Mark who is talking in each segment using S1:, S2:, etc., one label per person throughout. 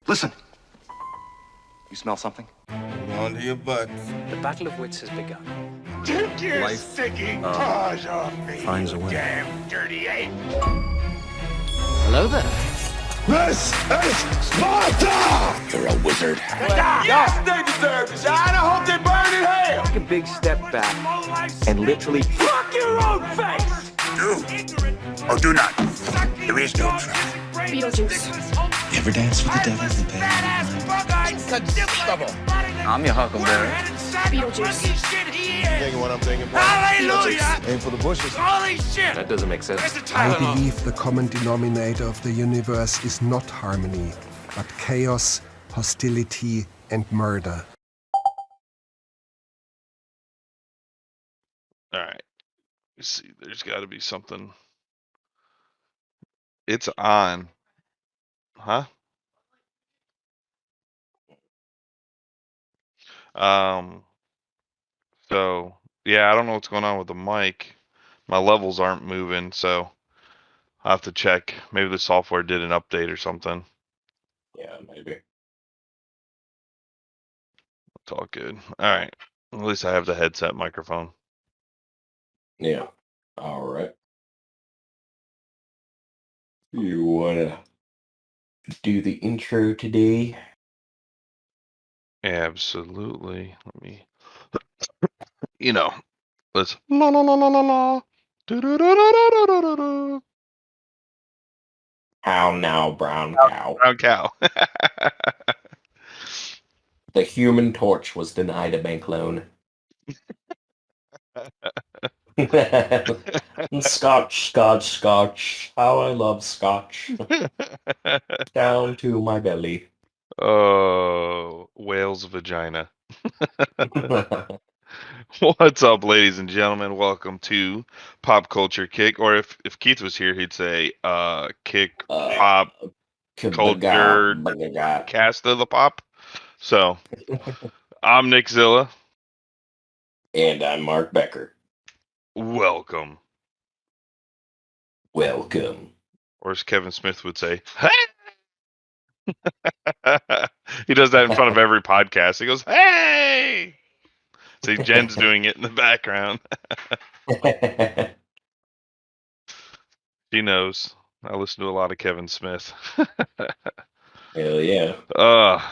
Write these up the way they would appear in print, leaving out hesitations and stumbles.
S1: Listen. You smell something?
S2: Onto your butts.
S3: The battle of wits has begun.
S4: Take your
S1: Life,
S4: sicking paws off me,
S1: finds a way.
S4: damn dirty ape!
S3: Hello there.
S4: This is Sparta!
S1: You're a wizard.
S4: Yes, they deserve this. I hope they burn in hell!
S3: Take a big step back and literally
S4: Fuck your own face!
S2: Do or do not. There is no try.
S5: Beetlejuice.
S6: You ever dance with the devil in the bed?
S3: I'm your huckleberry.
S5: Beetlejuice.
S2: Thinking what I'm thinking, bro.
S4: Hallelujah!
S2: Aim for the bushes.
S4: Holy shit!
S3: That doesn't make sense.
S4: Where's the
S7: I
S4: Tylenol?
S7: believe the common denominator of the universe is not harmony, but chaos, hostility, and murder.
S8: All right. Let's see. There's got to be something. It's on. Huh? So yeah, I don't know what's going on with the mic. My levels aren't moving, so I'll have to check. Maybe the software did an update or something.
S9: Yeah, maybe.
S8: It's all good. All right. At least I have the headset microphone.
S9: Yeah. All right. You wanna do the intro today?
S8: Absolutely. Let me, let's la la la la la la. Do-do-do-do-do-do-do-do.
S9: How now, brown cow?
S8: Brown cow.
S9: The Human Torch was denied a bank loan. Scotch, scotch, scotch. How I love scotch. Down to my belly.
S8: Oh, whale's vagina. What's up, ladies and gentlemen? Welcome to Pop Culture Kick. Or if Keith was here, he'd say Kick Pop Culture Cast of the Pop. So, I'm Nick Zilla.
S9: And I'm Mark Becker.
S8: Welcome.
S9: Welcome.
S8: Or as Kevin Smith would say, hey! He does that in front of every podcast. He goes, hey! See, Jen's doing it in the background. She knows. I listen to a lot of Kevin Smith.
S9: Hell yeah.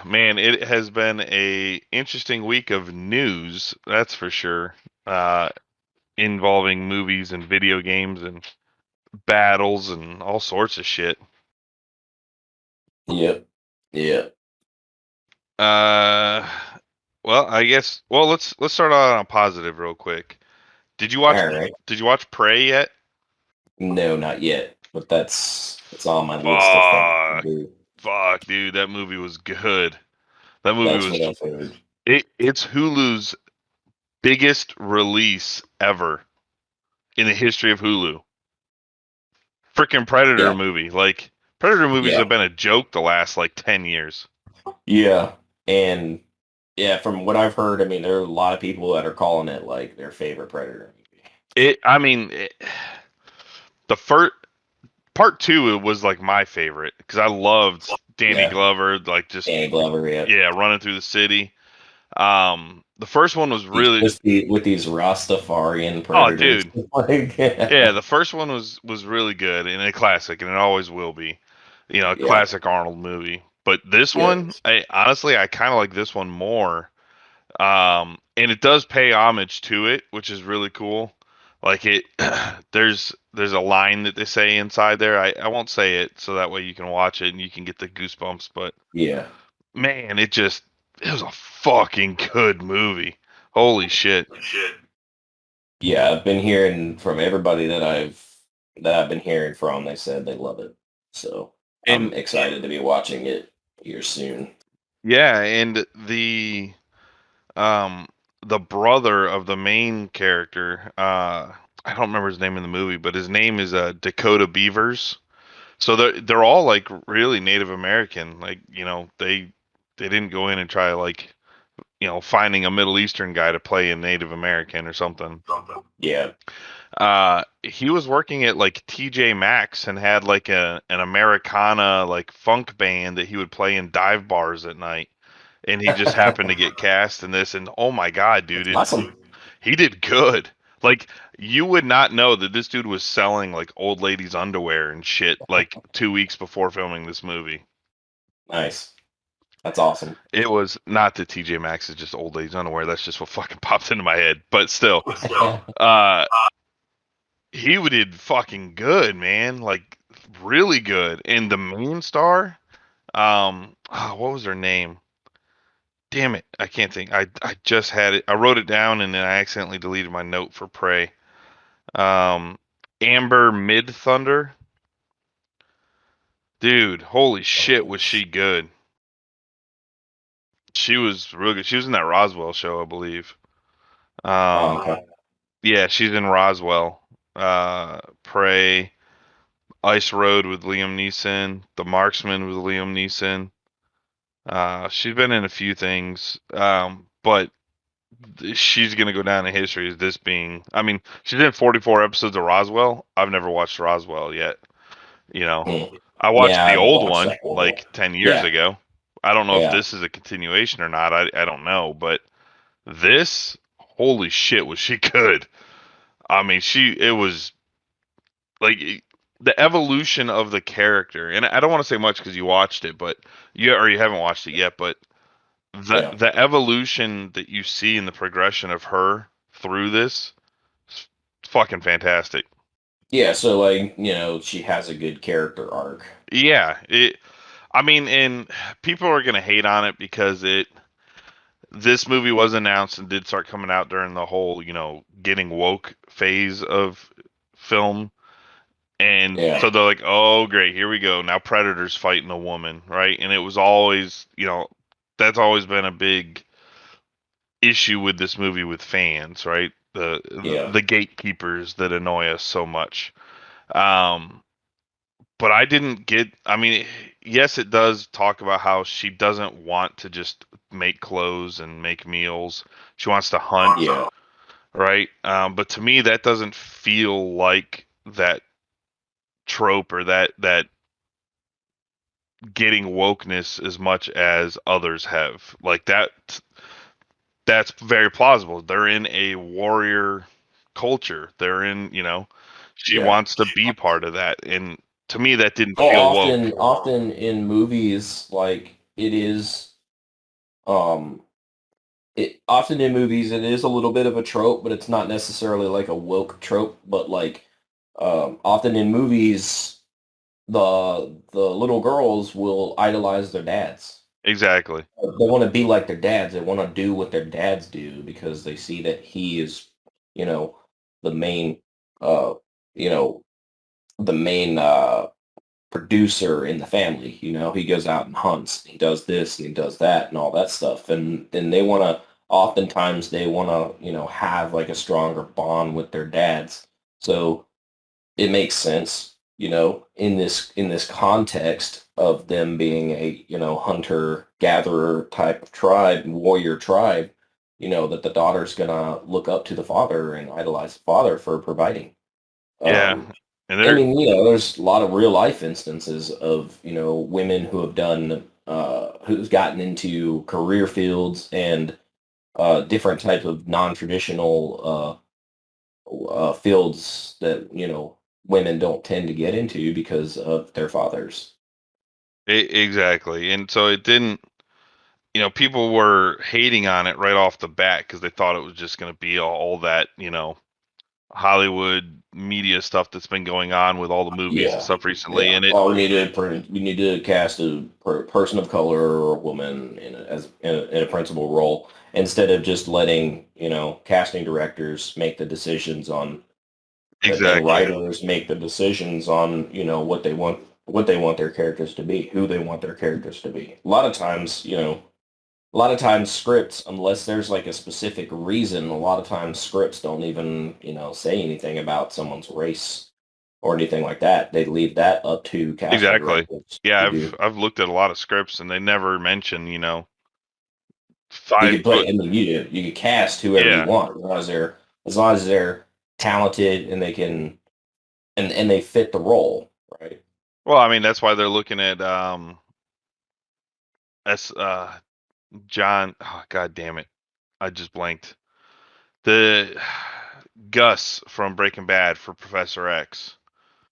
S8: Man, it has been a interesting week of news, that's for sure. Involving movies and video games and battles and all sorts of shit.
S9: Yep. Yeah.
S8: Well, I guess. Well, let's start out on a positive real quick. Did you watch?
S9: All right.
S8: Did you watch Prey yet?
S9: No, not yet. But it's on my list of things to do.
S8: Fuck, dude, that movie was good. That movie
S9: That's what I've heard.
S8: It's Hulu's biggest release ever in the history of Hulu. Freaking Predator movie. Like, Predator movies have been a joke the last, 10 years.
S9: Yeah. And, yeah, from what I've heard, I mean, there are a lot of people that are calling it, their favorite Predator movie.
S8: The first... Part 2 was, my favorite, because I loved Danny Glover,
S9: Danny Glover,
S8: yeah, running through the city. The first one was really
S9: with these Rastafarian predators.
S8: Oh, dude! Yeah, the first one was really good and a classic, and it always will be. A classic Arnold movie. But this one, I kind of like this one more. And it does pay homage to it, which is really cool. There's a line that they say inside there. I won't say it, so that way you can watch it and you can get the goosebumps. But
S9: yeah,
S8: man, it was a fucking good movie. Holy shit.
S9: Yeah, I've been hearing from everybody that I've been hearing from. They said they love it, so I'm excited to be watching it here soon. Yeah,
S8: and the brother of the main character, I don't remember his name in the movie, but his name is Dakota Beavers. So they're all really Native American. They didn't go in and try to finding a Middle Eastern guy to play a Native American or something.
S9: Yeah.
S8: He was working at like TJ Maxx and had like an Americana like funk band that he would play in dive bars at night. And he just happened to get cast in this, and oh my god, dude,
S9: Awesome.
S8: he did good. Like, you would not know that this dude was selling like old ladies' underwear and shit like 2 weeks before filming this movie.
S9: Nice. That's awesome.
S8: It was not that TJ Maxx is just old ladies' underwear. That's just what fucking popped into my head. But still, he did fucking good, man. Like, really good. And the main star, what was her name? Damn it, I can't think. I just had it. I wrote it down and then I accidentally deleted my note for Prey. Amber Mid Thunder. Dude, holy shit, was she good. She was real good. She was in that Roswell show, I believe.
S9: Okay.
S8: Yeah, she's in Roswell. Prey, Ice Road with Liam Neeson, The Marksman with Liam Neeson. She's been in a few things, but she's gonna go down in history as this being. I mean, she's in 44 episodes of Roswell. I've never watched Roswell yet. I watched the
S9: I've
S8: old
S9: watched
S8: one
S9: that one.
S8: like 10 years ago. I don't know if
S9: Yeah.
S8: this is a continuation or not. I don't know, but this, holy shit, was she good. I mean, it was like the evolution of the character. And I don't want to say much because you watched it, but you haven't watched it yet, but the evolution that you see in the progression of her through this is fucking fantastic.
S9: Yeah, so like, she has a good character arc.
S8: Yeah, I mean, and people are gonna hate on it because this movie was announced and did start coming out during the whole, getting woke phase of film. And so they're like, oh, great, here we go. Now Predator's fighting a woman, right? And it was always, that's always been a big issue with this movie with fans, right? The gatekeepers that annoy us so much. But I didn't get. I mean, yes, it does talk about how she doesn't want to just make clothes and make meals. She wants to hunt, right? But to me, that doesn't feel like that trope or that getting wokeness as much as others have. Like that's very plausible. They're in a warrior culture. They're in, she wants to be part of that. And to me, that didn't feel woke.
S9: Often in movies, like it is, often in movies it is a little bit of a trope, but it's not necessarily like a woke trope. But like, often in movies, the little girls will idolize their dads.
S8: Exactly.
S9: They want to be like their dads. They want to do what their dads do because they see that he is, the main, you know, the main producer in the family. He goes out and hunts. He does this and he does that and all that stuff. And then they want to. Oftentimes, they want to, have like a stronger bond with their dads. So it makes sense, in this context of them being a, hunter gatherer type of tribe, warrior tribe, that the daughter's gonna look up to the father and idolize the father for providing.
S8: Yeah.
S9: And I mean, there's a lot of real life instances of, women who have done, who's gotten into career fields and different types of non-traditional fields that, women don't tend to get into because of their fathers.
S8: Exactly. And so it didn't, people were hating on it right off the bat because they thought it was just going to be all that, Hollywood media stuff that's been going on with all the movies and stuff recently. And
S9: we need to cast a person of color or a woman in a principal role instead of just letting casting directors make the decisions on.
S8: Exactly.
S9: And writers make the decisions on what they want their characters to be, who they want their characters to be. A lot of times scripts, unless there's like a specific reason, a lot of times scripts don't even, say anything about someone's race or anything like that. They leave that up to casting directors.
S8: Yeah, I've looked at a lot of scripts and they never mention,
S9: You
S8: 5
S9: could play.
S8: foot.
S9: I mean, you could cast whoever you
S8: Yeah.
S9: want as long as they're talented and they can and they fit the role, right?
S8: Well, I mean, that's why they're looking at S John. Oh, God damn it! I just blanked. The Gus from Breaking Bad for Professor X,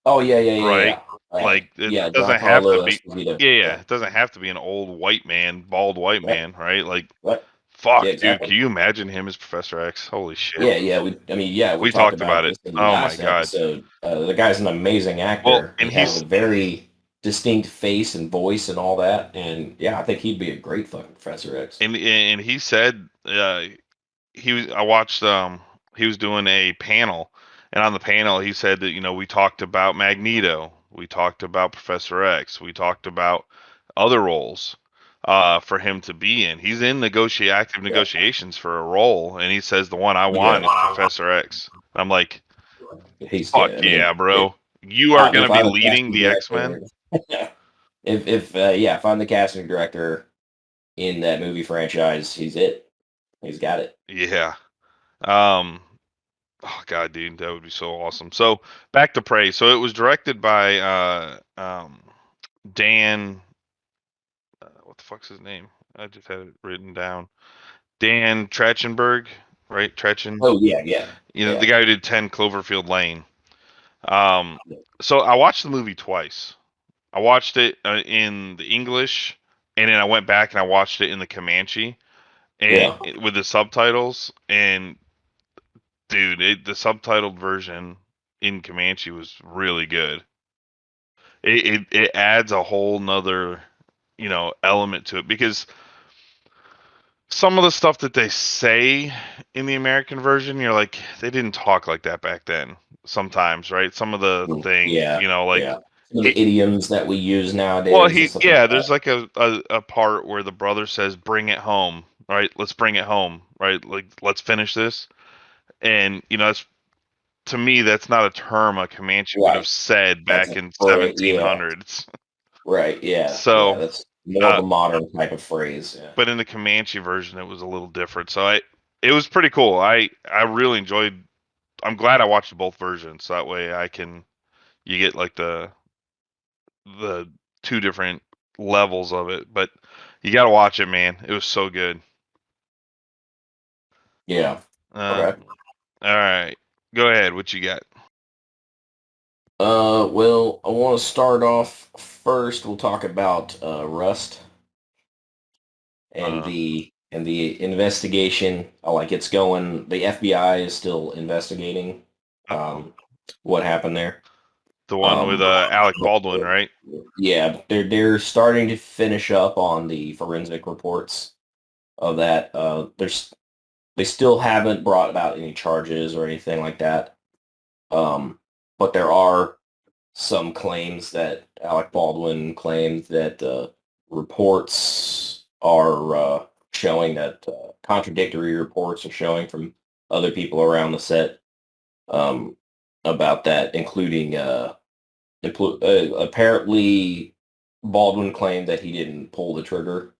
S9: Oh yeah, yeah, yeah,
S8: right?
S9: yeah.
S8: Like it
S9: Yeah, John
S8: doesn't
S9: Paul
S8: have to
S9: Lewis
S8: be.
S9: would be the
S8: Yeah, yeah,
S9: yeah.
S8: it doesn't have to be an old white man, bald white
S9: Yep.
S8: man, right? Like,
S9: What?
S8: fuck,
S9: Yeah,
S8: dude,
S9: exactly.
S8: can you imagine him as Professor X? Holy shit.
S9: Yeah, yeah. We
S8: We
S9: talked
S8: talked
S9: about
S8: about it.
S9: this in the
S8: Oh my
S9: last
S8: god.
S9: episode. The guy's an amazing
S8: Well,
S9: actor. He
S8: and
S9: has
S8: he's
S9: a very distinct face and voice and all that. And yeah, I think he'd be a great fucking Professor X.
S8: and he said I watched he was doing a panel, and on the panel he said that we talked about Magneto, we talked about Professor X, we talked about other roles for him to be in. He's in active
S9: Yeah,
S8: negotiations for a role, and he says the one I
S9: yeah.
S8: want is Professor X. I'm like,
S9: He's
S8: fuck
S9: good. I
S8: yeah,
S9: mean,
S8: bro. You are going
S9: if
S8: to be
S9: I'm the
S8: leading
S9: casting
S8: the X-Men?
S9: director, if I'm the casting director in that movie franchise, he's it. He's got it.
S8: Yeah. Um Oh god, dude, that would be so awesome. So back to Prey. So it was directed by Dan. What the fuck's his name? I just had it written down. Dan Trachtenberg, right? Trechen.
S9: Oh yeah, yeah,
S8: The
S9: yeah.
S8: guy who did 10 Cloverfield Lane. Um, so I watched the movie twice. I watched it in the English, and then I went back and I watched it in the Comanche, and
S9: Yeah.
S8: with the subtitles. And dude, the subtitled version in Comanche was really good. It adds a whole nother element to it, because some of the stuff that they say in the American version, you're like, they didn't talk like that back then. Sometimes, right? Some of the things,
S9: Yeah,
S8: like
S9: yeah. Some of
S8: he.
S9: the idioms that we use
S8: Well,
S9: nowadays and stuff like
S8: yeah.
S9: that.
S8: There's like a part where the brother says, "Bring it home." Right? Let's bring it home. Right? Like, let's finish this. And that's, to me, that's not a term a Comanche would have
S9: Right.
S8: said
S9: That's
S8: back
S9: a
S8: in
S9: phrase. Yeah.
S8: 1700s.
S9: Right. Yeah. Yeah.
S8: So,
S9: That's more of
S8: uh,
S9: a modern type of phrase. Yeah.
S8: but in the Comanche version, it was a little different. So it was pretty cool. I really enjoyed. I'm glad I watched both versions. So that way you get like the two different levels of it. But you got to watch it, man. It was so good.
S9: Yeah.
S8: Um,
S9: Okay.
S8: all right, go ahead. What you got?
S9: Well, I want to start off first. We'll talk about Rust and
S8: Uh,
S9: the investigation. Like it's going. The FBI is still investigating
S8: oh,
S9: um, what happened there.
S8: the one with
S9: Um,
S8: Alec Baldwin, right?
S9: yeah, they're starting to finish up on the forensic reports of that. They still haven't brought about any charges or anything like that. But there are some claims that Alec Baldwin claimed that reports are showing that contradictory reports are showing from other people around the set um, about that, including apparently Baldwin claimed that he didn't pull the trigger,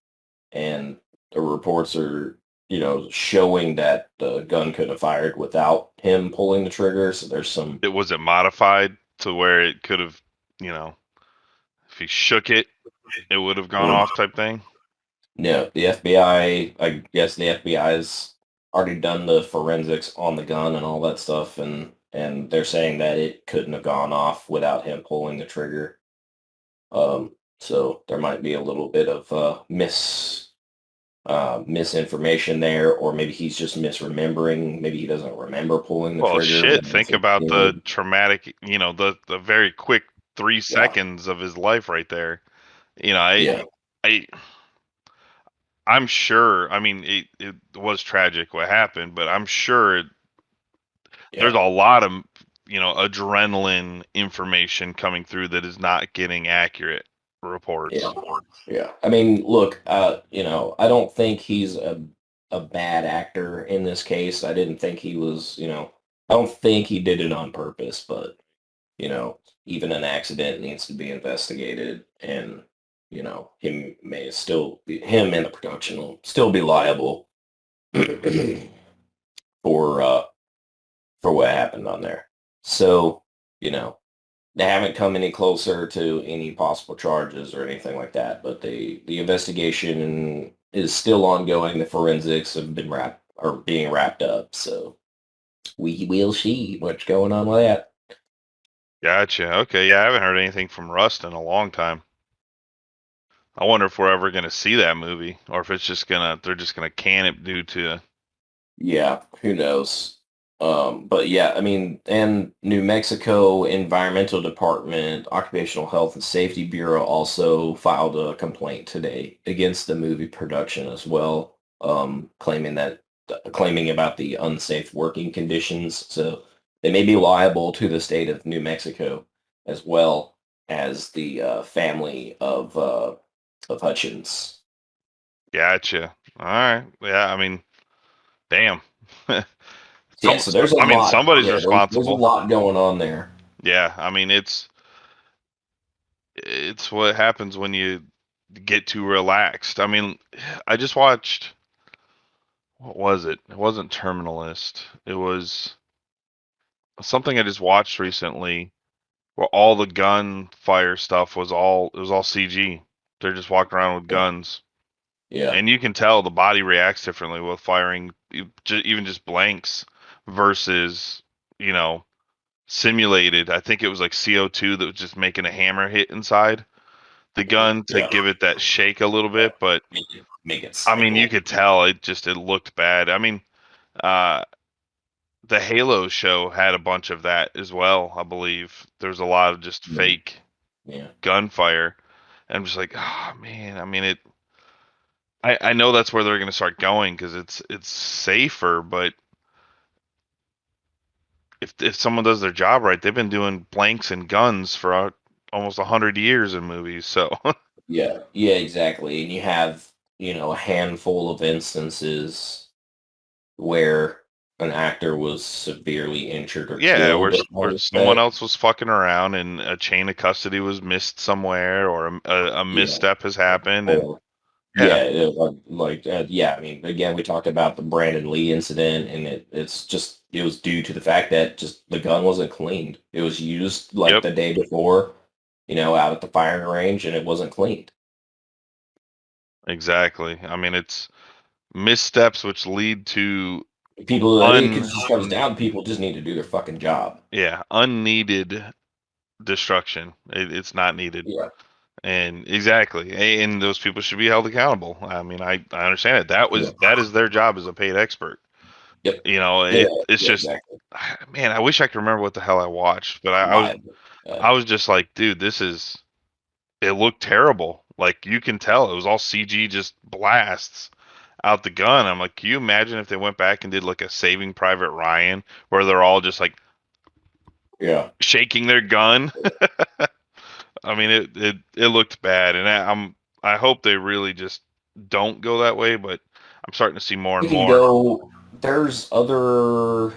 S9: and the reports are showing that the gun could have fired without him pulling the trigger. So there's some
S8: Was it modified to where it could have, you know, if he shook it, it would have gone off type thing?
S9: no, the FBI. I guess the FBI has already done the forensics on the gun and all that stuff, and they're saying that it couldn't have gone off without him pulling the trigger. So there might be a little bit of misinformation there, or maybe he's just misremembering. Maybe he doesn't remember pulling the
S8: Well,
S9: trigger.
S8: shit. Think about the
S9: Did.
S8: traumatic, the very quick three
S9: Yeah,
S8: seconds of his life right there. You know, I,
S9: yeah,
S8: I, I'm sure. I mean, it was tragic what happened, but I'm sure there's
S9: yeah,
S8: a lot of, adrenaline information coming through that is not getting accurate
S9: yeah,
S8: reports.
S9: yeah. I mean, look, I don't think he's a bad actor in this case. I didn't think he was, I don't think he did it on purpose, but you know, even an accident needs to be investigated, and him and the production will still be liable for what happened on there. So, they haven't come any closer to any possible charges or anything like that, but the investigation is still ongoing. The forensics have been being wrapped up, so we will see what's going on with that.
S8: Gotcha. Okay, yeah, I haven't heard anything from Rust in a long time. I wonder if we're ever gonna see that movie, or if it's just they're just gonna can it due to.
S9: Yeah, who knows? But yeah, I mean, and New Mexico Environmental Department, Occupational Health and Safety Bureau also filed a complaint today against the movie production as well, claiming about the unsafe working conditions. So they may be liable to the state of New Mexico as well as the family of Hutchins.
S8: Gotcha. All right. Yeah, I mean, damn.
S9: Yeah, so there's a lot.
S8: Somebody's
S9: There's a
S8: responsible.
S9: lot going on there.
S8: Yeah, I mean, it's what happens when you get too relaxed. I mean, I just watched. What was it? It wasn't Terminalist. It was something I just watched recently, where all the gunfire stuff was all CG. They're just walking around with guns.
S9: Yeah.
S8: And you can tell the body reacts differently with firing even just blanks versus, simulated. I think it was like CO2 that was just making a hammer hit inside the gun to give it that shake a little bit. But
S9: make it
S8: I mean, you could tell it looked bad. I mean, the Halo show had a bunch of that as well. I believe there's a lot of just fake gunfire. And I'm just like, oh man. I mean, I know that's where they're going to start going because it's safer. But if someone does their job right, they've been doing blanks and guns for almost 100 years in movies. So
S9: yeah, exactly. And you have a handful of instances where an actor was severely injured or killed.
S8: Where someone else was fucking around and a chain of custody was missed somewhere, or a misstep has happened.
S9: I mean, again, we talked about the Brandon Lee incident, and it was due to the fact that just the gun wasn't cleaned. It was used the day before, out at the firing range, and it wasn't cleaned.
S8: Exactly. I mean, it's missteps which lead to
S9: people. It just comes down. People just need to do their fucking job.
S8: Yeah, unneeded destruction. It's not needed.
S9: Yeah.
S8: And exactly, and those people should be held accountable. I mean, I understand it. That is their job as a paid expert.
S9: Yep.
S8: It's just, exactly. Man, I wish I could remember what the hell I watched, but I was just like, dude, it looked terrible. Like you can tell it was all CG, just blasts out the gun. I'm like, can you imagine if they went back and did like a Saving Private Ryan where they're all just like, shaking their gun? I mean, it looked bad, and I hope they really just don't go that way. But I'm starting to see more and more.
S9: There's other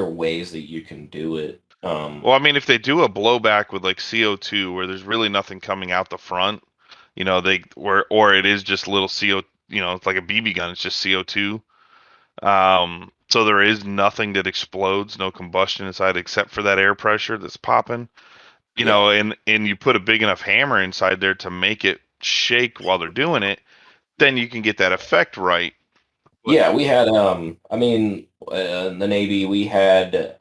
S9: ways that you can do it.
S8: Well, I mean, if they do a blowback with like CO2, where there's really nothing coming out the front, or it is just little CO, it's like a BB gun. It's just CO2. So there is nothing that explodes, no combustion inside except for that air pressure that's popping. And you put a big enough hammer inside there to make it shake while they're doing it, then you can get that effect right.
S9: Yeah, we had in the Navy we had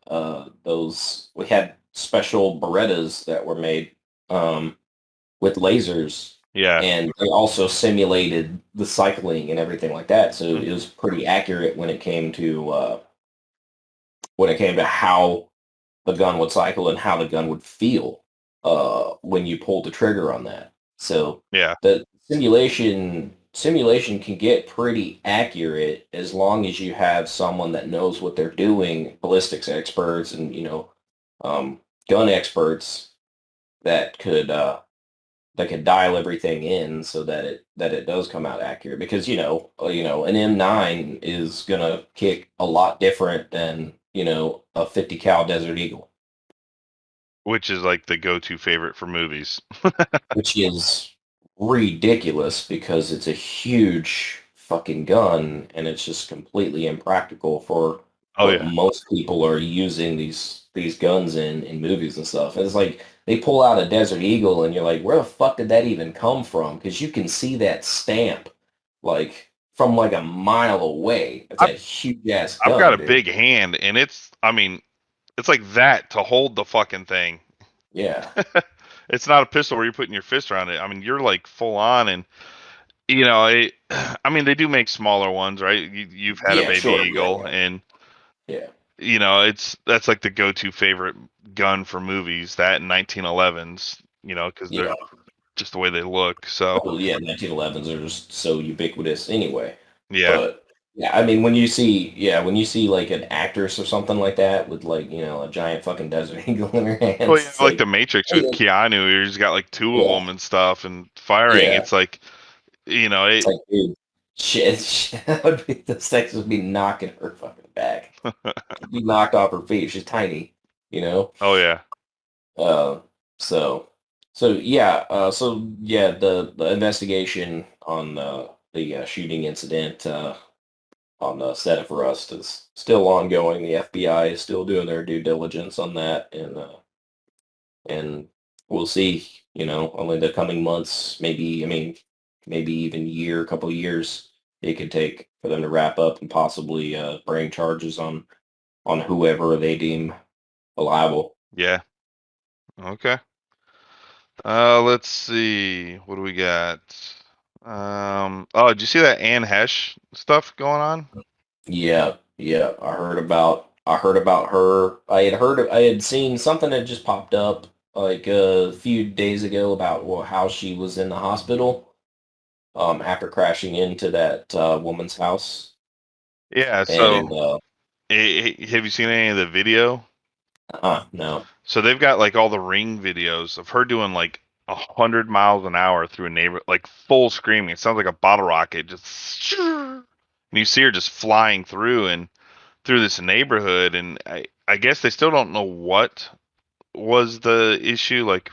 S9: we had special Berettas that were made with lasers.
S8: Yeah.
S9: And they also simulated the cycling and everything like that. So it was pretty accurate when it came to how the gun would cycle and how the gun would feel when you pulled the trigger on that. So the simulation can get pretty accurate as long as you have someone that knows what they're doing, ballistics experts and gun experts that could dial everything in so that it does come out accurate. Because an M9 is gonna kick a lot different than a 50 cal Desert Eagle,
S8: which is like the go-to favorite for movies.
S9: which is ridiculous because it's a huge fucking gun and it's just completely impractical for what most people are using these guns in movies and stuff. And it's like they pull out a Desert Eagle and you're like, where the fuck did that even come from? Because you can see that stamp like from like a mile away. It's a huge ass gun.
S8: I've got a
S9: dude.
S8: big hand, and it's like that to hold the fucking thing.
S9: Yeah.
S8: It's not a pistol where you're putting your fist around it. I mean, you're like full on, and you know, I mean, they do make smaller ones, right? You've had a Baby Eagle, and you know, that's like the go-to favorite gun for movies. That and 1911s, you know, because they're just the way they look. So
S9: well, 1911s are just so ubiquitous anyway.
S8: Yeah.
S9: But yeah, I mean, when you see like an actress or something like that with like, you know, a giant fucking Desert Eagle in her hands.
S8: Well, yeah, like the Matrix with Keanu, he's got like two of them and stuff and firing. It's like, you know,
S9: it's like, dude, shit, that would be the sex would be knocking her fucking back. Be knocked off her feet. She's tiny, you know.
S8: Oh yeah.
S9: So yeah, the investigation on the shooting incident on the set of Rust is still ongoing. The FBI is still doing their due diligence on that, and we'll see. You know, only the coming months, maybe. I mean, maybe even couple of years, it could take for them to wrap up and possibly bring charges on whoever they deem liable.
S8: Yeah. Okay. Let's see. What do we got? Did you see that Anne Hesh stuff going on?
S9: Yeah. I heard about her. I had seen something that just popped up like a few days ago about how she was in the hospital after crashing into that woman's house.
S8: Yeah. So, have you seen any of the video?
S9: No.
S8: So they've got like all the Ring videos of her doing like 100 miles an hour through a neighbor, like full screaming. It sounds like a bottle rocket, just and you see her just flying through and through this neighborhood. And I guess they still don't know what was the issue. Like,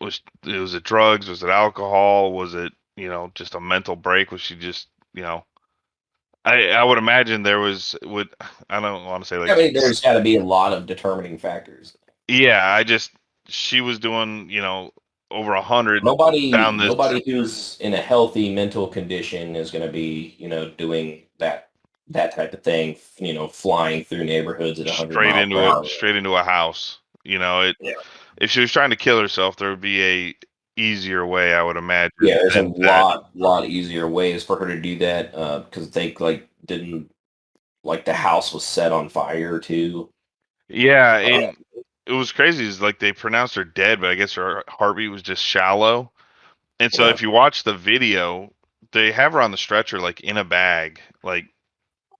S8: was it drugs? Was it alcohol? Was it, you know, just a mental break? Was she just, you know? I would imagine there was I don't want to say like.
S9: I mean, there's got to be a lot of determining factors.
S8: Yeah, she was doing, you know, over 100
S9: Nobody who's in a healthy mental condition is going to be, you know, doing that type of thing, you know, flying through neighborhoods at 100 miles per hour.
S8: Straight into a house. You know, if she was trying to kill herself, there would be a easier way, I would imagine.
S9: Yeah, there's a lot easier ways for her to do that because they like didn't like the house was set on fire too.
S8: Yeah, and it was crazy. Is like they pronounced her dead, but I guess her heartbeat was just shallow. And so if you watch the video, they have her on the stretcher like in a bag, like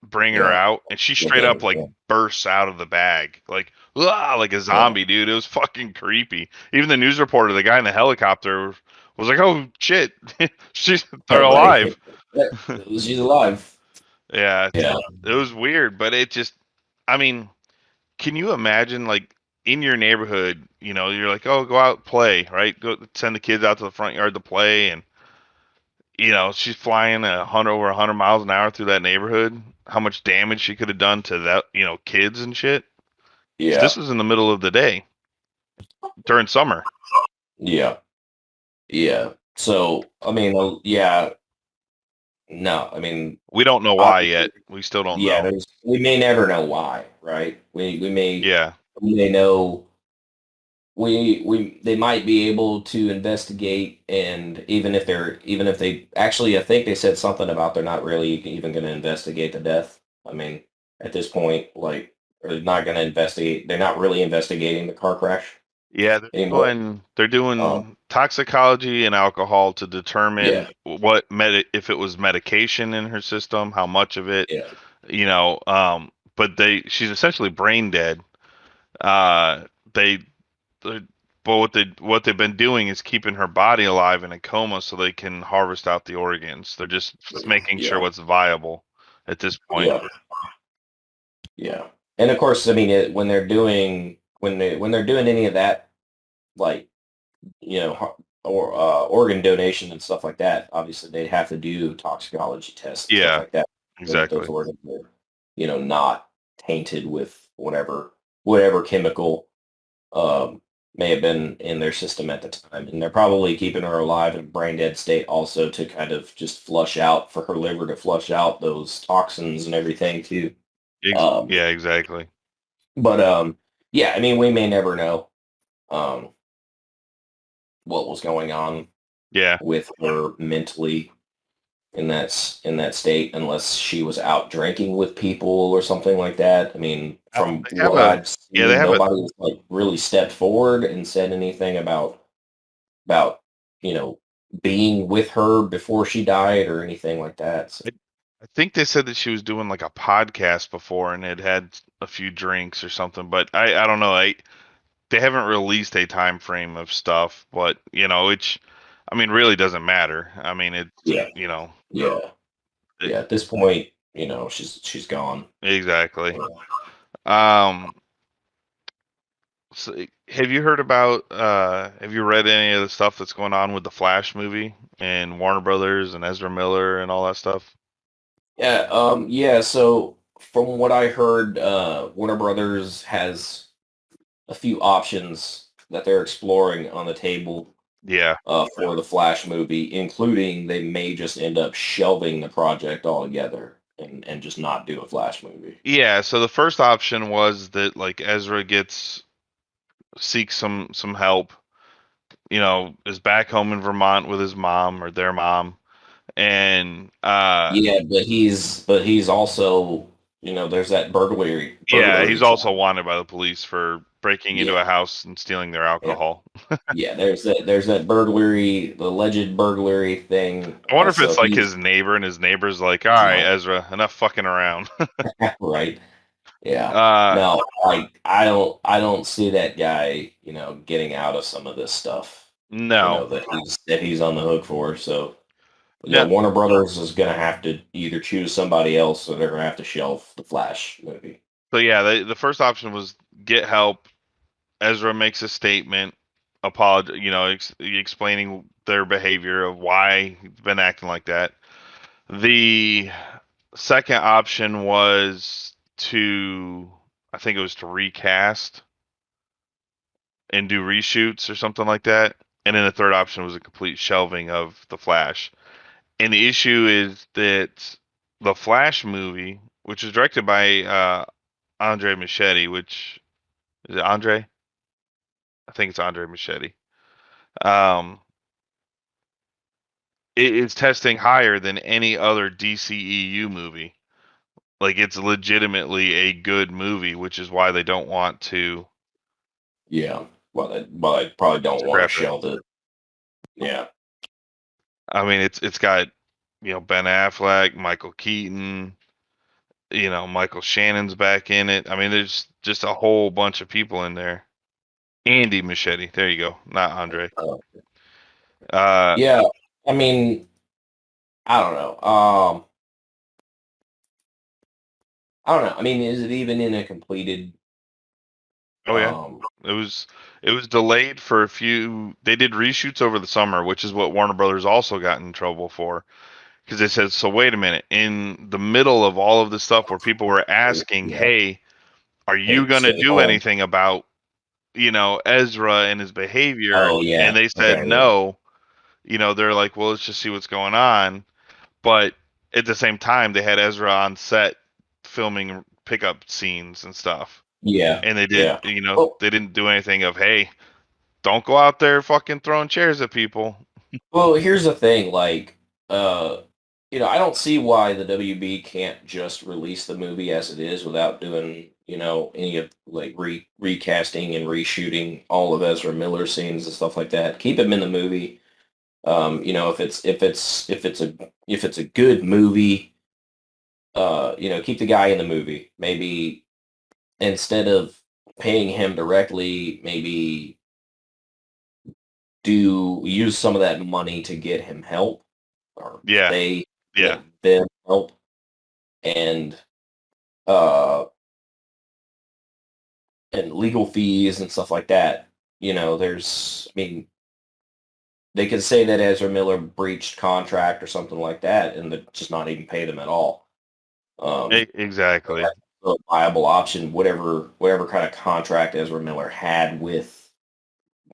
S8: bring her out, and she straight up like bursts out of the bag, like a zombie, dude. It was fucking creepy. Even the news reporter, the guy in the helicopter, was like, "Oh shit, they're alive."
S9: She's alive.
S8: Yeah, it was weird, but it just, I mean, can you imagine like in your neighborhood, you know, you're like, "Oh, go out play," right? Go send the kids out to the front yard to play, and you know, she's flying over 100 miles an hour through that neighborhood. How much damage she could have done to that, you know, kids and shit. Yeah. This was in the middle of the day during summer.
S9: Yeah. So, I mean, no, I mean,
S8: we don't know why yet. We still don't know.
S9: Yeah, we may never know why, right? We may know. They might be able to investigate, and even if they actually, I think they said something about they're not really even going to investigate the death. I mean, at this point, like, they're not going to investigate. They're not really investigating the car crash.
S8: Yeah, they're doing toxicology and alcohol to determine if it was medication in her system, how much of it, you know. But she's essentially brain dead. But what they've been doing is keeping her body alive in a coma so they can harvest out the organs. They're just making sure what's viable at this point.
S9: Yeah. And of course, I mean, when they're doing any of that, like, you know, organ donation and stuff like that, obviously they'd have to do toxicology tests and stuff
S8: Yeah,
S9: like that. So that those
S8: exactly.
S9: organs are, not tainted with whatever chemical um, may have been in their system at the time. And they're probably keeping her alive in a brain dead state also to kind of just flush out, for her liver to flush out those toxins and everything too.
S8: Yeah, exactly.
S9: But yeah, I mean, we may never know um, what was going on
S8: Yeah.
S9: with her mentally in that state, unless she was out drinking with people or something like that. I mean, from
S8: They have
S9: what I've
S8: they
S9: seen,
S8: have a
S9: nobody's like really stepped forward and said anything about you know being with her before she died or anything like that. So,
S8: I think they said that she was doing like a podcast before and had a few drinks or something, but I don't know. They haven't released a time frame of stuff, but which I mean really doesn't matter. I mean
S9: yeah, yeah,
S8: it,
S9: yeah. At this point, she's gone.
S8: exactly. Um so have you heard about have you read any of the stuff that's going on with the Flash movie and Warner Brothers and Ezra Miller and all that stuff?
S9: Yeah, yeah. So from what I heard, Warner Brothers has a few options that they're exploring on the table
S8: Yeah.
S9: for the Flash movie, including they may just end up shelving the project altogether and just not do a Flash movie.
S8: Yeah, so the first option was that like Ezra seeks some help, is back home in Vermont with his mom or their mom. And
S9: Yeah, but he's also there's that
S8: yeah,
S9: burglary
S8: he's
S9: charge.
S8: also wanted by the police for breaking into
S9: Yeah,
S8: a house and stealing their
S9: yeah,
S8: alcohol.
S9: yeah. There's that burglary, the alleged burglary thing.
S8: I wonder if
S9: So
S8: it's like
S9: he's
S8: his neighbor and his neighbor's like, "All right,
S9: no,
S8: Ezra, enough fucking around."
S9: right. Yeah.
S8: uh
S9: No, like I don't see that guy, getting out of some of this stuff,
S8: no.
S9: that he's on the hook for. So,
S8: No.
S9: Warner Brothers is gonna have to either choose somebody else or they're gonna have to shelve the Flash movie.
S8: So yeah, the first option was get help. Ezra makes a statement, explaining their behavior of why he's been acting like that. The second option was I think it was to recast and do reshoots or something like that. And then the third option was a complete shelving of the Flash. And the issue is that the Flash movie, which was directed by Andre Machete, which is it Andre? I think it's Andre Machete. Um, it is testing higher than any other DCEU movie. Like it's legitimately a good movie, which is why they don't want to
S9: Yeah. Well, I probably don't want to
S8: scrap it.
S9: shelve it. Yeah.
S8: I mean, it's got Ben Affleck, Michael Keaton, Michael Shannon's back in it. I mean, there's just a whole bunch of people in there. Andy Machete, there you go, not Andre.
S9: Uh,
S8: Uh,
S9: yeah. I mean, I don't know. I don't know. I mean, is it even in a completed?
S8: oh yeah,
S9: Um,
S8: it was delayed for a few. They did reshoots over the summer, which is what Warner Brothers also got in trouble for. Because they said, so wait a minute, in the middle of all of this stuff where people were asking,
S9: yeah.
S8: hey, are you
S9: Hey,
S8: going to
S9: stay
S8: do
S9: home.
S8: anything about, Ezra and his behavior?
S9: Oh
S8: And
S9: yeah.
S8: they said
S9: Okay. Yeah.
S8: no. They're like, well, let's just see what's going on. But at the same time, they had Ezra on set filming pickup scenes and stuff.
S9: Yeah.
S8: And they did,
S9: Yeah. Well,
S8: they didn't do anything of, hey, don't go out there fucking throwing chairs at people.
S9: well, here's the thing. Like, uh, I don't see why the WB can't just release the movie as it is without doing, any of like recasting and reshooting all of Ezra Miller scenes and stuff like that. Keep him in the movie. If it's a good movie, keep the guy in the movie. Maybe instead of paying him directly, maybe do use some of that money to get him help, or
S8: Yeah,
S9: they
S8: yeah.
S9: get them help, and uh and legal fees and stuff like that. There's, I mean, they could say that Ezra Miller breached contract or something like that, and just not even pay them at all.
S8: Exactly.
S9: A viable option, whatever kind of contract Ezra Miller had with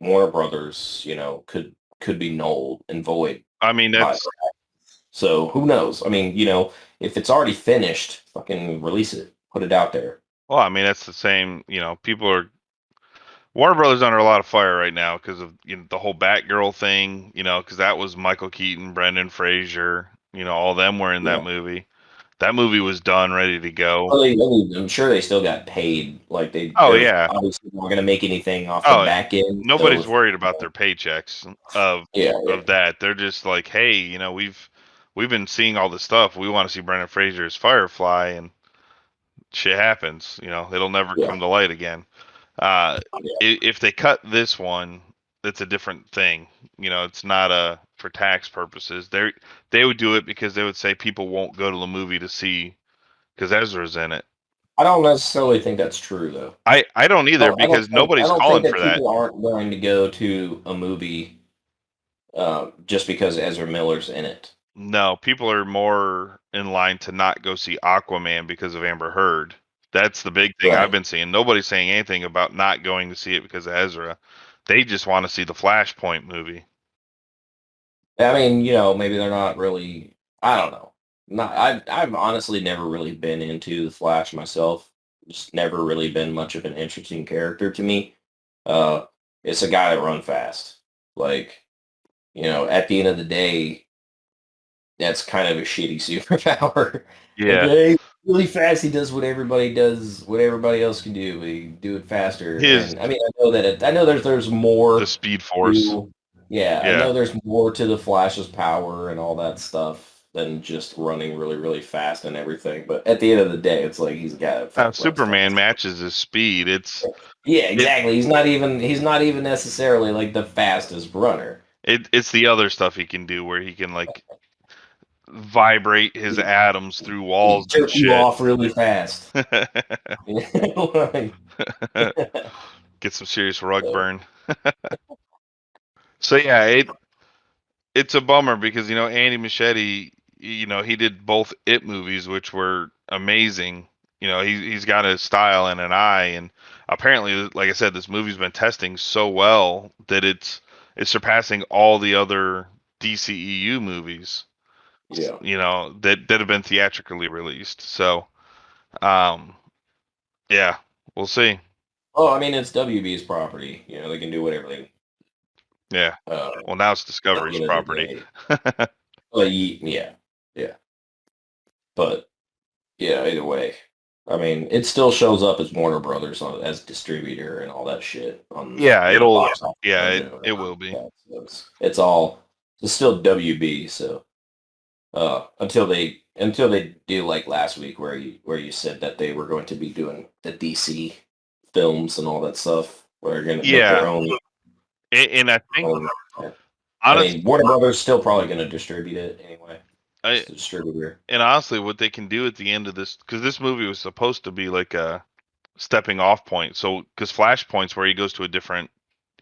S9: Warner Brothers, could be null and void.
S8: I mean, that's
S9: so who knows? I mean, if it's already finished, fucking release it, put it out there.
S8: well, I mean, that's the same. Warner Brothers under a lot of fire right now because of the whole Batgirl thing. Because that was Michael Keaton, Brendan Fraser. All them were in that movie. That movie was done, ready to go.
S9: Well, I'm sure they still got paid. Like they're obviously not going to make anything off the back end.
S8: Nobody's worried about their paychecks of that. They're just like, hey, we've been seeing all this stuff. We want to see Brendan Fraser as Firefly, and shit happens. It'll never come to light again. If they cut this one, it's a different thing. It's not for tax purposes. They would do it because they would say people won't go to the movie to see because Ezra's in it.
S9: I don't necessarily think that's true, though.
S8: I don't either because nobody's calling for that.
S9: People aren't going to go to a movie just because Ezra Miller's in it.
S8: No, people are more in line to not go see Aquaman because of Amber Heard. That's the big thing I've been seeing. Nobody's saying anything about not going to see it because of Ezra. They just want to see the Flashpoint movie.
S9: I mean, maybe they're not really. I don't know. I've honestly never really been into the Flash myself. Just never really been much of an interesting character to me. It's a guy that runs fast. Like, at the end of the day, that's kind of a shitty superpower.
S8: Yeah.
S9: Okay, really fast. He does what everybody does, what everybody else can do. He do it faster. I know there's more.
S8: The Speed Force.
S9: I know there's more to the Flash's power and all that stuff than just running really, really fast and everything. But at the end of the day, it's like he's got
S8: Superman matches his speed.
S9: Exactly. He's not even necessarily like the fastest runner.
S8: It's the other stuff he can do where he can like vibrate his atoms through walls and shit.
S9: You off really fast.
S8: Get some serious rug burn. So yeah, it's a bummer because Andy Muschietti, he did both It movies, which were amazing. He's got a style and an eye, and apparently, like I said, this movie's been testing so well that it's surpassing all the other DCEU movies.
S9: Yeah.
S8: That have been theatrically released. So, yeah, we'll see.
S9: Oh, I mean, it's WB's property. They can do whatever they.
S8: Yeah. Well, now it's Discovery's property.
S9: Yeah. But yeah, either way, I mean, it still shows up as Warner Brothers as distributor and all that shit.
S8: It will be.
S9: It's still WB. So until they do like last week, where you said that they were going to be doing the DC films and all that stuff, where they're going to make their own.
S8: And I think,
S9: honestly, Warner Brothers still probably going to distribute it anyway. Distributor.
S8: And honestly, what they can do at the end of this, because this movie was supposed to be like a stepping off point. So, because Flashpoint's where he goes to a different,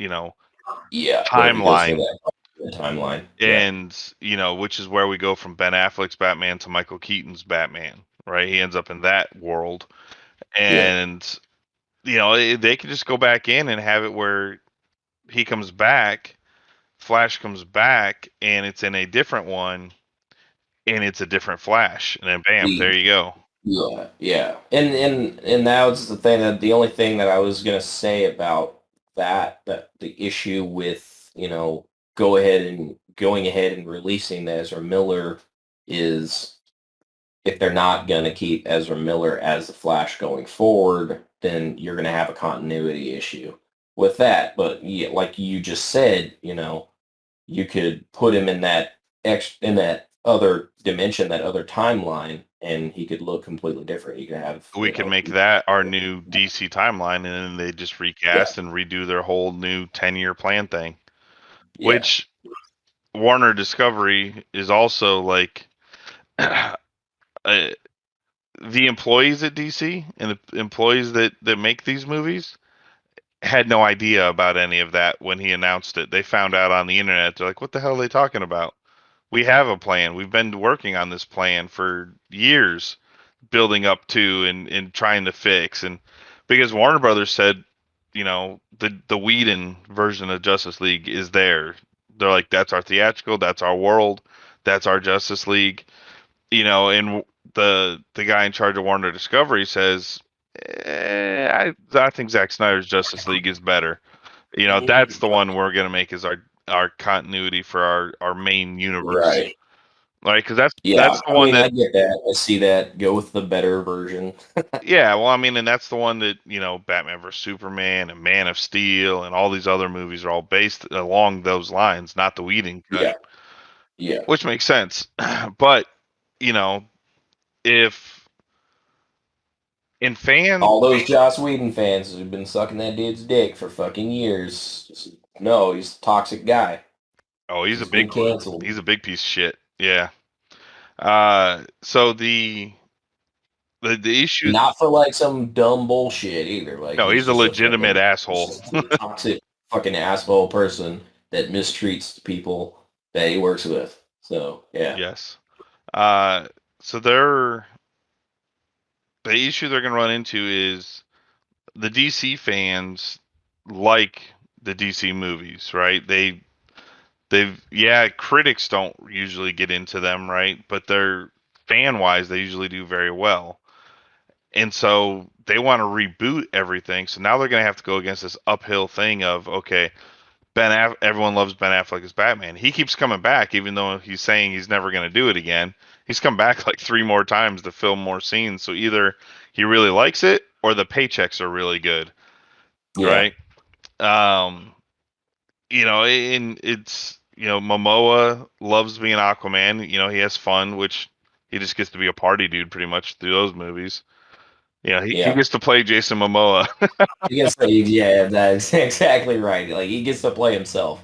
S8: timeline.
S9: Timeline.
S8: And, which is where we go from Ben Affleck's Batman to Michael Keaton's Batman, right? He ends up in that world. And, they can just go back in and have it where he comes back, Flash comes back, and it's in a different one, and it's a different Flash, and then bam, there you go.
S9: Yeah. And that was the thing, that the only thing that I was gonna say about that the issue with, going ahead and releasing the Ezra Miller is, if they're not gonna keep Ezra Miller as the Flash going forward, then you're gonna have a continuity issue with that. But yeah, like you just said, you could put him in that other dimension, that other timeline, and he could look completely different.
S8: We can make that our new DC timeline, and then they just recast and redo their whole new 10-year plan thing. Which Warner Discovery is also like the employees at DC and the employees that make these movies. had no idea about any of that when he announced it. They found out on the internet. They're like, "What the hell are they talking about? We have a plan. We've been working on this plan for years, building up to and trying to fix." And because Warner Brothers said, the Whedon version of Justice League is there. They're like, "That's our theatrical. That's our world. That's our Justice League." And the guy in charge of Warner Discovery says, I think Zack Snyder's Justice League is better. That's the one we're gonna make as our continuity for our main universe, right? Because that's the one that
S9: I get that. I see that. Go with the better version.
S8: yeah. Well, I mean, and that's the one that Batman vs Superman and Man of Steel and all these other movies are all based along those lines, not the Whedon cut.
S9: Yeah.
S8: Which makes sense, but if in fans,
S9: all those Joss Whedon fans who've been sucking that dude's dick for fucking years, no, he's a toxic guy.
S8: Oh, he's
S9: been canceled.
S8: He's a big piece of shit. Yeah. So the issue,
S9: not for like some dumb bullshit either. Like,
S8: no, he's a legitimate asshole.
S9: Toxic fucking asshole person that mistreats the people that he works with. So yeah.
S8: Yes. So the issue they're gonna run into is the DC fans like the DC movies, right? Critics don't usually get into them, right? But they're fan wise, they usually do very well. And so they want to reboot everything. So now they're going to have to go against this uphill thing of, okay, everyone loves Ben Affleck as Batman. He keeps coming back, even though he's saying he's never going to do it again. He's come back like 3 more times to film more scenes. So either he really likes it or the paychecks are really good. Yeah. Right? And it's, Momoa loves being Aquaman. He has fun, which he just gets to be a party dude pretty much through those movies. He gets to play Jason Momoa.
S9: That's exactly right. Like, he gets to play himself,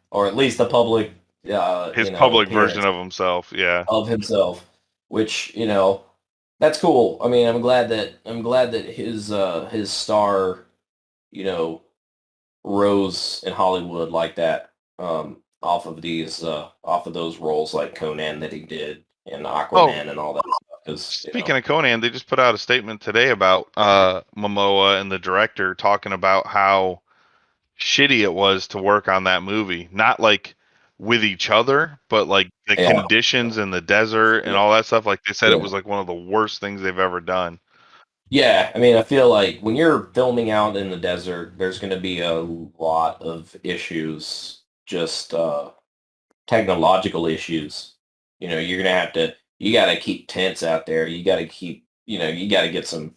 S9: or at least the public,
S8: his public version of himself. Yeah,
S9: of himself, which that's cool. I mean, I'm glad that his star, rose in Hollywood like that, off of those roles like Conan that he did and Aquaman and all that stuff.
S8: Speaking of Conan, they just put out a statement today about Momoa and the director talking about how shitty it was to work on that movie. Not like with each other, but like the conditions in the desert and all that stuff. Like they said, it was like one of the worst things they've ever done.
S9: Yeah, I mean, I feel like when you're filming out in the desert, there's going to be a lot of issues, just technological issues. You're going to have to, you got to keep tents out there. You got to keep, you got to get some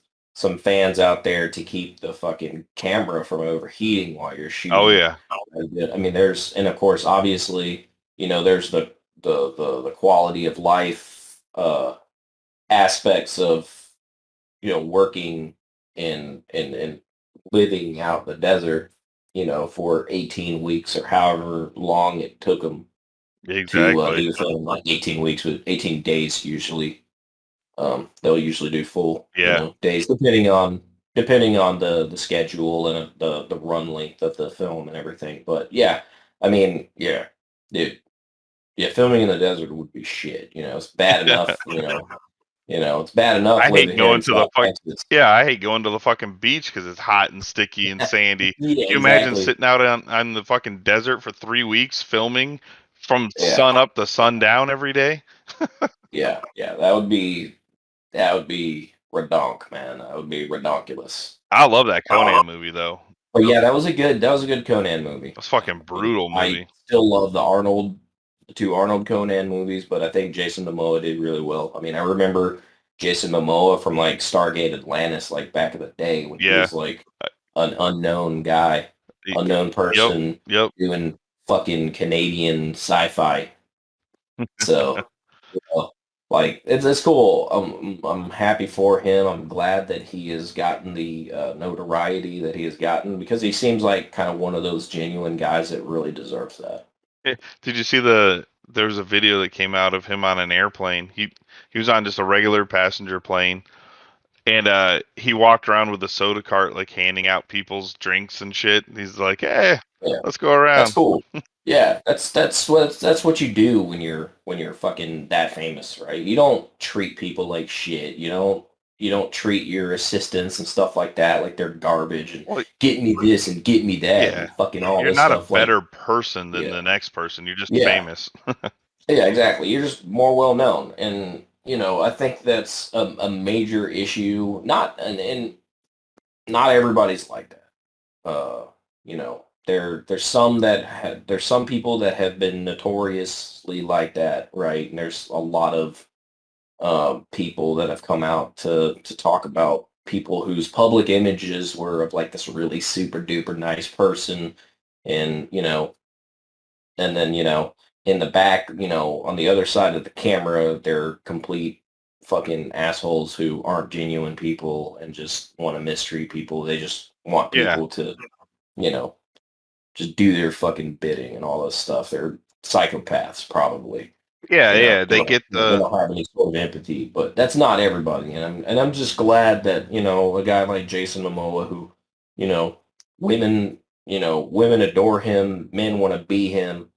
S9: fans out there to keep the fucking camera from overheating while you're shooting.
S8: Oh yeah.
S9: I mean, and of course, obviously, there's the quality of life aspects of working and living out in the desert, for 18 weeks or however long it took them to do the film, like 18 weeks with 18 days usually. They'll usually do full days depending on the schedule and the run length of the film and everything. But yeah, I mean, yeah, dude, yeah, filming in the desert would be shit. It's bad enough. It's bad enough.
S8: I hate going to I hate going to the fucking beach because it's hot and sticky and sandy. Can you imagine sitting out on the fucking desert for 3 weeks filming from sun up to sundown every day?
S9: yeah, that would be redonk, man. That would be redonkulous.
S8: I love that Conan movie though.
S9: But yeah, that was a good Conan movie.
S8: It's fucking brutal movie.
S9: I still love the 2 Arnold Conan movies, but I think Jason Momoa did really well. I mean, I remember Jason Momoa from like Stargate Atlantis, like back in the day when he was like an unknown guy, unknown person doing fucking Canadian sci-fi. So, like it's cool. I'm happy for him. I'm glad that he has gotten the notoriety that he has gotten because he seems like kind of one of those genuine guys that really deserves that.
S8: Did you see there was a video that came out of him on an airplane? He was on just a regular passenger plane, And he walked around with a soda cart, like handing out people's drinks and shit. He's like, "Hey, let's go
S9: That's
S8: around."
S9: cool. Yeah, that's what you do when you're fucking that famous, right? You don't treat people like shit. You don't treat your assistants and stuff like that like they're garbage and
S8: Well,
S9: get me this and get me that
S8: yeah,
S9: and fucking all
S8: you're
S9: this
S8: not a
S9: stuff. Like,
S8: better person than
S9: yeah,
S8: the next person. You're just
S9: yeah,
S8: famous.
S9: yeah, exactly. You're just more well known, and I think that's a major issue. Not and not everybody's like that. There's some people that have been notoriously like that, right? And there's a lot of people that have come out to talk about people whose public images were of like this really super duper nice person, and and then in the back, on the other side of the camera, they're complete fucking assholes who aren't genuine people and just want to mistreat people. They just want
S8: Yeah,
S9: people to, you know, just do their fucking bidding and all this stuff. They're psychopaths, probably.
S8: yeah, yeah.
S9: They
S8: They
S9: don't
S8: get
S9: they
S8: the
S9: don't have any sort of empathy, but that's not everybody. And I'm just glad that a guy like Jason Momoa, who you know women women adore him, men want to be him,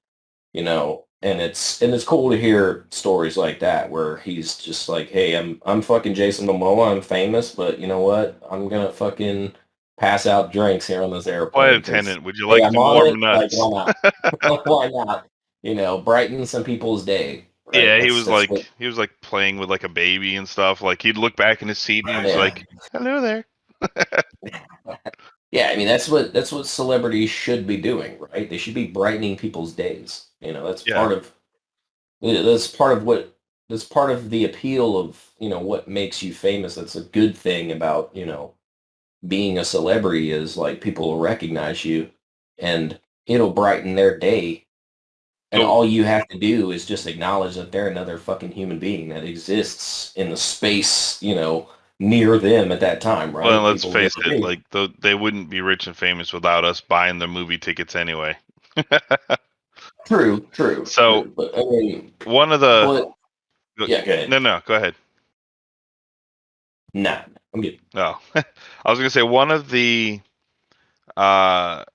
S9: and it's cool to hear stories like that where he's just like, hey, I'm fucking Jason Momoa, I'm famous, but you know what? I'm gonna fucking pass out drinks here on this
S8: flight
S9: airplane because
S8: attendant. Would you
S9: hey,
S8: like
S9: I'm
S8: some
S9: on
S8: warm
S9: it. Like,
S8: nuts?
S9: why not? Why not? Brighten some people's day, right?
S8: Yeah,
S9: That's what.
S8: he was like playing with like a baby and stuff. Like he'd look back in his seat and he's
S9: Yeah,
S8: like, "Hello there."
S9: yeah. I mean, that's what celebrities should be doing, right? They should be brightening people's days. That's
S8: Yeah,
S9: part of that's part of what that's part of the appeal of what makes you famous. That's a good thing about being a celebrity is like people will recognize you and it'll brighten their day, and
S8: so
S9: all you have to do is just acknowledge that they're another fucking human being that exists in the space near them at that time,
S8: well,
S9: right?
S8: let's
S9: People go,
S8: face it.
S9: hey,
S8: Like they wouldn't be rich and famous without us buying their movie tickets anyway.
S9: true, true,
S8: So
S9: true, but I mean,
S8: one of the
S9: but yeah, go ahead.
S8: no, go ahead.
S9: Nah, I'm good.
S8: No, I was gonna say one of the uh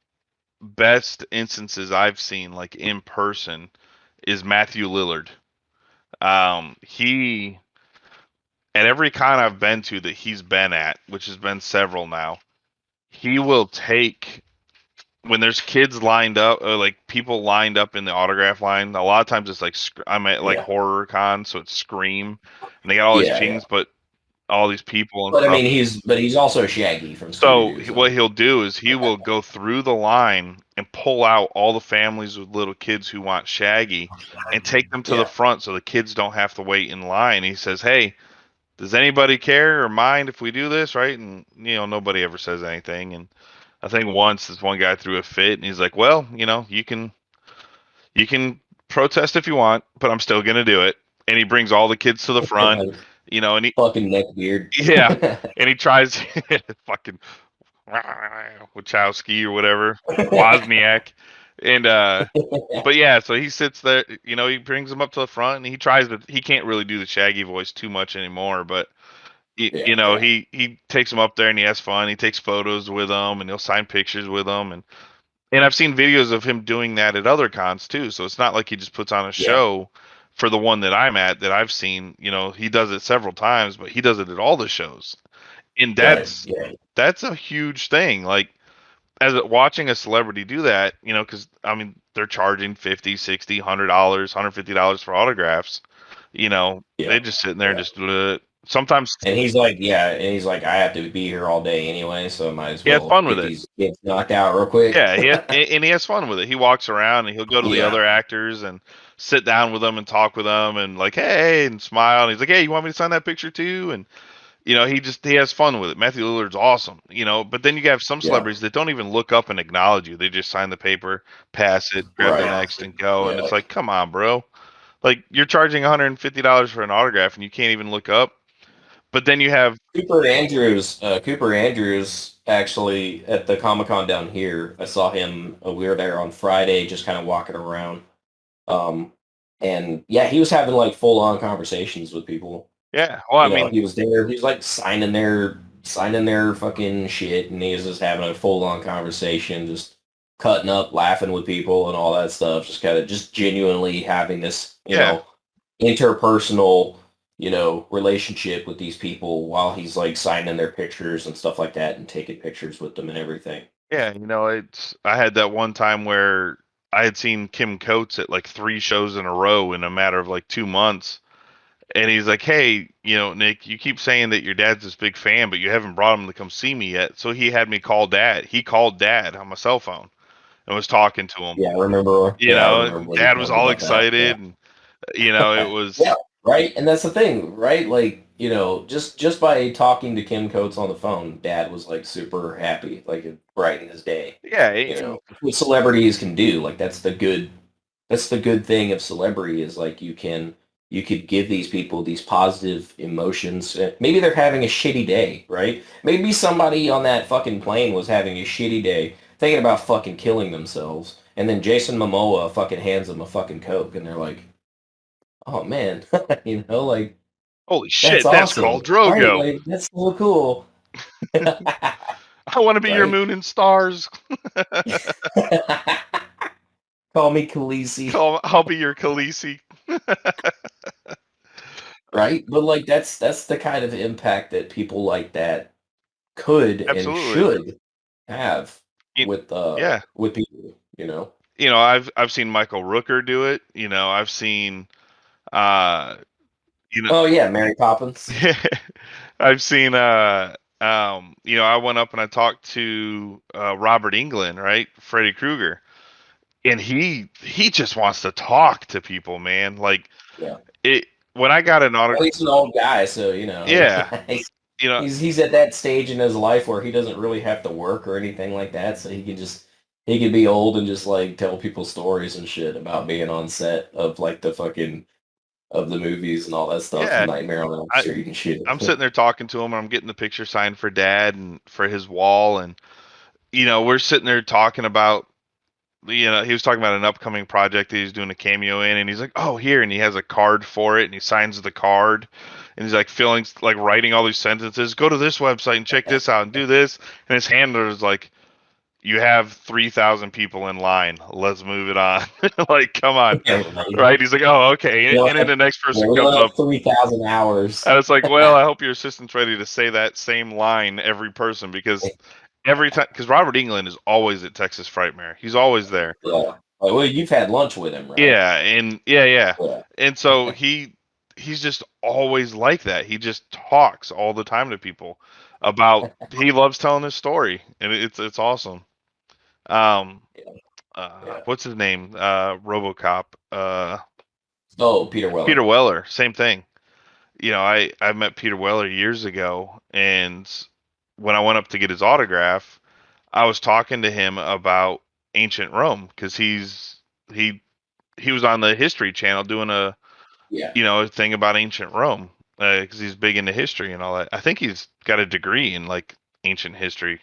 S8: best instances I've seen like in person is Matthew Lillard. He at every con I've been to that he's been at, which has been several now, he will take when there's kids lined up or like people lined up in the autograph line. A lot of times it's like I'm at like
S9: Yeah,
S8: horror con, so it's Scream, and they got all these
S9: yeah, yeah.
S8: things, but all these people and
S9: But I
S8: stuff.
S9: mean, he's also Shaggy from Scooby
S8: So
S9: Doo,
S8: what
S9: so
S8: he'll do is he will go through the line and pull out all the families with little kids who want Shaggy and take them to the
S9: yeah,
S8: front so the kids don't have to wait in line. He says, "Hey, does anybody care or mind if we do this?" Right? And nobody ever says anything. And I think once this one guy threw a fit and he's like, "Well, you can protest if you want, but I'm still gonna do it." And he brings all the kids to the front, and he
S9: fucking neckbeard.
S8: yeah, and he tries fucking Wachowski or whatever, Wozniak. And but yeah, so he sits there, he brings him up to the front and he can't really do the Shaggy voice too much anymore, but
S9: Yeah, yeah,
S8: he takes him up there and he has fun. He takes photos with them and he'll sign pictures with them, and I've seen videos of him doing that at other cons too. So it's not like he just puts on a
S9: yeah.
S8: show for the one that I'm at that I've seen. He does it several times, but he does it at all the shows. And
S9: Right. Yeah,
S8: that's a huge thing. Like watching a celebrity do that, because I mean they're charging 50, 60, $100, $150 for autographs.
S9: yeah,
S8: They just sitting there and
S9: yeah.
S8: just sometimes
S9: And he's like, yeah, and he's like, I have to be here all day anyway, so I might as
S8: he has
S9: well
S8: fun with
S9: get
S8: it.
S9: these kids knocked out real quick.
S8: Yeah, and he has fun with it. He walks around and he'll go to the
S9: Yeah,
S8: other actors and sit down with them and talk with them and like, hey, and smile. And he's like, hey, you want me to sign that picture too? And he has fun with it. Matthew Lillard's awesome, but then you have some
S9: yeah,
S8: celebrities that don't even look up and acknowledge you. They just sign the paper, pass it, grab the
S9: right.
S8: next, and go. And
S9: Yeah.
S8: it's like, come on, bro. Like you're charging $150 for an autograph and you can't even look up. But then you have
S9: Cooper Andrews actually at the Comic Con down here. I saw him. We were there on Friday, just kind of walking around. And yeah, he was having like full on conversations with people.
S8: Yeah. Well, I mean,
S9: he was there. He was like signing their fucking shit, and he was just having a full on conversation, just cutting up, laughing with people, and all that stuff. Just kind of just genuinely having this,
S8: yeah.
S9: interpersonal, relationship with these people while he's like signing their pictures and stuff like that, and taking pictures with them and everything.
S8: Yeah, I had that one time where I had seen Kim Coates at like 3 shows in a row in a matter of like 2 months. And he's like, "Hey, Nick, you keep saying that your dad's this big fan, but you haven't brought him to come see me yet." So he had me call dad. He called dad on my cell phone and was talking to him.
S9: Yeah, I remember. Yeah, I remember when he
S8: Dad was
S9: told me
S8: all
S9: about that. Yeah.
S8: excited, and it
S9: Yeah,
S8: was
S9: right. And that's the thing, right? Like, just by talking to Kim Coates on the phone, Dad was like super happy, like it brightened his day.
S8: yeah, and
S9: What celebrities can do, like that's the good thing of celebrity is like you could give these people these positive emotions. Maybe they're having a shitty day, right? Maybe somebody on that fucking plane was having a shitty day, thinking about fucking killing themselves, and then Jason Momoa fucking hands them a fucking Coke, and they're like, oh man, like
S8: holy
S9: that's
S8: shit, that's
S9: awesome,
S8: called
S9: right?
S8: Drogo.
S9: Like that's so cool,
S8: I want to be your
S9: right?
S8: moon and stars.
S9: Call me Khaleesi,
S8: I'll be your Khaleesi.
S9: right? But like that's the kind of impact that people like that could and
S8: Absolutely.
S9: should have
S8: Y- Yeah.
S9: with people.
S8: I've seen Michael Rooker do it. I've seen uh you know
S9: Oh yeah, Mary Poppins.
S8: I've seen I went up and I talked to Robert Englund, right? Freddy Krueger. And he just wants to talk to people, man. Like
S9: Yeah.
S8: it when I got an
S9: Well,
S8: autograph.
S9: he's an old guy, so
S8: Yeah.
S9: he's
S8: You know,
S9: he's at that stage in his life where he doesn't really have to work or anything like that, so he can be old and just like tell people stories and shit about being on set of like of the movies and all that stuff,
S8: yeah.
S9: Nightmare on Elm
S8: I
S9: Street and shit.
S8: I'm sitting there talking to him, and I'm getting the picture signed for Dad and for his wall, and we're sitting there talking about, he was talking about an upcoming project that he's doing a cameo in, and he's like, "Oh, here," and he has a card for it, and he signs the card, and he's like writing all these sentences. Go to this website and check this out and do this, and his handler is like, "You have 3,000 people in line. Let's move it on." Like, come on,
S9: Yeah, right.
S8: right? He's like, "Oh, okay," and then the next person
S9: We
S8: comes
S9: only
S8: up.
S9: have 3,000 hours.
S8: And it's like, well, I hope your assistant's ready to say that same line every person, because every time, because Robert Englund is always at Texas Frightmare. He's always there.
S9: Yeah. Well, you've had lunch with him, right?
S8: Yeah, and yeah.
S9: Yeah.
S8: And so he's just always like that. He just talks all the time to people about, he loves telling his story, and it's awesome. Um
S9: Yeah.
S8: what's his name? RoboCop.
S9: Oh, Peter Weller.
S8: Peter Weller, same thing. I met Peter Weller years ago, and when I went up to get his autograph, I was talking to him about ancient Rome, because he he was on the History Channel doing
S9: Yeah.
S8: a thing about ancient Rome, because he's big into history and all that. I think he's got a degree in like ancient history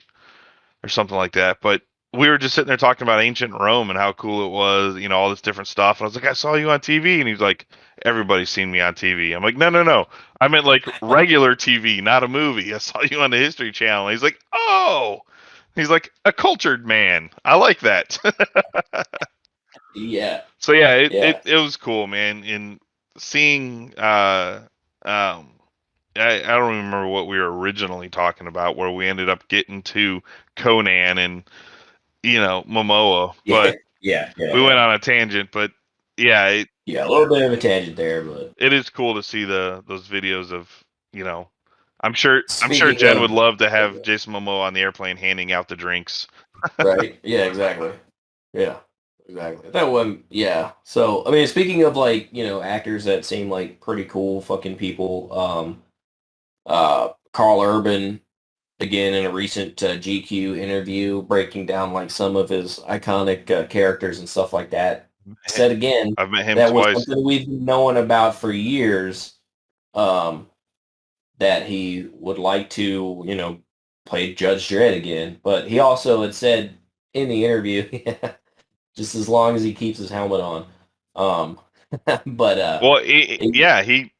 S8: or something like that. But we were just sitting there talking about ancient Rome and how cool it was, all this different stuff. And I was like, "I saw you on TV," and he's like, "Everybody's seen me on TV." I'm like, "No, no, no. I meant like regular TV, not a movie. I saw you on the History Channel." And he's like, "Oh." He's like, "A cultured man. I like that."
S9: Yeah.
S8: So yeah,
S9: Yeah.
S8: it was cool, man. In seeing I don't remember what we were originally talking about, where we ended up getting to Conan and Momoa, but
S9: Yeah.
S8: we went on a tangent. But yeah,
S9: Yeah, a little bit of a tangent there, but
S8: it is cool to see those videos of, you know, I'm sure
S9: speaking
S8: Jen would
S9: of,
S8: love to have Jason Momoa on the airplane handing out the drinks.
S9: right? Yeah, exactly. Yeah, exactly. That one, yeah. So, I mean, speaking of like, actors that seem like pretty cool fucking people, Carl Urban, again, in a recent GQ interview, breaking down like some of his iconic characters and stuff like that, said again,
S8: I've met him
S9: that was
S8: twice.
S9: something we've known about for years, that he would like to, play Judge Dredd again. But he also had said in the interview, just as long as he keeps his helmet on. But
S8: Well, yeah, he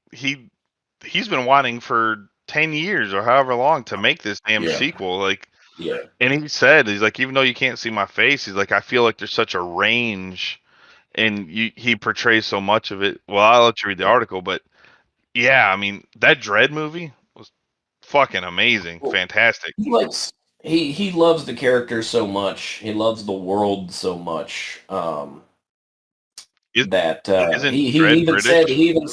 S8: he's been wanting for 10 years or however long to make this damn sequel. Like, and he said, he's like, even though you can't see my face, he's like, I feel like there's such a range, and he portrays so much of it. Well, I'll let you read the article, but yeah, I mean, that Dread movie was fucking amazing, fantastic.
S9: He loves the character so much. He loves the world so much. That
S8: isn't
S9: he
S8: Dread
S9: even
S8: British?
S9: said he even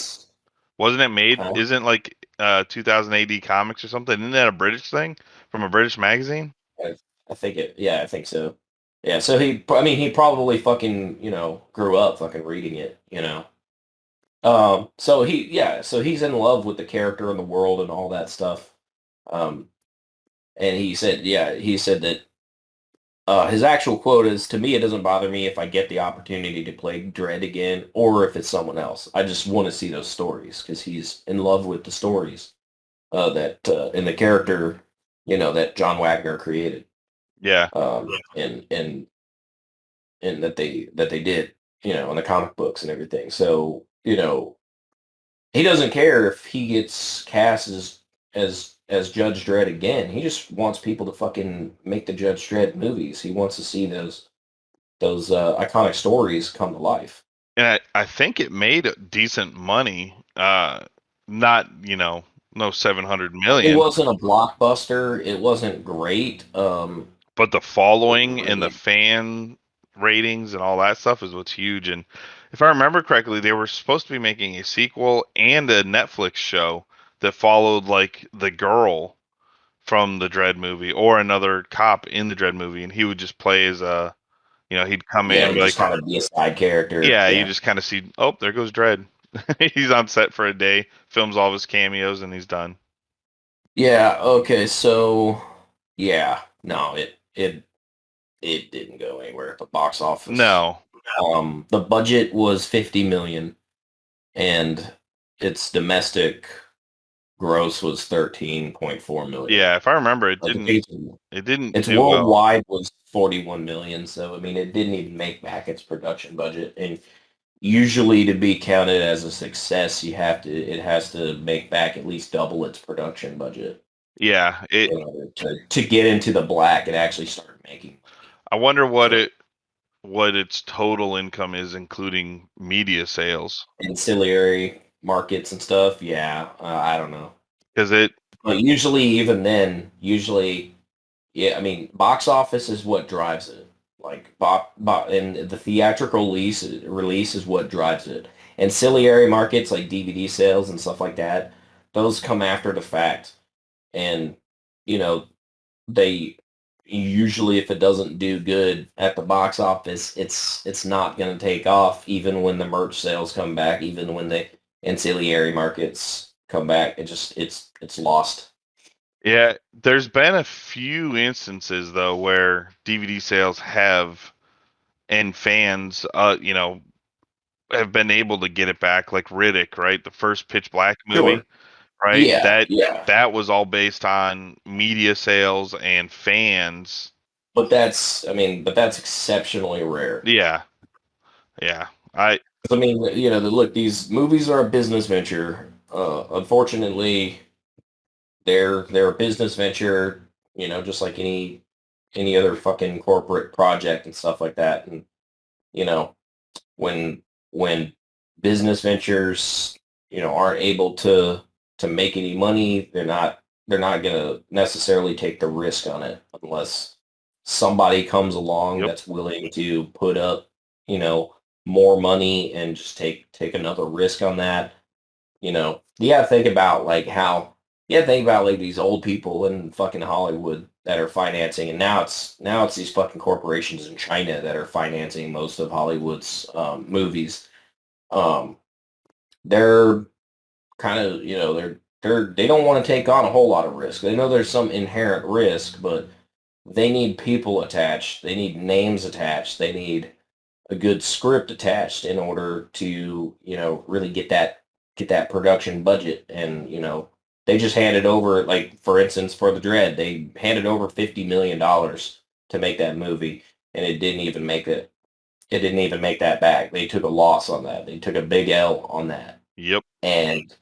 S8: wasn't it made? Isn't like 2000 AD comics or something? Isn't that a British thing from a British magazine?
S9: I think it. Yeah, I think so. Yeah, so he probably fucking grew up fucking reading it. So he's in love with the character and the world and all that stuff. And he said that his actual quote is, "To me, it doesn't bother me if I get the opportunity to play Dredd again, or if it's someone else. I just want to see those stories because he's in love with the stories that and the character, that John Wagner created.
S8: Yeah.
S9: And that they did, in the comic books and everything. So he doesn't care if he gets cast as Judge Dredd again. He just wants people to fucking make the Judge Dredd movies. He wants to see those iconic stories come to life.
S8: And I think it made decent money. Not no 700 million.
S9: It wasn't a blockbuster. It wasn't great.
S8: But the following and the fan ratings and all that stuff is what's huge. And if I remember correctly, they were supposed to be making a sequel and a Netflix show that followed like the girl from the Dredd movie or another cop in the Dredd movie, and he would just play as a, he'd come in and be
S9: just kind of be a side character.
S8: Yeah, you just kind of see, oh, there goes Dredd. He's on set for a day, films all of his cameos, and he's done.
S9: Yeah. Okay. So, yeah. No, it didn't go anywhere at the box office.
S8: No.
S9: The budget was 50 million, and its domestic gross was 13.4 million.
S8: Yeah, if I remember, it didn't.
S9: Its worldwide was 41 million. So I mean, it didn't even make back its production budget. And usually, to be counted as a success, it has to make back at least double its production budget.
S8: Yeah,
S9: to get into the black and actually start making.
S8: I wonder what its total income is, including media sales,
S9: ancillary markets and stuff. Yeah, I don't know.
S8: But
S9: usually, even then, yeah. I mean, box office is what drives it. Like, and the theatrical release is what drives it. Ancillary markets like DVD sales and stuff like that, those come after the fact. And they usually, if it doesn't do good at the box office, it's not going to take off, even when the merch sales come back, even when the ancillary markets come back. It's lost.
S8: Yeah, there's been a few instances though where DVD sales have, and fans have been able to get it back, like Riddick, right? The first Pitch Black movie. Sure. Right?
S9: Yeah,
S8: that was all based on media sales and fans.
S9: But that's exceptionally rare.
S8: Yeah. I
S9: mean, look, these movies are a business venture. Unfortunately, they're a business venture, just like any other fucking corporate project and stuff like that. And when business ventures, aren't able to make any money, they're not going to necessarily take the risk on it unless somebody comes along that's willing to put up, more money and just take another risk on that. You gotta think about these old people in fucking Hollywood that are financing, and now it's these fucking corporations in China that are financing most of Hollywood's movies. They're kind of, they don't want to take on a whole lot of risk. They know there's some inherent risk, but they need people attached. They need names attached. They need a good script attached in order to, really get that production budget. And, they just handed over, like, for instance, for the Dread, they handed over $50 million to make that movie, and it didn't even make it. It didn't even make that back. They took a loss on that. They took a big L on that.
S8: Yep.
S9: And,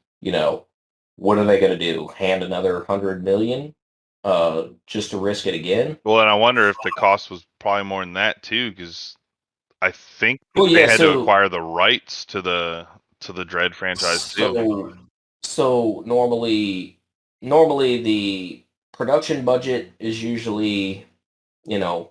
S9: what are they going to do? Hand another 100 million just to risk it again?
S8: Well, and I wonder if the cost was probably more than that too, because I think that
S9: Well,
S8: they
S9: yeah.
S8: had to acquire the rights to the Dredd franchise too.
S9: So normally the production budget is usually, you know,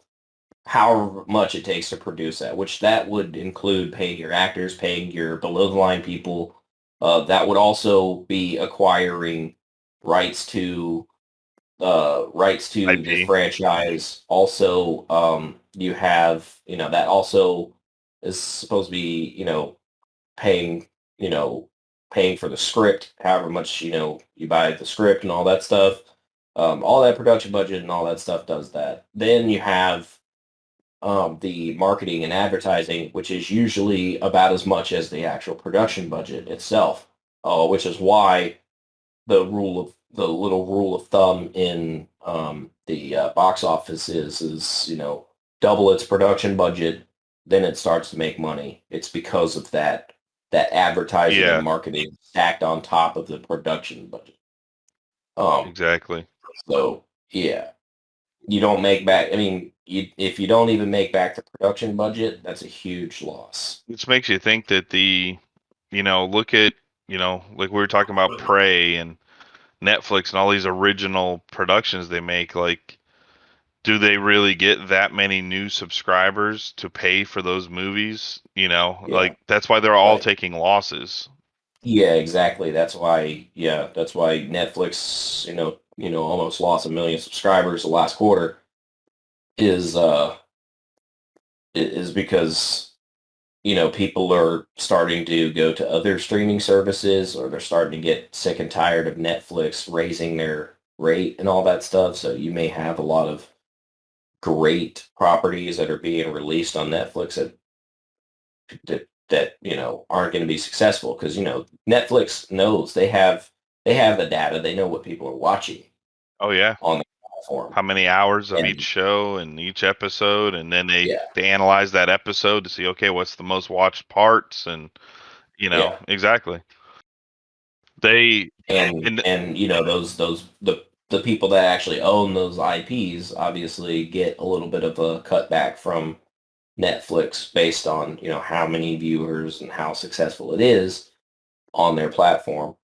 S9: however much it takes to produce that, which that would include paying your actors, paying your below the line people. That would also be acquiring rights to the
S8: IP.
S9: franchise. Also, you have, that also is supposed to be, paying, you know, paying for the script, however much, you buy the script and all that stuff. All that production budget and all that stuff does that. Then you have the marketing and advertising, which is usually about as much as the actual production budget itself, which is why the little rule of thumb in the box office is double its production budget, then it starts to make money. It's because of that advertising and
S8: Yeah,
S9: marketing stacked on top of the production budget.
S8: exactly.
S9: So yeah, you don't make back. I mean, if you don't even make back the production budget, that's a huge loss.
S8: This makes you think that look at, like we were talking about Prey and Netflix and all these original productions they make, like, do they really get that many new subscribers to pay for those movies?
S9: Yeah,
S8: Like that's why they're all
S9: right.
S8: taking losses.
S9: Yeah, exactly. That's why. Yeah, that's why Netflix, almost lost 1 million subscribers the last quarter. Is because people are starting to go to other streaming services, or they're starting to get sick and tired of Netflix raising their rate and all that stuff. So you may have a lot of great properties that are being released on Netflix that aren't going to be successful because Netflix knows they have the data. They know what people are watching
S8: Oh yeah.
S9: on the platform.
S8: How many hours of each
S9: And
S8: show and each episode, and then they
S9: yeah,
S8: they analyze that episode to see, okay, what's the most watched parts, and
S9: yeah.
S8: exactly. They
S9: and
S8: and
S9: and the people that actually own those IPs obviously get a little bit of a cutback from Netflix based on how many viewers and how successful it is on their platform.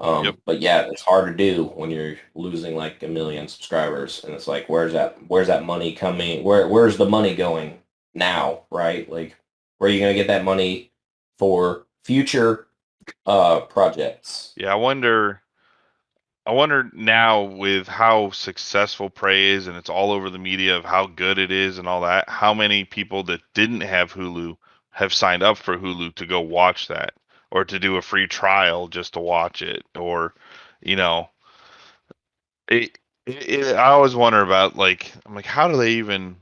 S8: Yep.
S9: But yeah, it's hard to do when you're losing like 1 million subscribers, and it's like, where's that money coming? Where's the money going now, right? Like, where are you gonna get that money for future projects?
S8: Yeah, I wonder now, with how successful Prey is and it's all over the media of how good it is and all that, how many people that didn't have Hulu have signed up for Hulu to go watch that, or to do a free trial just to watch it, or you know, I always wonder about, like, I'm like, how do they even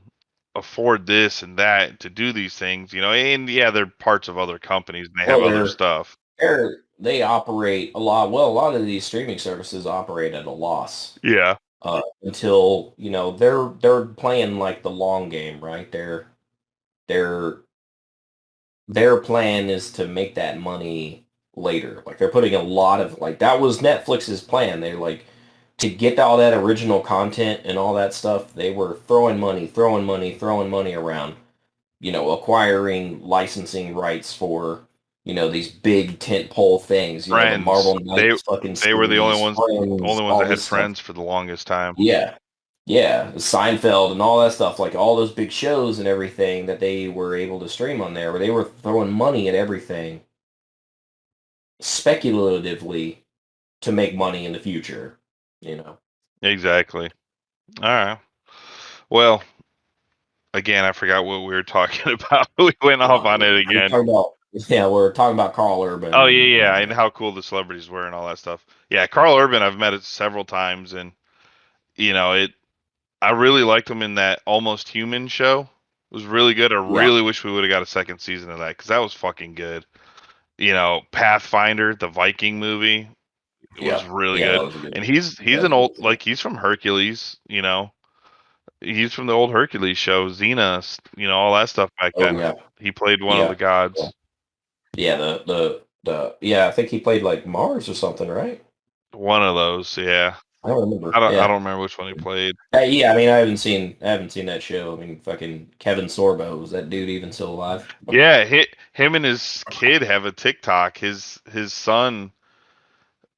S8: afford this and that to do these things? And yeah, they're parts of other companies and they have
S9: Well,
S8: other stuff.
S9: they operate a lot. Well, a lot of these streaming services operate at a loss
S8: Yeah.
S9: until they're playing like the long game, right? Their their plan is to make that money later. Like, they're putting a lot of, like, that was Netflix's plan. They like to get all that original content and all that stuff. They were throwing money, throwing money around, acquiring licensing rights for, these big tentpole things, the
S8: Friends.
S9: Marvel
S8: They
S9: Knights fucking
S8: they were the only
S9: series,
S8: ones
S9: Friends,
S8: only ones
S9: all
S8: that had
S9: this stuff.
S8: Friends for the longest time.
S9: Yeah. Yeah. Seinfeld and all that stuff, like all those big shows and everything that they were able to stream on there, where they were throwing money at everything speculatively to make money in the future, you know.
S8: Exactly. All right. Well, again, I forgot what we were talking about. We went off on it
S9: We're
S8: again.
S9: talking about we're talking about Carl Urban
S8: Oh
S9: and,
S8: yeah, yeah, and how cool the celebrities were and all that stuff. Yeah, Carl Urban, I've met it several times, and it. I really liked him in that Almost Human show. It was really good. I
S9: yeah,
S8: really wish we would have got a second season of that, because that was fucking good. Pathfinder, the Viking movie, it was
S9: yeah,
S8: really
S9: yeah, that
S8: good.
S9: was a good
S8: And he's
S9: that's
S8: an
S9: a
S8: old,
S9: good
S8: like, he's from Hercules. He's from the old Hercules show, Xena, all that stuff back
S9: Oh
S8: then.
S9: yeah,
S8: He played one of
S9: yeah,
S8: the gods.
S9: yeah. Yeah, I think he played like Mars or something, right?
S8: One of those, yeah.
S9: I don't remember.
S8: I
S9: Yeah.
S8: don't remember which one he played.
S9: Yeah, I mean, I haven't seen that show. I mean, fucking Kevin Sorbo, is that dude even still alive?
S8: Yeah, him and his kid have a TikTok. His son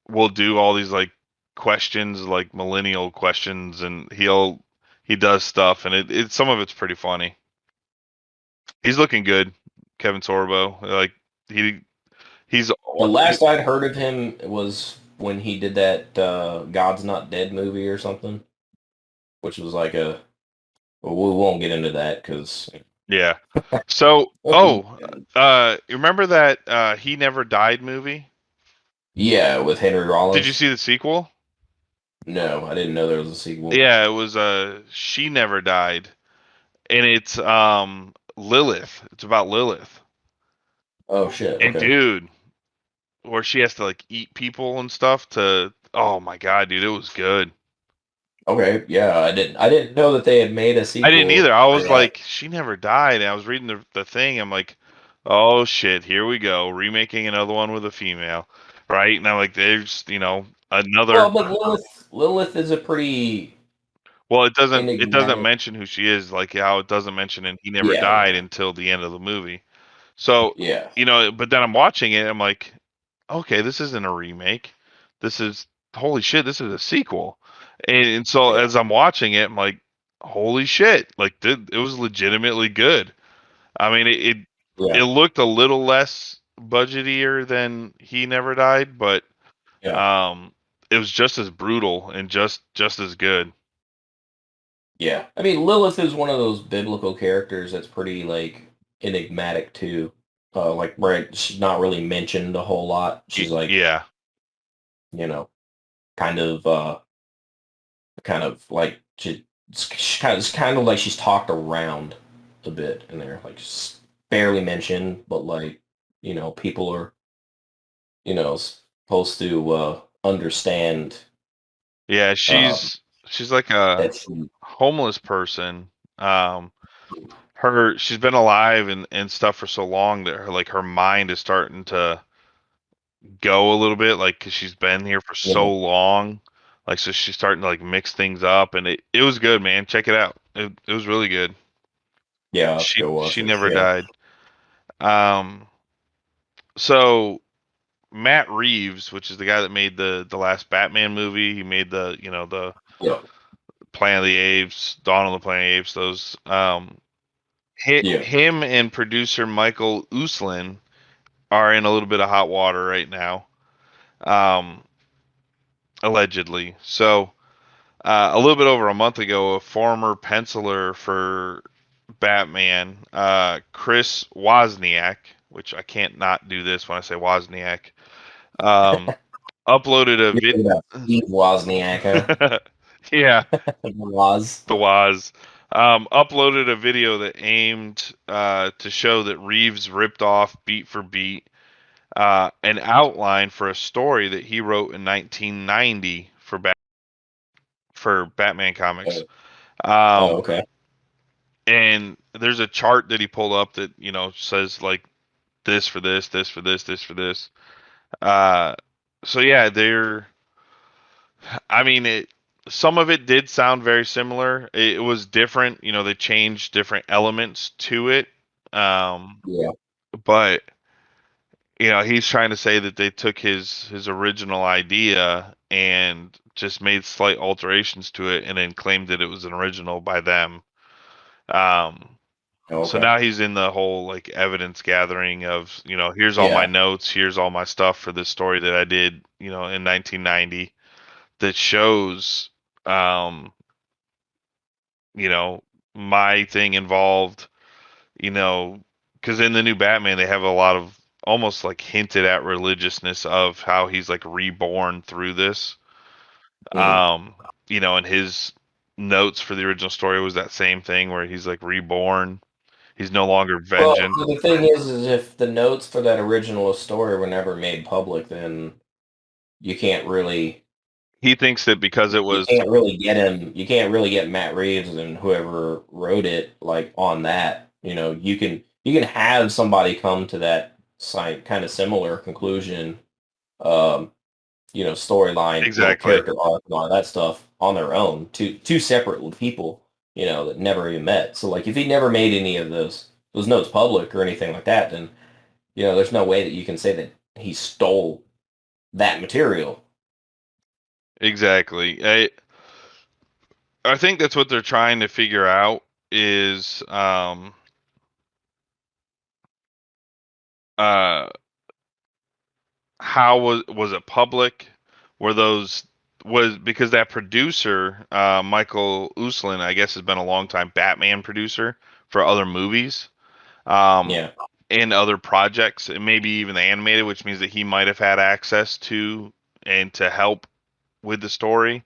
S8: will do all these like questions, like millennial questions, and he does stuff, and it some of it's pretty funny. He's looking good, Kevin Sorbo. Like he he's
S9: The last I'd heard of him was when he did that God's Not Dead movie or something, which was like a. Well, we won't get into that because.
S8: yeah. So you remember that He Never Died movie?
S9: Yeah, with Henry
S8: Did you
S9: Rollins.
S8: see the sequel?
S9: No, I didn't know there was a sequel.
S8: Yeah, it was She Never Died, and it's Lilith. It's about Lilith.
S9: Oh shit.
S8: And
S9: Okay.
S8: dude, where she has to like eat people and stuff to oh my god, dude, it was good.
S9: Okay. Yeah, I didn't know that they had made a
S8: I didn't either.
S9: sequel
S8: I
S9: for
S8: was
S9: that.
S8: like, she never died. And I was reading the thing. I'm like, oh shit, here we go, remaking another one with a female, right? And I'm like, there's another.
S9: Well, but Lilith is a pretty
S8: Well, it doesn't
S9: enigmatic.
S8: mention who she is, like how it doesn't mention and he never
S9: Yeah,
S8: died
S9: yeah,
S8: until the end of the movie. So
S9: yeah,
S8: but then I'm watching it. I'm like, okay, this isn't a remake. This is holy shit. This is a sequel. And so
S9: yeah,
S8: as I'm watching it, I'm like, holy shit! Like it was legitimately good. I mean, it
S9: yeah,
S8: looked a little less budgetier than He Never Died, but
S9: yeah,
S8: um, it was just as brutal and just as good.
S9: yeah. I mean, Lilith is one of those biblical characters that's pretty like enigmatic too. Like right, she's not really mentioned a whole lot. She's like,
S8: Yeah,
S9: you know, kind of, kind of like it's kind of like she's talked around a bit in there, like just barely mentioned, but like, people are, supposed to understand
S8: yeah.
S9: um,
S8: She's like a
S9: that she,
S8: homeless person. Um, she's been alive and stuff for so long that her mind is starting to go a little bit, like 'cause she's been here for
S9: yeah,
S8: so long. Like so she's starting to like mix things up, and it was good, man. Check it out. It was really good.
S9: yeah, I'll have to
S8: She
S9: go watch
S8: she
S9: it.
S8: never
S9: Yeah,
S8: died. Um, so Matt Reeves, which is the guy that made the last Batman movie, he made the
S9: yeah,
S8: Planet of the Apes, Dawn of the Planet of the Apes, those
S9: yeah.
S8: him and producer Michael Uslan are in a little bit of hot water right now. Um, allegedly. So a little bit over a month ago, a former penciler for Batman, Chris Wozniak, which I can't not do this when I say Wozniak, um, uploaded a
S9: You're
S8: vid.
S9: thinking about Steve Wozniak, huh?
S8: Yeah,
S9: Woz.
S8: the Woz. Uploaded a video that aimed to show that Reeves ripped off beat for beat an outline for a story that he wrote in 1990 for Batman comics.
S9: Oh, oh,
S8: Um,
S9: okay.
S8: and there's a chart that he pulled up that says like this for this, this for this, this for this. Uh, so yeah, I mean, some of it did sound very similar. It was different. They changed different elements to it. Um,
S9: Yeah.
S8: but he's trying to say that they took his original idea and just made slight alterations to it, and then claimed that it was an original by them. Um,
S9: Oh,
S8: so
S9: okay.
S8: now he's in the whole like evidence gathering of, here's all my
S9: Yeah.
S8: notes, here's all my stuff for this story that I did, in 1990 that shows, um, you know, my thing involved, you know, because in the new Batman, they have a lot of almost like hinted at religiousness of how he's like reborn through this.
S9: Mhm.
S8: Um, and his notes for the original story was that same thing where he's like reborn. He's no longer
S9: Well,
S8: vengeance.
S9: the thing is if the notes for that original story were never made public, then you can't really
S8: He thinks that because it
S9: you
S8: was
S9: can't really get him. You can't really get Matt Reeves and whoever wrote it like on that. You can have somebody come to that kind of similar conclusion, um, storyline,
S8: Exactly.
S9: character arc, and all that stuff on their own, two separate people, that never even met. So like, if he never made any of those notes public or anything like that, then there's no way that you can say that he stole that material.
S8: Exactly. I think that's what they're trying to figure out is how was it public? Were those was because that producer Michael Uslan, I guess, has been a long time Batman producer for other movies,
S9: Yeah.
S8: and other projects, and maybe even the animated, which means that he might have had access to and to help with the story.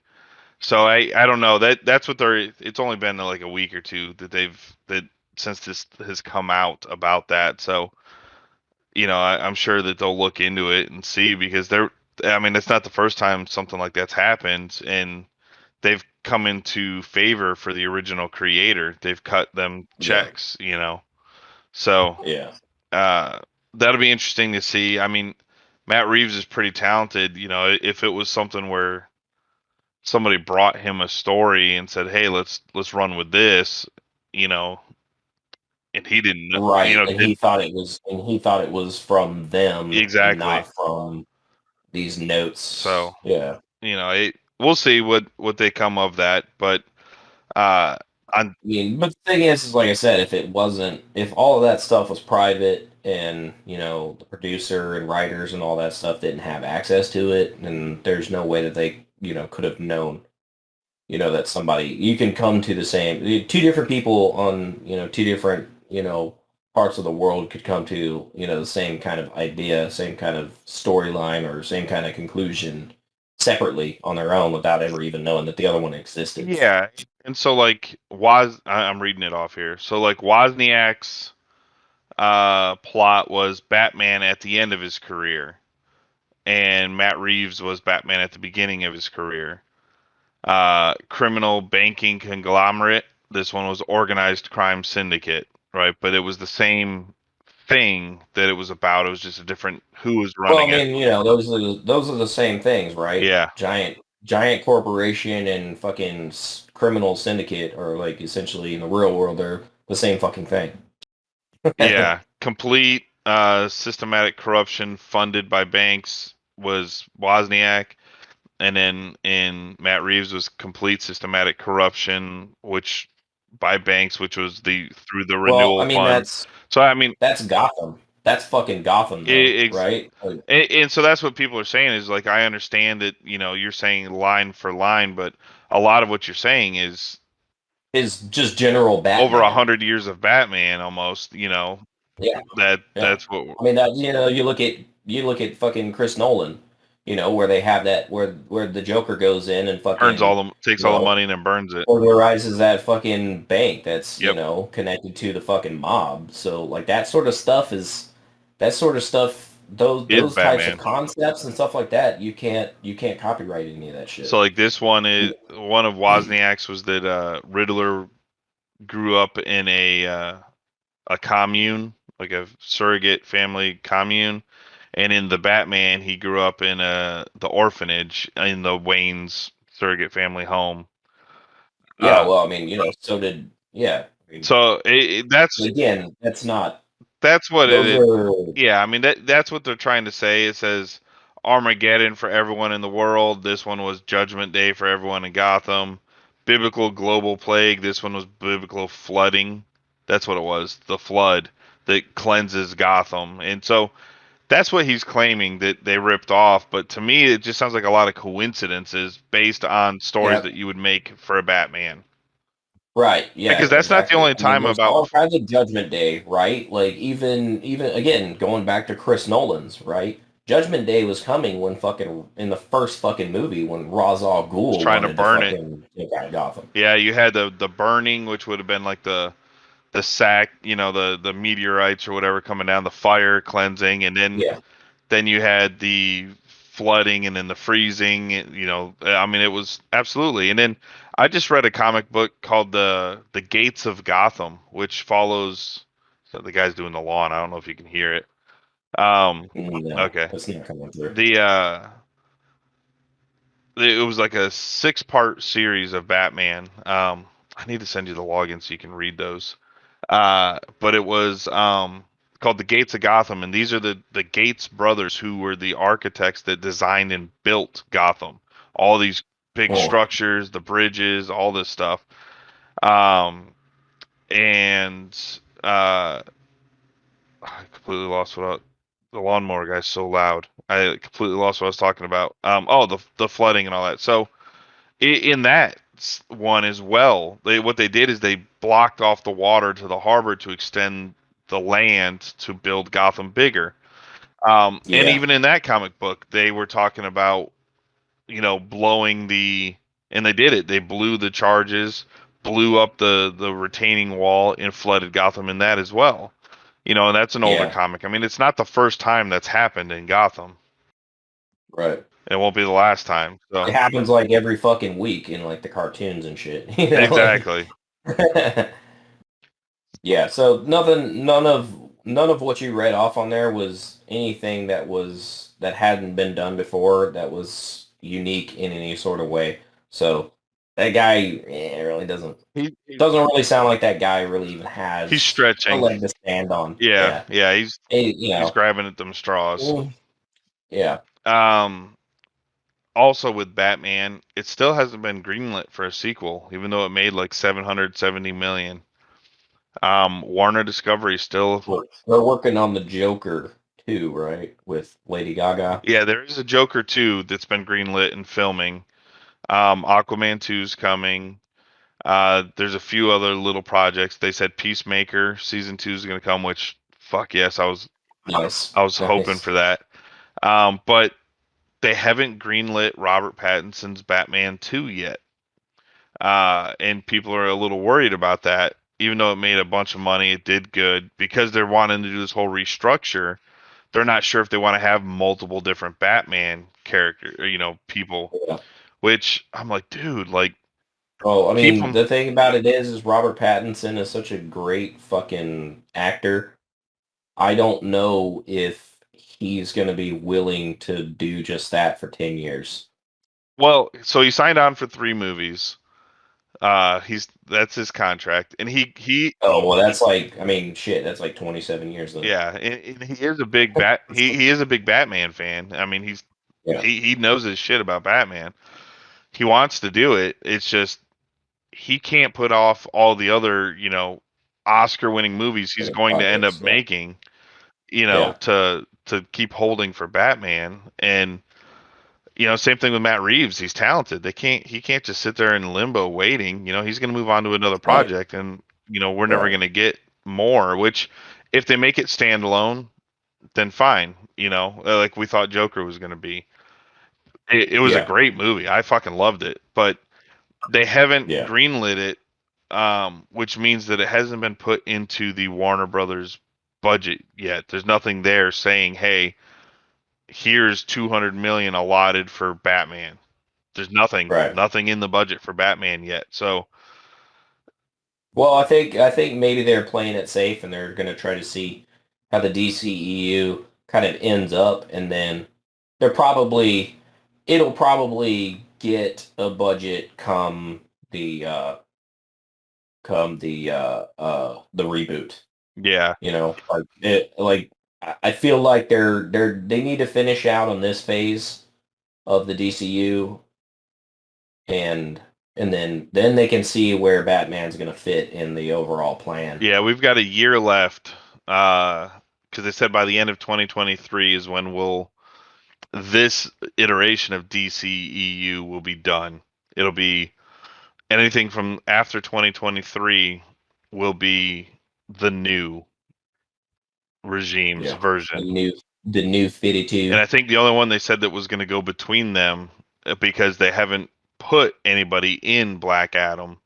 S8: So I don't know, that's what they're. It's only been like a week or two that since this has come out about that. So I'm sure that they'll look into it and see, because I mean, it's not the first time something like that's happened, and they've come into favor for the original creator. They've cut them checks, So
S9: Yeah.
S8: that'll be interesting to see. I mean, Matt Reeves is pretty talented. If it was something where somebody brought him a story and said, "Hey, let's run with this," you know, and he didn't,
S9: Right. And
S8: did
S9: he thought it was from them and
S8: exactly.
S9: not from these notes.
S8: So,
S9: Yeah.
S8: we'll see what they come of that, but uh, on
S9: But the thing is like I said, if all of that stuff was private and, the producer and writers and all that stuff didn't have access to it, then there's no way that they, could have known, that you can come to the same, two different people on, two different, parts of the world could come to, the same kind of idea, same kind of storyline, or same kind of conclusion separately on their own without ever even knowing that the other one existed.
S8: yeah, and so like I'm reading it off here. So like Wozniak's plot was Batman at the end of his career, and Matt Reeves was Batman at the beginning of his career. Criminal banking conglomerate. This one was organized crime syndicate, right? But it was the same thing that it was about. It was just a different who was
S9: Well, I
S8: running it.
S9: mean, those are the same things, right?
S8: Yeah,
S9: Giant corporation and fucking criminal syndicate, or like essentially in the real world, they're the same fucking thing.
S8: yeah. Complete systematic corruption funded by banks was Wozniak, and then in Matt Reeves was complete systematic corruption, which by banks, which was through the
S9: Well, I
S8: renewal
S9: mean
S8: fund. So I mean,
S9: that's Gotham. That's fucking Gotham, though,
S8: It,
S9: right? Like,
S8: and so that's what people are saying is like, I understand that, you're saying line for line, but a lot of what you're saying is
S9: is just general
S8: over
S9: Batman.
S8: 100 years of Batman almost,
S9: Yeah, yeah.
S8: that's what
S9: I mean that you look at fucking Chris Nolan, where they have that where the Joker goes in and
S8: burns
S9: fucking
S8: takes
S9: you
S8: all the
S9: know
S8: money and then burns it.
S9: burglarizes that fucking bank that's
S8: Yep.
S9: connected to the fucking mob. So like that sort of stuff. Those
S8: Is
S9: those types of
S8: Batman.
S9: concepts and stuff like that, you can't copyright any of that shit.
S8: So like this one is one of Wozniak's was that Riddler grew up in a commune, like a surrogate family commune, and in the Batman, he grew up in the orphanage in the Wayne's surrogate family home.
S9: Yeah, well, I mean, so did yeah. I mean,
S8: So
S9: again, that's not
S8: that's what it
S9: those
S8: is.
S9: are
S8: Yeah, I mean that's what they're trying to say. It says Armageddon for everyone in the world. This one was Judgment Day for everyone in Gotham. Biblical global plague. This one was biblical flooding. That's what it was. The flood that cleanses Gotham. And so that's what he's claiming that they ripped off. But to me, it just sounds like a lot of coincidences based on stories
S9: yeah.
S8: that you would make for a Batman.
S9: Right. Yeah,
S8: Because that's not the
S9: exactly.
S8: only
S9: I mean,
S8: time
S9: there's
S8: about.
S9: all kinds of Judgment Day, right? Like even again, going back to Chris Nolan's, right? Judgment Day was coming when fucking in the first fucking movie when Ra's al
S8: Was
S9: Ghul
S8: trying to
S9: wanted to
S8: burn it.
S9: fucking take out Gotham.
S8: Yeah, you had the burning, which would have been like the sack, the meteorites or whatever coming down, the fire cleansing, and
S9: Yeah.
S8: then you had the flooding and then the freezing. I mean, it was absolutely. And then I just read a comic book called the Gates of Gotham, which follows. So the guy's doing the lawn. I don't know if you can hear it.
S9: No,
S8: Okay.
S9: that's not coming through.
S8: The it was like a 6-part series of Batman. I need to send you the login so you can read those. But it was called The Gates of Gotham, and these are the Gates brothers who were the architects that designed and built Gotham. All these big structures, the bridges, all this stuff. And I completely lost the lawnmower guy's so loud. I completely lost what I was talking about. The flooding and all that. So in that one as well, what they did is they blocked off the water to the harbor to extend the land to build Gotham bigger. And even in that comic book, they were talking about, blowing and they did it. They blew the charges, blew up the retaining wall, and flooded Gotham in that as well. And that's an older comic. I mean, it's not the first time that's happened in Gotham.
S9: Right.
S8: It won't be the last time. So.
S9: It happens like every fucking week in like the cartoons and shit.
S8: Exactly.
S9: Yeah. So none of what you read off on there was anything that hadn't been done before, that was unique in any sort of way. So that guy really doesn't really sound like that guy really even has.
S8: He's stretching
S9: a leg to stand on.
S8: Yeah. He's grabbing at them straws.
S9: Yeah.
S8: Also with Batman, it still hasn't been greenlit for a sequel, even though it made like $770 million. Warner Discovery still.
S9: They're working on the Joker too, right? With Lady Gaga.
S8: Yeah, there is a Joker 2 that's been greenlit and filming. Aquaman 2's coming. There's a few other little projects. They said Peacemaker season 2 is going to come, which fuck yes, I was hoping for that. But they haven't greenlit Robert Pattinson's Batman 2 yet. And people are a little worried about that. Even though it made a bunch of money, it did good. Because they're wanting to do this whole restructure, they're not sure if they want to have multiple different Batman characters, people. Yeah. Which I'm like, dude, like.
S9: Oh, I mean, the thing about it is Robert Pattinson is such a great fucking actor. I don't know if he's going to be willing to do just that for 10 years.
S8: Well, so he signed on for 3 movies. That's his contract, and he.
S9: Oh well, that's like, I mean, shit, that's like 27 years then.
S8: Yeah, and he is a big he is a big Batman fan. I mean, he knows his shit about Batman. He wants to do it. It's just he can't put off all the other, Oscar-winning movies he's going to end up making, to keep holding for Batman. And same thing with Matt Reeves. He's talented. He can't just sit there in limbo waiting. He's going to move on to another project, and we're never going to get more. Which, if they make it standalone, then fine. Like we thought Joker was going to be. It was a great movie. I fucking loved it, but they haven't greenlit it, which means that it hasn't been put into the Warner Brothers budget yet. There's nothing there saying, "Hey, here's $200 million allotted for Batman." There's nothing in the budget for Batman yet. So,
S9: well, I think maybe they're playing it safe and they're going to try to see how the DCEU kind of ends up, and then it'll probably get a budget come the reboot.
S8: Yeah.
S9: I feel like they need to finish out on this phase of the DCU, and then they can see where Batman's going to fit in the overall plan.
S8: Yeah, we've got a year left, because they said by the end of 2023 is when this iteration of DCEU will be done. It'll be anything from after 2023 will be the new regime's version.
S9: The new 52.
S8: And I think the only one they said that was going to go between them, because they haven't put anybody in Black Adam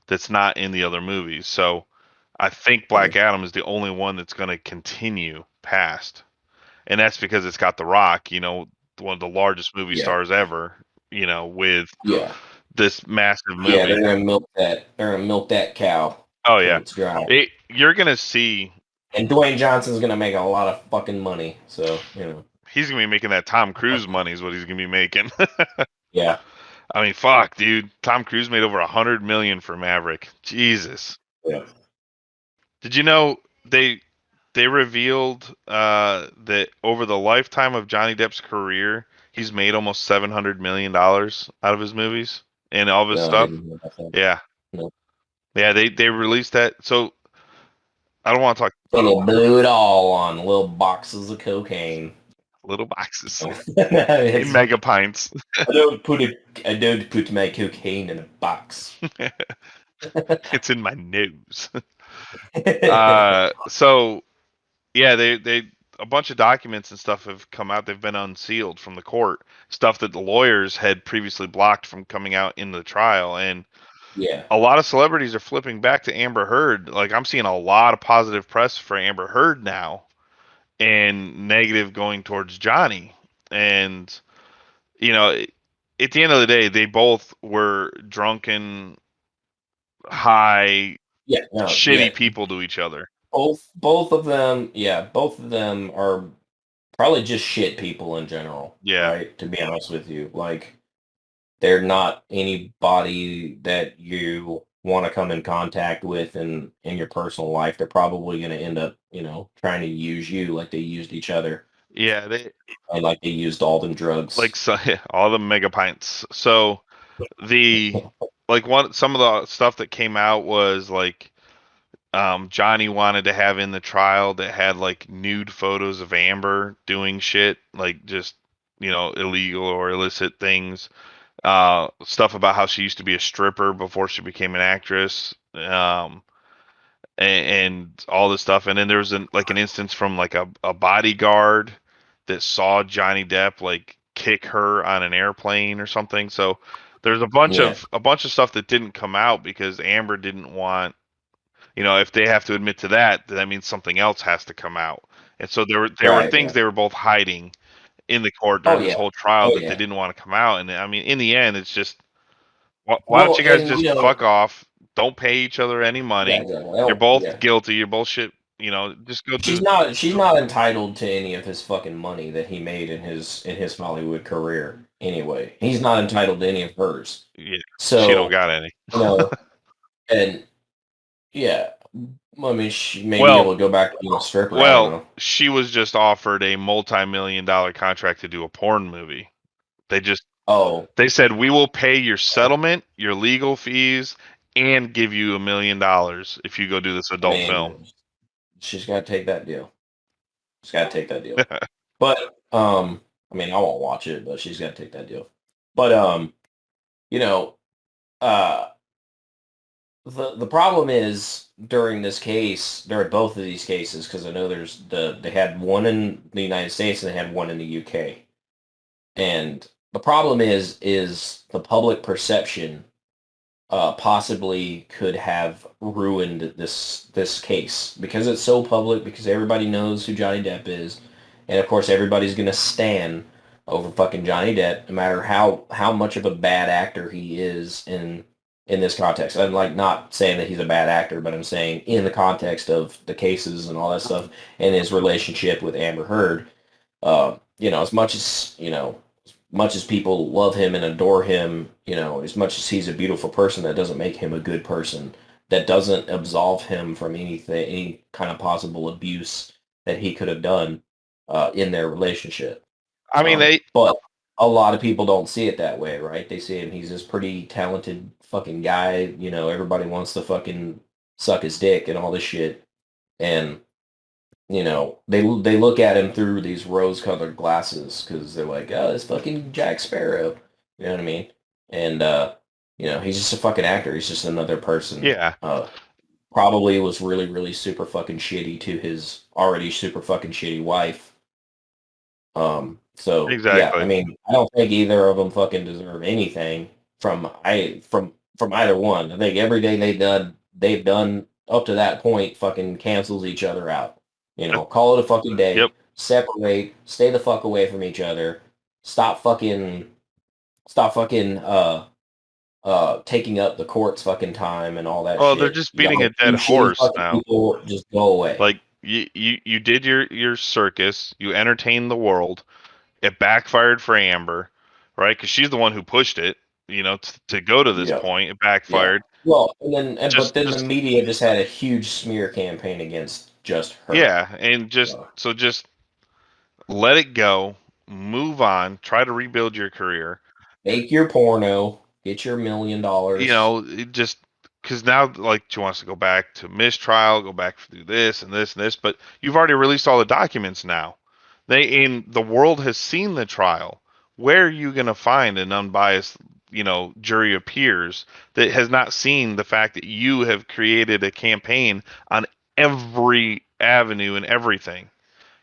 S8: that's not in the other movies. So I think Black Adam is the only one that's going to continue past. And that's because it's got The Rock, one of the largest movie stars ever, with this massive movie.
S9: Yeah, they're gonna milk that. They're gonna milk that cow.
S8: Oh yeah, you're gonna see.
S9: And Dwayne Johnson's gonna make a lot of fucking money. So
S8: he's gonna be making that Tom Cruise money is what he's gonna be making.
S9: Yeah.
S8: I mean, fuck, dude. Tom Cruise made over $100 million for Maverick. Jesus.
S9: Yeah.
S8: Did you know they revealed that over the lifetime of Johnny Depp's career, he's made almost $700 million out of his movies and all of his
S9: No, I
S8: stuff.
S9: didn't know about that.
S8: Yeah,
S9: No.
S8: yeah. They released that. So I don't want to talk
S9: So they blew it all on little boxes of cocaine.
S8: little boxes,
S9: It's-
S8: mega pints.
S9: I don't put my cocaine in a box.
S8: It's in my nose. So yeah, they a bunch of documents and stuff have come out. They've been unsealed from the court. Stuff that the lawyers had previously blocked from coming out in the trial, and
S9: Yeah.
S8: a lot of celebrities are flipping back to Amber Heard. Like I'm seeing a lot of positive press for Amber Heard now, and negative going towards Johnny. And you know, at the end of the day, they both were drunken, high,
S9: Yeah. No.
S8: shitty
S9: Yeah.
S8: people to each other.
S9: Both of them. Yeah. Both of them are probably just shit people in general.
S8: Yeah.
S9: Right. To be honest with you, like they're not anybody that you want to come in contact with in your personal life. They're probably going to end up, trying to use you like they used each other.
S8: Yeah, they
S9: And like they used all them drugs.
S8: like so, all the mega pints. So the like some of the stuff that came out was like Johnny wanted to have in the trial that had like nude photos of Amber doing shit, like just illegal or illicit things. Stuff about how she used to be a stripper before she became an actress. And all this stuff. And then there was an instance from like a bodyguard that saw Johnny Depp like kick her on an airplane or something. So there's a bunch of stuff that didn't come out because Amber didn't want, if they have to admit to that, that means something else has to come out. And so there were
S9: Right,
S8: things
S9: yeah.
S8: they were both hiding in the court
S9: Oh
S8: during this
S9: yeah.
S8: whole trial
S9: Oh
S8: that they
S9: yeah.
S8: didn't want to come out. And I mean, in the end, it's just why don't
S9: Well,
S8: you guys
S9: and
S8: just fuck off? Don't pay each other any
S9: yeah,
S8: money.
S9: exactly.
S8: You're
S9: Well,
S8: both
S9: yeah.
S8: guilty. You're both shit. Just go
S9: She's
S8: do.
S9: not entitled to any of his fucking money that he made in his Hollywood career anyway. He's not entitled to any of hers.
S8: Yeah, she don't
S9: So,
S8: got any.
S9: and yeah, I mean, she may be
S8: Well,
S9: able to go back to being a stripper. I don't
S8: well,
S9: know.
S8: she was just offered a multi-million-dollar contract to do a porn movie. They just
S9: Oh,
S8: they said we will pay your settlement, your legal fees, and give you $1 million if you go do this
S9: I
S8: adult film.
S9: mean, she's got to take that deal. She's got to take that deal. But I mean, I won't watch it, but she's got to take that deal. But you know, uh, the problem is during both of these cases, because I know they had one in the United States and they had one in the UK, and the problem is the public perception possibly could have ruined this case because it's so public, because everybody knows who Johnny Depp is, and of course everybody's gonna stan over fucking Johnny Depp, no matter how much of a bad actor he is in this context. I'm like not saying that he's a bad actor, but I'm saying in the context of the cases and all that stuff and his relationship with Amber Heard. As much as people love him and adore him, as much as he's a beautiful person, that doesn't make him a good person. That doesn't absolve him from anything, any kind of possible abuse that he could have done in their relationship.
S8: I mean,
S9: But a lot of people don't see it that way, right? They see him, he's this pretty talented fucking guy. Everybody wants to fucking suck his dick and all this shit. And they look at him through these rose-colored glasses because they're like, oh, it's fucking Jack Sparrow. You know what I mean? And he's just a fucking actor. He's just another person.
S8: Yeah.
S9: Probably was really, really super fucking shitty to his already super fucking shitty wife. So
S8: Exactly.
S9: yeah, I mean, I don't think either of them fucking deserve anything from either one. I think everything they've done up to that point fucking cancels each other out. Call it a fucking day.
S8: Yep.
S9: Separate. Stay the fuck away from each other. Stop fucking taking up the court's fucking time and all that
S8: Oh,
S9: shit.
S8: they're just beating a dead horse now.
S9: People just go away.
S8: Like you did your circus, you entertained the world. It backfired for Amber, right? Because she's the one who pushed it. to go to this point. It backfired.
S9: Well, but then the media just had a huge smear campaign against just her.
S8: Yeah, and just let it go, move on, try to rebuild your career.
S9: Make your porno, get your $1 million.
S8: It just because now, like, she wants to go back to mistrial, go back through this and this and this, but you've already released all the documents now. The world has seen the trial. Where are you going to find an unbiased, jury of peers that has not seen the fact that you have created a campaign on every avenue and everything?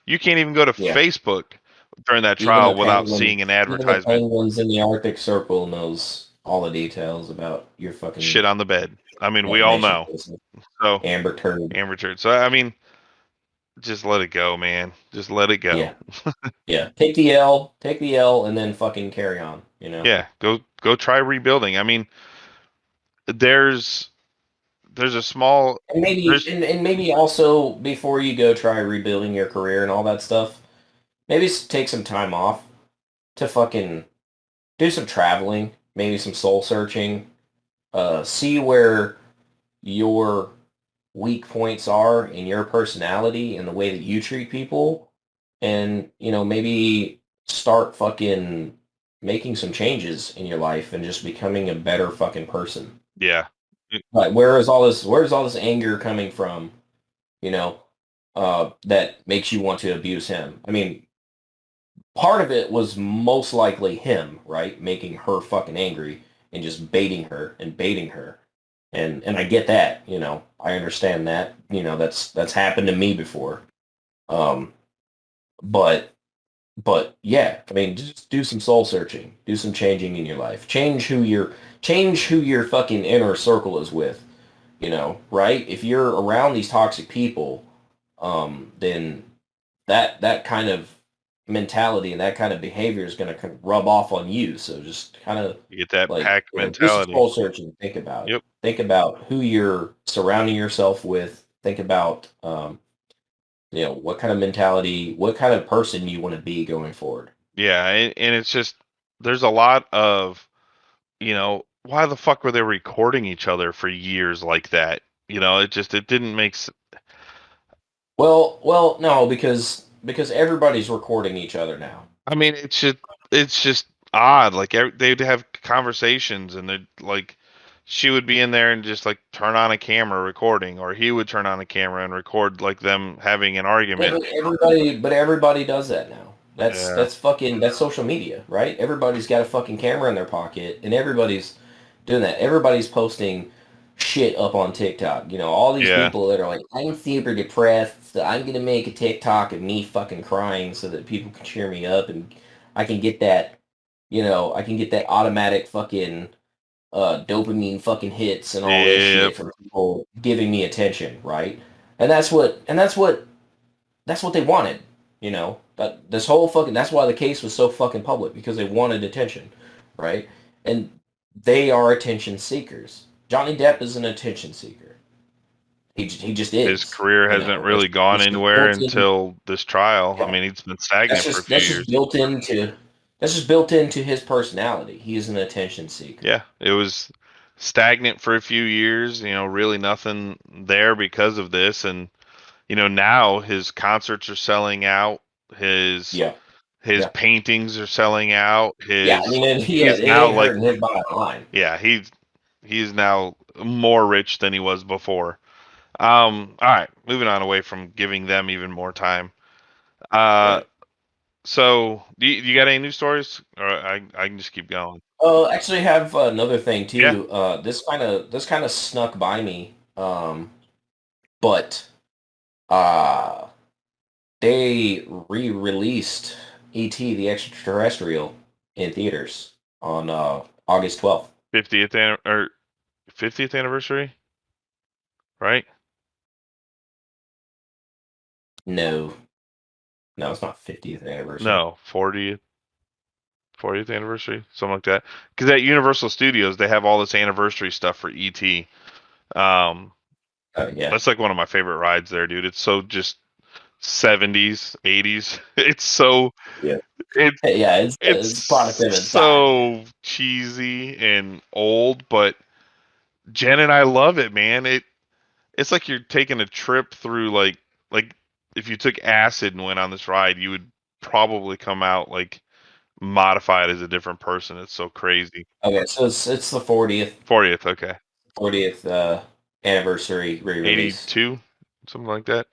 S8: You can't even go to Facebook during that trial without seeing an advertisement.
S9: Even the penguins in the Arctic Circle knows all the details about your fucking
S8: shit on the bed. I mean, we all know. So
S9: Amber Turd.
S8: So I mean, just let it go, man. Just let it go.
S9: Yeah. Take the L, and then fucking carry on.
S8: Yeah. Go try rebuilding. I mean, there's a small
S9: and maybe also before you go try rebuilding your career and all that stuff, maybe take some time off to fucking do some traveling, maybe some soul searching, see where your weak points are in your personality and the way that you treat people, and maybe start fucking making some changes in your life and just becoming a better fucking person.
S8: Yeah.
S9: Like, where's all this anger coming from, that makes you want to abuse him? I mean, part of it was most likely him, right? Making her fucking angry and just baiting her. And I get that, I understand that, that's happened to me before. But yeah, I mean, just do some soul searching, do some changing in your life, change who your fucking inner circle is with, right? If you're around these toxic people, then that kind of mentality and that kind of behavior is going to rub off on you. So just kind of
S8: get that pack mentality.
S9: Do some soul searching. Think about it. Think about who you're surrounding yourself with. Think about what kind of mentality, what kind of person you want to be going forward.
S8: Yeah, and it's just there's a lot of why the fuck were they recording each other for years like that? It didn't make sense.
S9: Well, no, because everybody's recording each other now.
S8: I mean, it's just odd. Like they'd have conversations, and they'd like she would be in there and just like turn on a camera recording, or he would turn on a camera and record like them having an argument.
S9: But everybody does that now. That's social media, right? Everybody's got a fucking camera in their pocket, and everybody's doing that. Everybody's posting shit up on TikTok. All these people that are like, I'm super depressed, so I'm gonna make a TikTok of me fucking crying so that people can cheer me up, and I can get that, automatic fucking dopamine fucking hits and all this shit from people giving me attention, right? And that's what they wanted, That this whole fucking, that's why the case was so fucking public, because they wanted attention, right? And they are attention seekers. Johnny Depp is an attention seeker. He just is.
S8: His career hasn't really gone anywhere until this trial. Yeah. I mean, he's been stagnant for a few years.
S9: That's just built into his personality. He is an attention seeker.
S8: Yeah, it was stagnant for a few years. Really nothing there because of this, and now his concerts are selling out. His paintings are selling out.
S9: He's now like his bottom line.
S8: Yeah, he's now more rich than he was before. All right, moving on away from giving them even more time. Right. So, do you got any news stories, or I can just keep going?
S9: Actually, I have another thing too. Yeah. This kind of snuck by me, but they re-released E.T. the Extraterrestrial in theaters on August 12th.
S8: 50th anniversary, right?
S9: No, it's not 50th anniversary.
S8: No, 40th anniversary, something like that. Because at Universal Studios, they have all this anniversary stuff for E.T. That's like one of my favorite rides there, dude. It's so just 70s, 80s. It's so
S9: Yeah.
S8: it
S9: Yeah, it's
S8: it's
S9: product of its time.
S8: so cheesy and old, but Jen and I love it, man. It's like you're taking a trip through like if you took acid and went on this ride, you would probably come out like modified as a different person. It's so crazy.
S9: Okay, so it's the
S8: 40th, okay.
S9: 40th anniversary re-release.
S8: 82, something like that.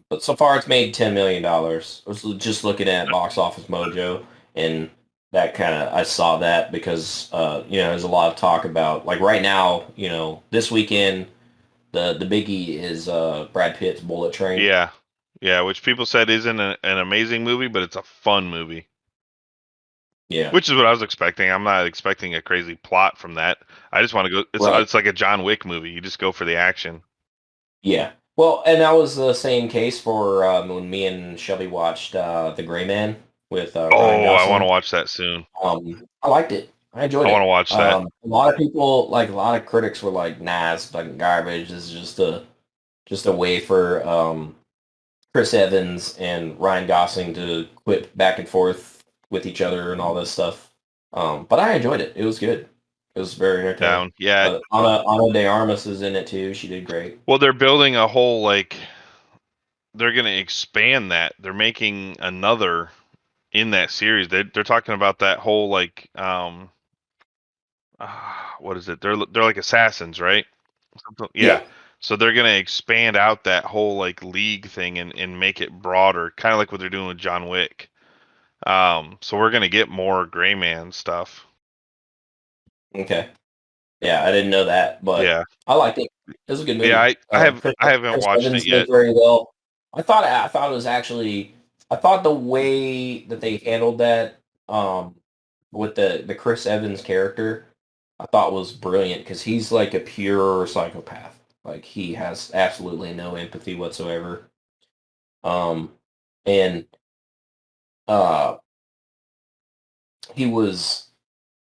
S9: But so far it's made $10 million. I was just looking at Box Office Mojo, and that kind of I saw that because there's a lot of talk about like right now, this weekend the biggie is Brad Pitt's Bullet Train.
S8: Yeah. Yeah, which people said isn't an amazing movie, but it's a fun movie.
S9: Yeah.
S8: Which is what I was expecting. I'm not expecting a crazy plot from that. I just want to go. It's like a John Wick movie. You just go for the action.
S9: Yeah. Well, and that was the same case for when me and Shelby watched The Gray Man with Ryan Gosling.
S8: I want to watch that soon.
S9: I liked it. I enjoyed it.
S8: I want to watch that.
S9: A lot of people, like a lot of critics, were like, "Nah, it's fucking garbage. This is just a way for Chris Evans and Ryan Gosling to quip back and forth with each other and all this stuff." But I enjoyed it. It was good. It was very entertaining.
S8: Yeah.
S9: Ana de Armas is in it too. She did great.
S8: Well, they're building a whole they're going to expand that. They're making another in that series. They're talking about that whole what is it? They're like assassins, right? Yeah. So they're going to expand out that whole league thing and make it broader, kind of like what they're doing with John Wick. So we're going to get more Gray Man stuff.
S9: Okay. Yeah, I didn't know that, but
S8: yeah,
S9: I liked it. It was a good movie.
S8: Yeah, I haven't watched
S9: Evans
S8: it yet.
S9: did very well. I thought it was actually. I thought the way that they handled that with the Chris Evans character, I thought was brilliant because he's like a pure psychopath. Like he has absolutely no empathy whatsoever. And he was.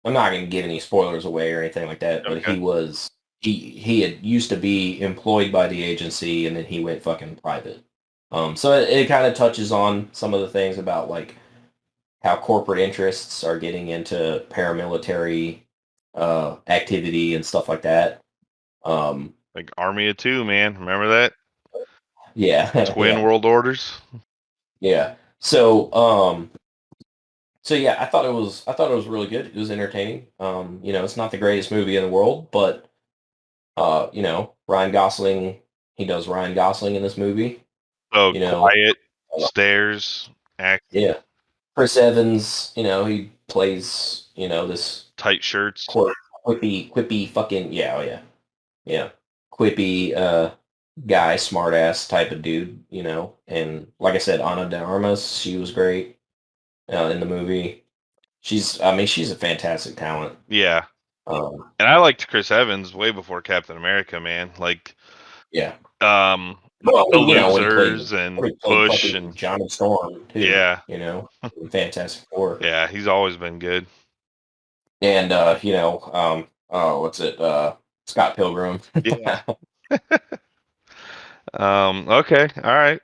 S9: I'm not going to give any spoilers away or anything like that, but
S8: Okay.
S9: he had used to be employed by the agency and then he went fucking private. So it kind of touches on some of the things about like how corporate interests are getting into paramilitary activity and stuff like that.
S8: Like Army of Two, man. Remember that?
S9: Yeah.
S8: Twin
S9: yeah.
S8: World Orders.
S9: Yeah. So yeah, I thought it was really good. It was entertaining. It's not the greatest movie in the world, but Ryan Gosling, he does Ryan Gosling in this movie.
S8: Oh, quiet, stairs, act.
S9: Yeah. Chris Evans, he plays, this
S8: tight shirts.
S9: Quippy fucking yeah. Quippy guy, smart ass type of dude, and like I said, Ana de Armas, she was great. In the movie. She's a fantastic talent.
S8: Yeah. And I liked Chris Evans way before Captain America, man.
S9: Yeah.
S8: The Losers and Push and
S9: Johnny Storm too.
S8: Yeah.
S9: Fantastic Four.
S8: Yeah, he's always been good.
S9: And what's it? Scott Pilgrim.
S8: Yeah. Okay. All right.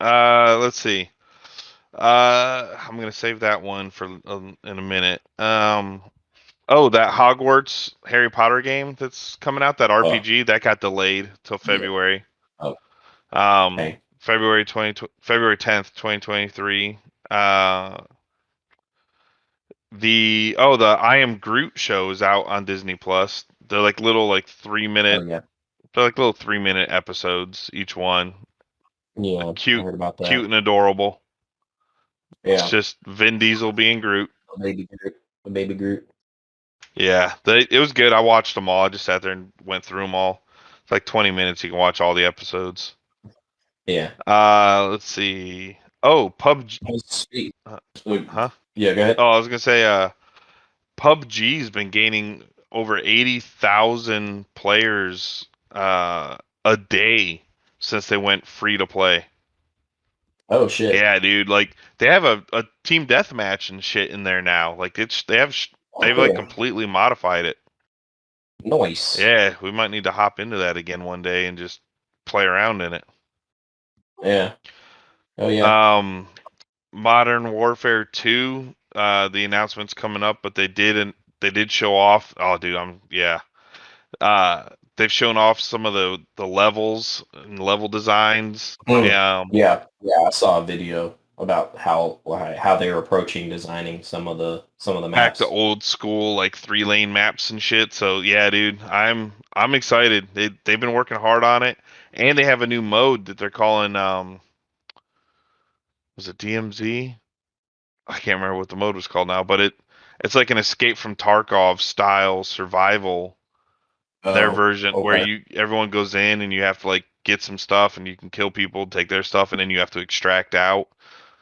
S8: Let's see. I'm gonna save that one for in a minute. That Hogwarts Harry Potter game that's coming out, that RPG that got delayed till February.
S9: Yeah. Oh. Okay.
S8: February 10th, 2023. The I Am Groot show is out on Disney Plus. They're like little 3-minute.
S9: Yeah.
S8: They're like little 3-minute episodes each one.
S9: Yeah,
S8: cute,
S9: I heard about that.
S8: Cute and adorable.
S9: Yeah.
S8: It's just Vin Diesel being Groot.
S9: A baby Groot.
S8: Yeah, it was good. I watched them all. I just sat there and went through them all. It's like 20 minutes. You can watch all the episodes.
S9: Yeah.
S8: Let's see. Oh, PUBG.
S9: Huh? Yeah, go ahead.
S8: Oh, I was gonna say, PUBG's been gaining over 80,000 players a day since they went free to play.
S9: Oh shit!
S8: Yeah, dude. Like they have a team deathmatch and shit in there now. Like they have completely modified it.
S9: Nice.
S8: Yeah, we might need to hop into that again one day and just play around in it.
S9: Yeah. Oh yeah.
S8: Modern Warfare 2, the announcement's coming up, but they did show off. Oh, dude, they've shown off some of the levels and level designs.
S9: Yeah. I saw a video about how they were approaching designing some of the
S8: Back to
S9: maps.
S8: old school like 3-lane maps and shit. So yeah, dude, I'm excited. They've been working hard on it, and they have a new mode that they're calling was it DMZ? I can't remember what the mode was called now, but it's like an Escape from Tarkov style survival. Their
S9: Oh,
S8: version where
S9: okay.
S8: everyone goes in and you have to like get some stuff and you can kill people, take their stuff, and then you have to extract out.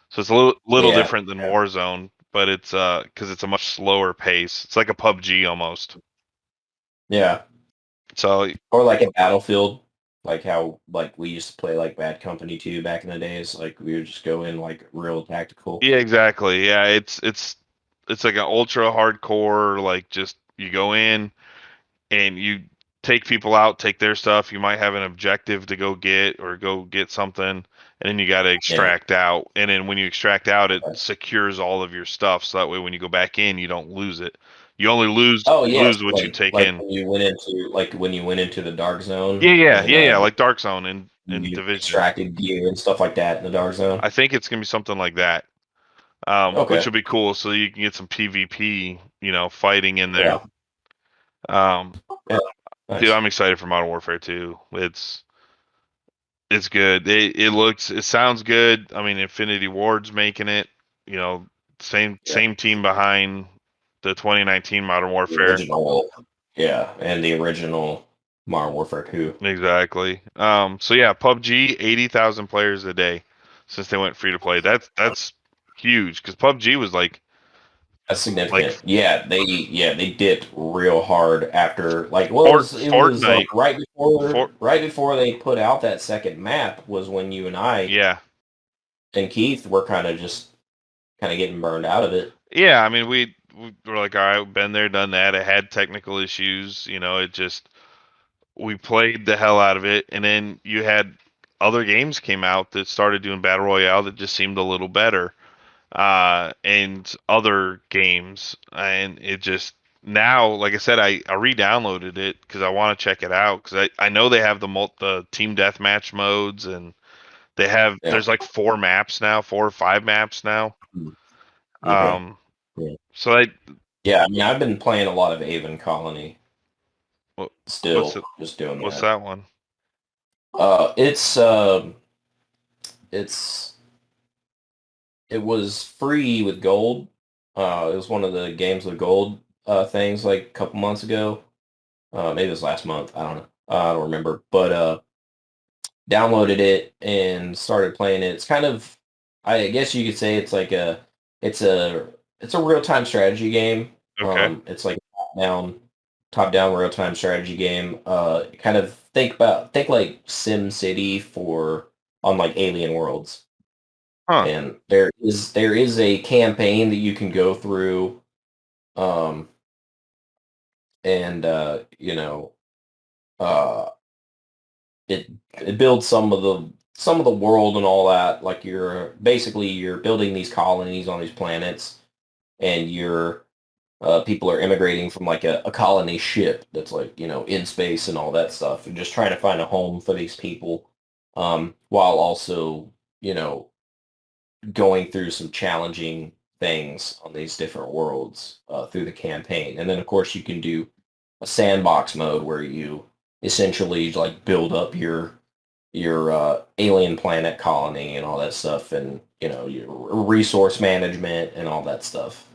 S8: So it's a little
S9: Yeah.
S8: different than Warzone, but it's because it's a much slower pace. It's like a PUBG almost.
S9: Yeah.
S8: So
S9: Or like a Battlefield, like how like we used to play like Bad Company 2 back in the days. Like we would just go in like real tactical.
S8: yeah, exactly. Yeah, it's like an ultra hardcore. Like just you go in and you take people out, take their stuff. You might have an objective to go get something, and then you got to
S9: Yeah.
S8: extract out. And then when you extract out, it secures all of your stuff, so that way when you go back in, you don't lose it. You only
S9: Oh yeah,
S8: lose what you take in.
S9: when you went into the dark zone
S8: Yeah, like Dark Zone and
S9: you
S8: Division.
S9: extracted gear and stuff like that in the dark zone.
S8: I think it's gonna be something like that, which
S9: Okay.
S8: will be cool. So you can get some PvP, fighting in there.
S9: Yeah.
S8: Um,
S9: Yeah.
S8: Dude,
S9: Nice.
S8: I'm excited for Modern Warfare 2. It's good. It sounds good. I mean, Infinity Ward's making it. You know,
S9: Yeah.
S8: same team behind the 2019 Modern
S9: The
S8: Warfare.
S9: original. Yeah, and the original Modern Warfare 2.
S8: Exactly. So yeah, PUBG 80,000 players a day since they went free to play. That's huge because PUBG was
S9: That's
S8: like
S9: significant. They dipped real hard after like what was it was like
S8: Fortnite.
S9: right before they put out that second map was when you and I
S8: Yeah.
S9: and Keith were kind of getting burned out of it.
S8: Yeah, I mean we were like, all right, been there, done that. It had technical issues, it just we played the hell out of it, and then you had other games came out that started doing battle royale that just seemed a little better, and other games, and it just now, like I said, I re-downloaded it because I want to check it out because I know they have the team deathmatch modes, and
S9: Yeah.
S8: there's like 4 or 5 maps now.
S9: Okay.
S8: Um,
S9: Yeah.
S8: so
S9: Yeah, I mean I've been playing a lot of Avon Colony
S8: what, what's
S9: still,
S8: it,
S9: just doing
S8: what's
S9: that.
S8: that one?
S9: It's it's it was free with gold. It was one of the games with gold things like a couple months ago. Maybe it was last month. I don't know. I don't remember. But downloaded it and started playing it. It's kind of, I guess you could say it's like it's a, it's a real time strategy game.
S8: Okay.
S9: It's like top down real time strategy game. Kind of think like Sim City for on like Alien Worlds.
S8: Huh.
S9: And there is a campaign that you can go through, um, and uh, it builds some of the world and all that. Like you're building these colonies on these planets, and people are immigrating from like a colony ship that's like in space and all that stuff, and just trying to find a home for these people, while also you know going through some challenging things on these different worlds through the campaign. And then, of course, you can do a sandbox mode where you essentially like build up your alien planet colony and all that stuff, and your resource management and all that stuff.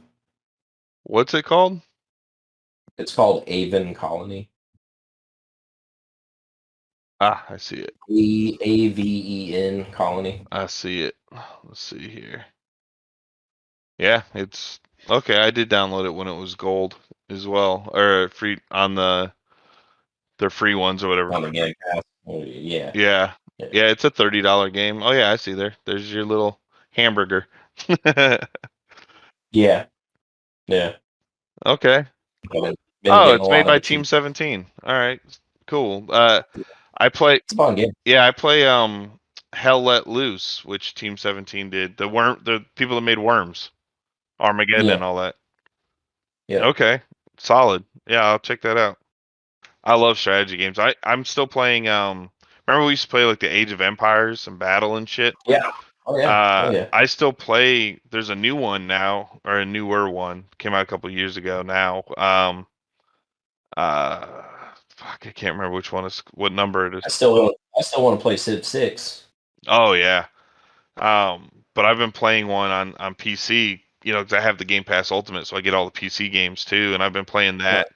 S8: What's it called?
S9: It's called Avon Colony.
S8: Ah, I see it.
S9: Aven Colony.
S8: I see it. Let's see here. Yeah, it's okay. I did download it when it was gold as well, or free on their free ones or whatever.
S9: On the Game Pass. Yeah.
S8: Yeah,
S9: Yeah.
S8: yeah, it's a $30 game. Oh yeah, I see there. There's your little hamburger.
S9: Yeah. Yeah.
S8: Okay.
S9: Been
S8: Oh,
S9: getting a
S8: it's made
S9: lot of
S8: by
S9: attention.
S8: Team 17. All right, cool. I play.
S9: It's a fun game.
S8: Yeah, I play Hell Let Loose, which Team 17 did. The people that made Worms, Armageddon, and
S9: Yeah.
S8: all that.
S9: Yeah.
S8: Okay, solid. Yeah, I'll check that out. I love strategy games. I'm still playing. Remember we used to play like the Age of Empires and Battle and shit.
S9: Yeah. Oh yeah. Oh yeah.
S8: I still play. There's a new one now, or a newer one. Came out a couple years ago now. Uh, Fuck, I can't remember which one is what number it is.
S9: I still want to play Civ 6.
S8: Oh yeah. But I've been playing one on PC. You know, because I have the Game Pass Ultimate, so I get all the PC games too, and I've been playing that.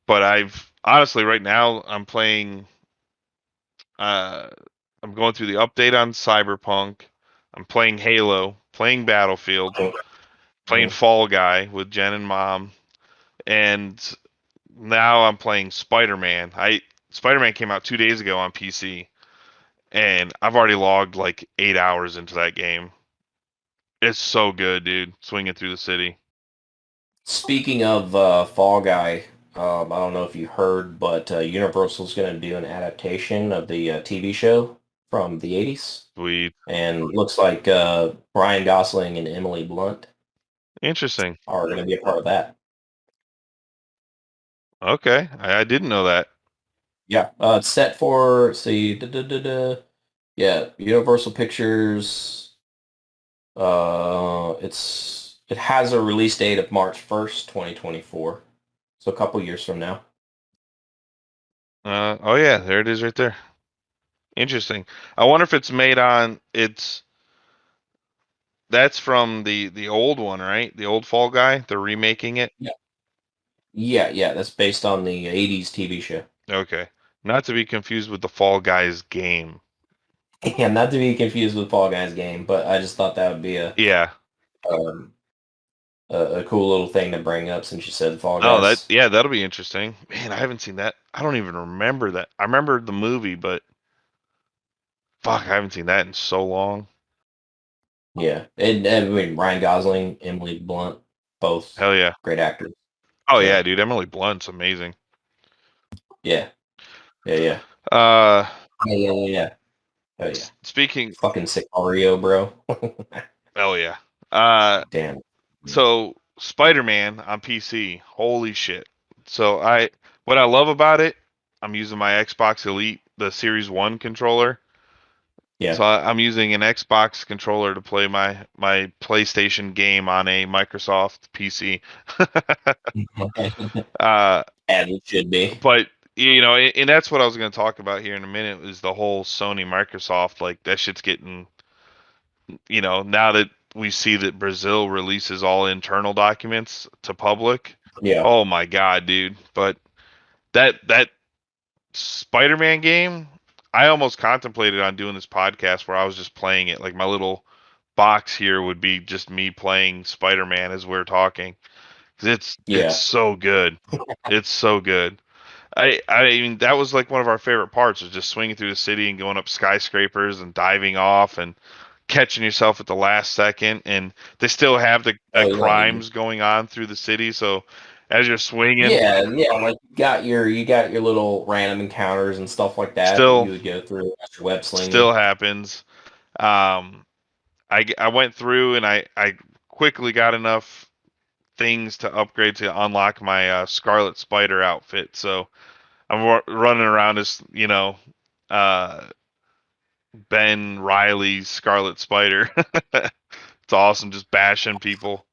S8: But I've honestly right now I'm playing. Uh, I'm going through the update on Cyberpunk. I'm playing Halo, playing Battlefield, playing Fall Guy with Jen and Mom, and now I'm playing Spider-Man. Spider-Man came out 2 days ago on PC, and I've already logged like 8 hours into that game. It's so good, dude. Swinging through the city.
S9: Speaking of Fall Guy, I don't know if you heard, but Universal's going to do an adaptation of the TV show from the 80s.
S8: Sweet.
S9: And looks like Ryan Gosling and Emily Blunt
S8: Interesting.
S9: are going to be a part of that.
S8: Okay, I didn't know that.
S9: Yeah, it's set for, see, yeah, Universal Pictures. It has a release date of March 1st, 2024. So a couple years from now.
S8: Oh yeah, there it is right there. Interesting. I wonder if it's made on that's from the old one, right? The old Fall Guy. They're remaking it.
S9: Yeah. Yeah, that's based on the 80s TV show.
S8: Okay. Not to be confused with the Fall Guys game.
S9: Yeah, not to be confused with Fall Guys game, but I just thought that would be
S8: Yeah.
S9: A cool little thing to bring up since you said Fall
S8: Oh,
S9: Guys.
S8: that'll be interesting. Man, I haven't seen that. I don't even remember that. I remember the movie, but fuck, I haven't seen that in so long.
S9: Yeah, and I mean Ryan Gosling, Emily Blunt, both
S8: Hell yeah.
S9: great actors.
S8: Oh
S9: So,
S8: yeah, dude. Emily Blunt's amazing.
S9: Yeah. Yeah.
S8: Uh,
S9: Yeah. Oh yeah.
S8: Speaking.
S9: Fucking Sicario, bro.
S8: Hell yeah.
S9: Damn.
S8: So Spider-Man on PC. Holy shit. So what I love about it, I'm using my Xbox Elite, the Series 1 controller.
S9: Yeah.
S8: So I'm using an Xbox controller to play my PlayStation game on a Microsoft PC.
S9: As it should be.
S8: But you know, and that's what I was going to talk about here in a minute is the whole Sony Microsoft, like that shit's getting, you know, now that we see that Brazil releases all internal documents to public.
S9: Yeah.
S8: Oh my god, dude. But that Spider-Man game, I almost contemplated on doing this podcast where I was just playing it. Like my little box here would be just me playing Spider-Man as we're talking. 'Cause it's so good. It's so good. I mean that was like one of our favorite parts was just swinging through the city and going up skyscrapers and diving off and catching yourself at the last second, and they still have the crimes going on through the city. So as you're swinging,
S9: like you got your little random encounters and stuff like that that you would go through as your web slinging.
S8: Still happens. I went through and I quickly got enough things to upgrade to unlock my Scarlet Spider outfit. So I'm running around as Ben Riley's Scarlet Spider. It's awesome, just bashing people.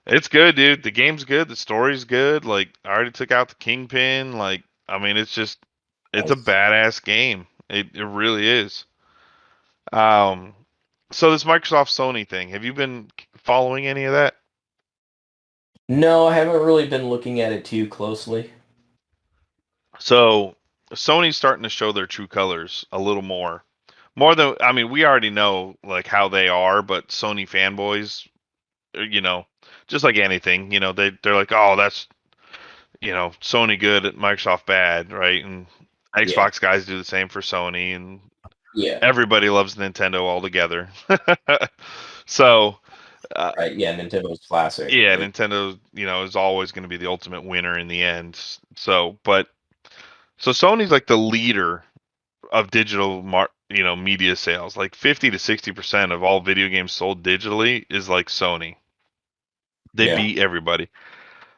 S8: It's good, dude. The game's good. The story's good. Like, I already took out the Kingpin. Like, I mean, it's a badass game. It really is. So this Microsoft Sony thing, have you been following any of that?
S9: No, I haven't really been looking at it too closely.
S8: So Sony's starting to show their true colors a little more. More than, I mean, we already know like how they are, but Sony fanboys, just like anything, they're like, oh, that's, Sony good, Microsoft bad, right? And Xbox guys do the same for Sony, and everybody loves Nintendo altogether. So
S9: Right? Yeah, Nintendo's classic.
S8: Yeah,
S9: Right?
S8: Nintendo, is always going to be the ultimate winner in the end. So Sony's like the leader of digital media sales. Like 50 to 60% of all video games sold digitally is like Sony. They beat everybody.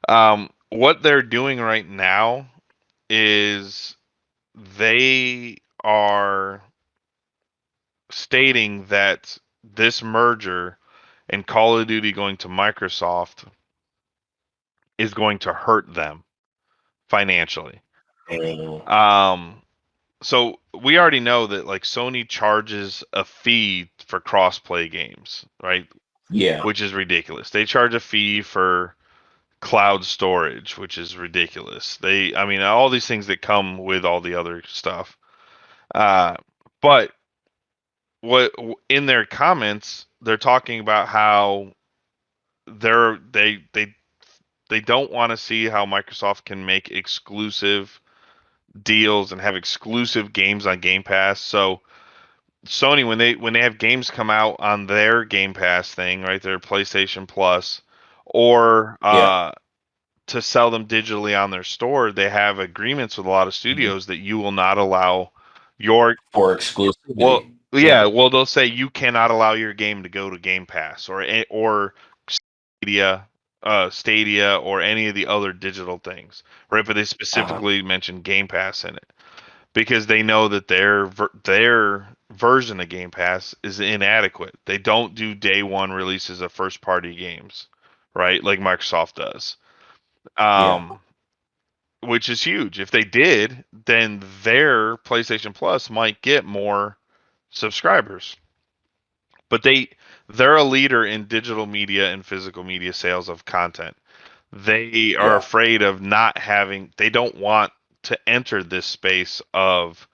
S8: What they're doing right now is they are stating that this merger and Call of Duty going to Microsoft is going to hurt them financially. So we already know that like Sony charges a fee for cross-play games, right?
S9: Yeah.
S8: Which is ridiculous. They charge a fee for cloud storage, which is ridiculous. I mean, all these things that come with all the other stuff. But what in their comments, they're talking about how they don't want to see how Microsoft can make exclusive deals and have exclusive games on Game Pass. So Sony, when they have games come out on their Game Pass thing, right, their PlayStation Plus, or to sell them digitally on their store, they have agreements with a lot of studios that you will not allow your
S9: for exclusivity.
S8: Well, yeah, well they'll say you cannot allow your game to go to Game Pass or Stadia or any of the other digital things, right? But they specifically mention Game Pass in it because they know that their version of Game Pass is inadequate. They don't do day one releases of first party games, right? Like Microsoft does. Which is huge. If they did, then their PlayStation Plus might get more subscribers. But they're a leader in digital media and physical media sales of content. They are afraid of not having they don't want to enter this space of,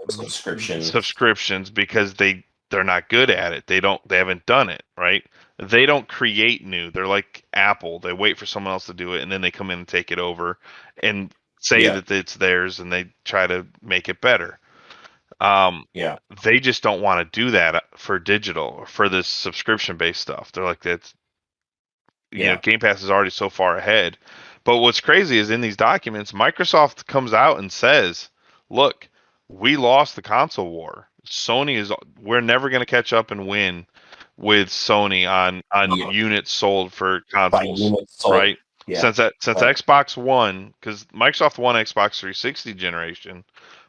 S8: subscriptions because they're not good at it. They haven't done it, right? They don't create new. They're like Apple. They wait for someone else to do it and then they come in and take it over and say that it's theirs and they try to make it better. They just don't want to do that for digital or for this subscription based stuff. They're like Game Pass is already so far ahead. But what's crazy is in these documents, Microsoft comes out and says, "Look, we lost the console war. We're never going to catch up and win with Sony on units sold for consoles, right?
S9: Yeah.
S8: Since Xbox One, because Microsoft won Xbox 360 generation,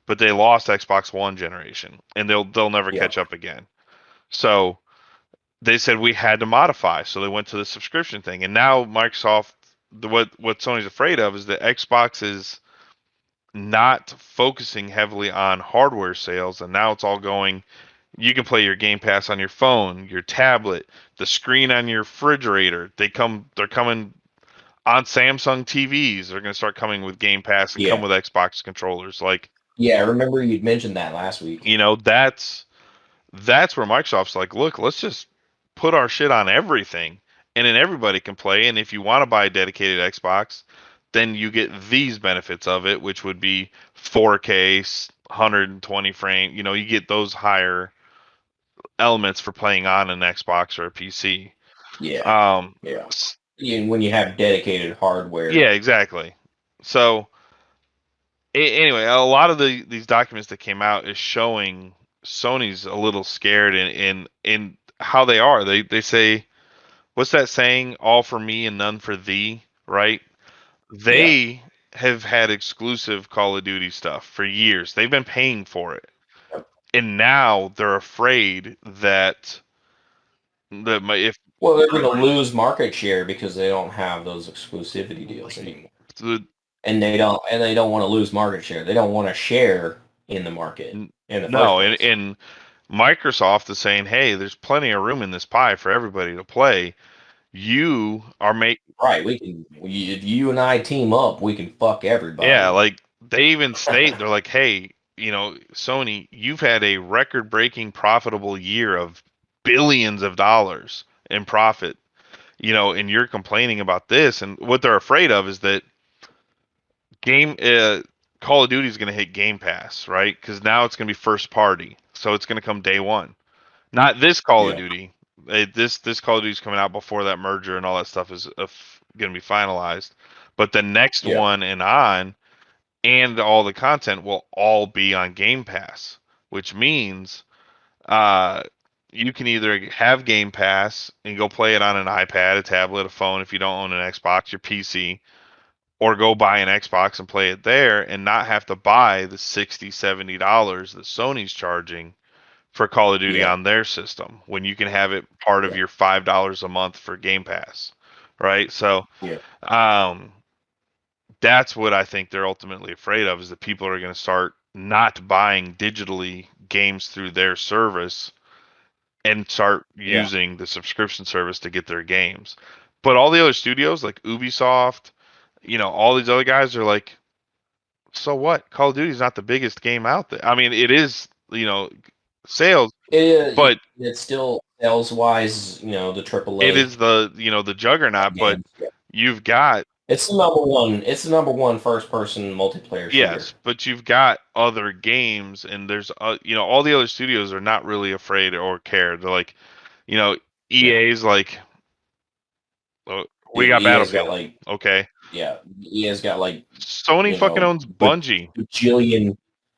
S8: but they lost Xbox One generation, and they'll never catch up again. So they said we had to modify, so they went to the subscription thing, and now Microsoft, what Sony's afraid of is that Xbox is not focusing heavily on hardware sales, and now it's all going. You can play your Game Pass on your phone, your tablet, the screen on your refrigerator. They're coming on Samsung TVs. They're going to start coming with Game Pass and come with Xbox controllers. Like,
S9: I remember you'd mentioned that last week.
S8: That's where Microsoft's like, look, let's just put our shit on everything, and then everybody can play. And if you want to buy a dedicated Xbox, then you get these benefits of it, which would be 4K, 120 frame. You get those higher elements for playing on an Xbox or a PC.
S9: When you have dedicated hardware.
S8: Yeah, exactly. So anyway, a lot of these documents that came out is showing Sony's a little scared in how they are. They say, what's that saying? All for me and none for thee, right? They have had exclusive Call of Duty stuff for years. They've been paying for it. And now they're afraid that they're going
S9: to lose market share because they don't have those exclusivity deals anymore. And they don't want to lose market share. They don't want to share in the market.
S8: And Microsoft is saying, hey, there's plenty of room in this pie for everybody to play. You are
S9: right. If you and I team up, we can fuck everybody.
S8: Yeah, like they even state they're like, hey, Sony, you've had a record-breaking profitable year of billions of dollars in profit, and you're complaining about this. And what they're afraid of is that Call of Duty is going to hit Game Pass, right? Because now it's going to be first party, so it's going to come day one. Not this Call of Duty, This Call of Duty's coming out before that merger and all that stuff is going to be finalized. But the next one and all the content will all be on Game Pass, which means uh, you can either have Game Pass and go play it on an iPad, a tablet, a phone if you don't own an Xbox, your PC, or go buy an Xbox and play it there and not have to buy the $60-$70 that Sony's charging for Call of Duty on their system when you can have it part of your $5 a month for Game Pass, right? So, that's what I think they're ultimately afraid of is that people are going to start not buying digitally games through their service and start using the subscription service to get their games. But all the other studios like Ubisoft, all these other guys are like, so what? Call of Duty is not the biggest game out there. I mean, it is, sales, but
S9: it's still sales wise, the AAA.
S8: it is the juggernaut. But you've got
S9: it's the number one. It's the number one first person multiplayer shooter.
S8: Yes, but you've got other games, and there's all the other studios are not really afraid or care. They're like, EA's like, we got Battlefield. Okay.
S9: Yeah, EA's got like
S8: Sony fucking owns Bungie.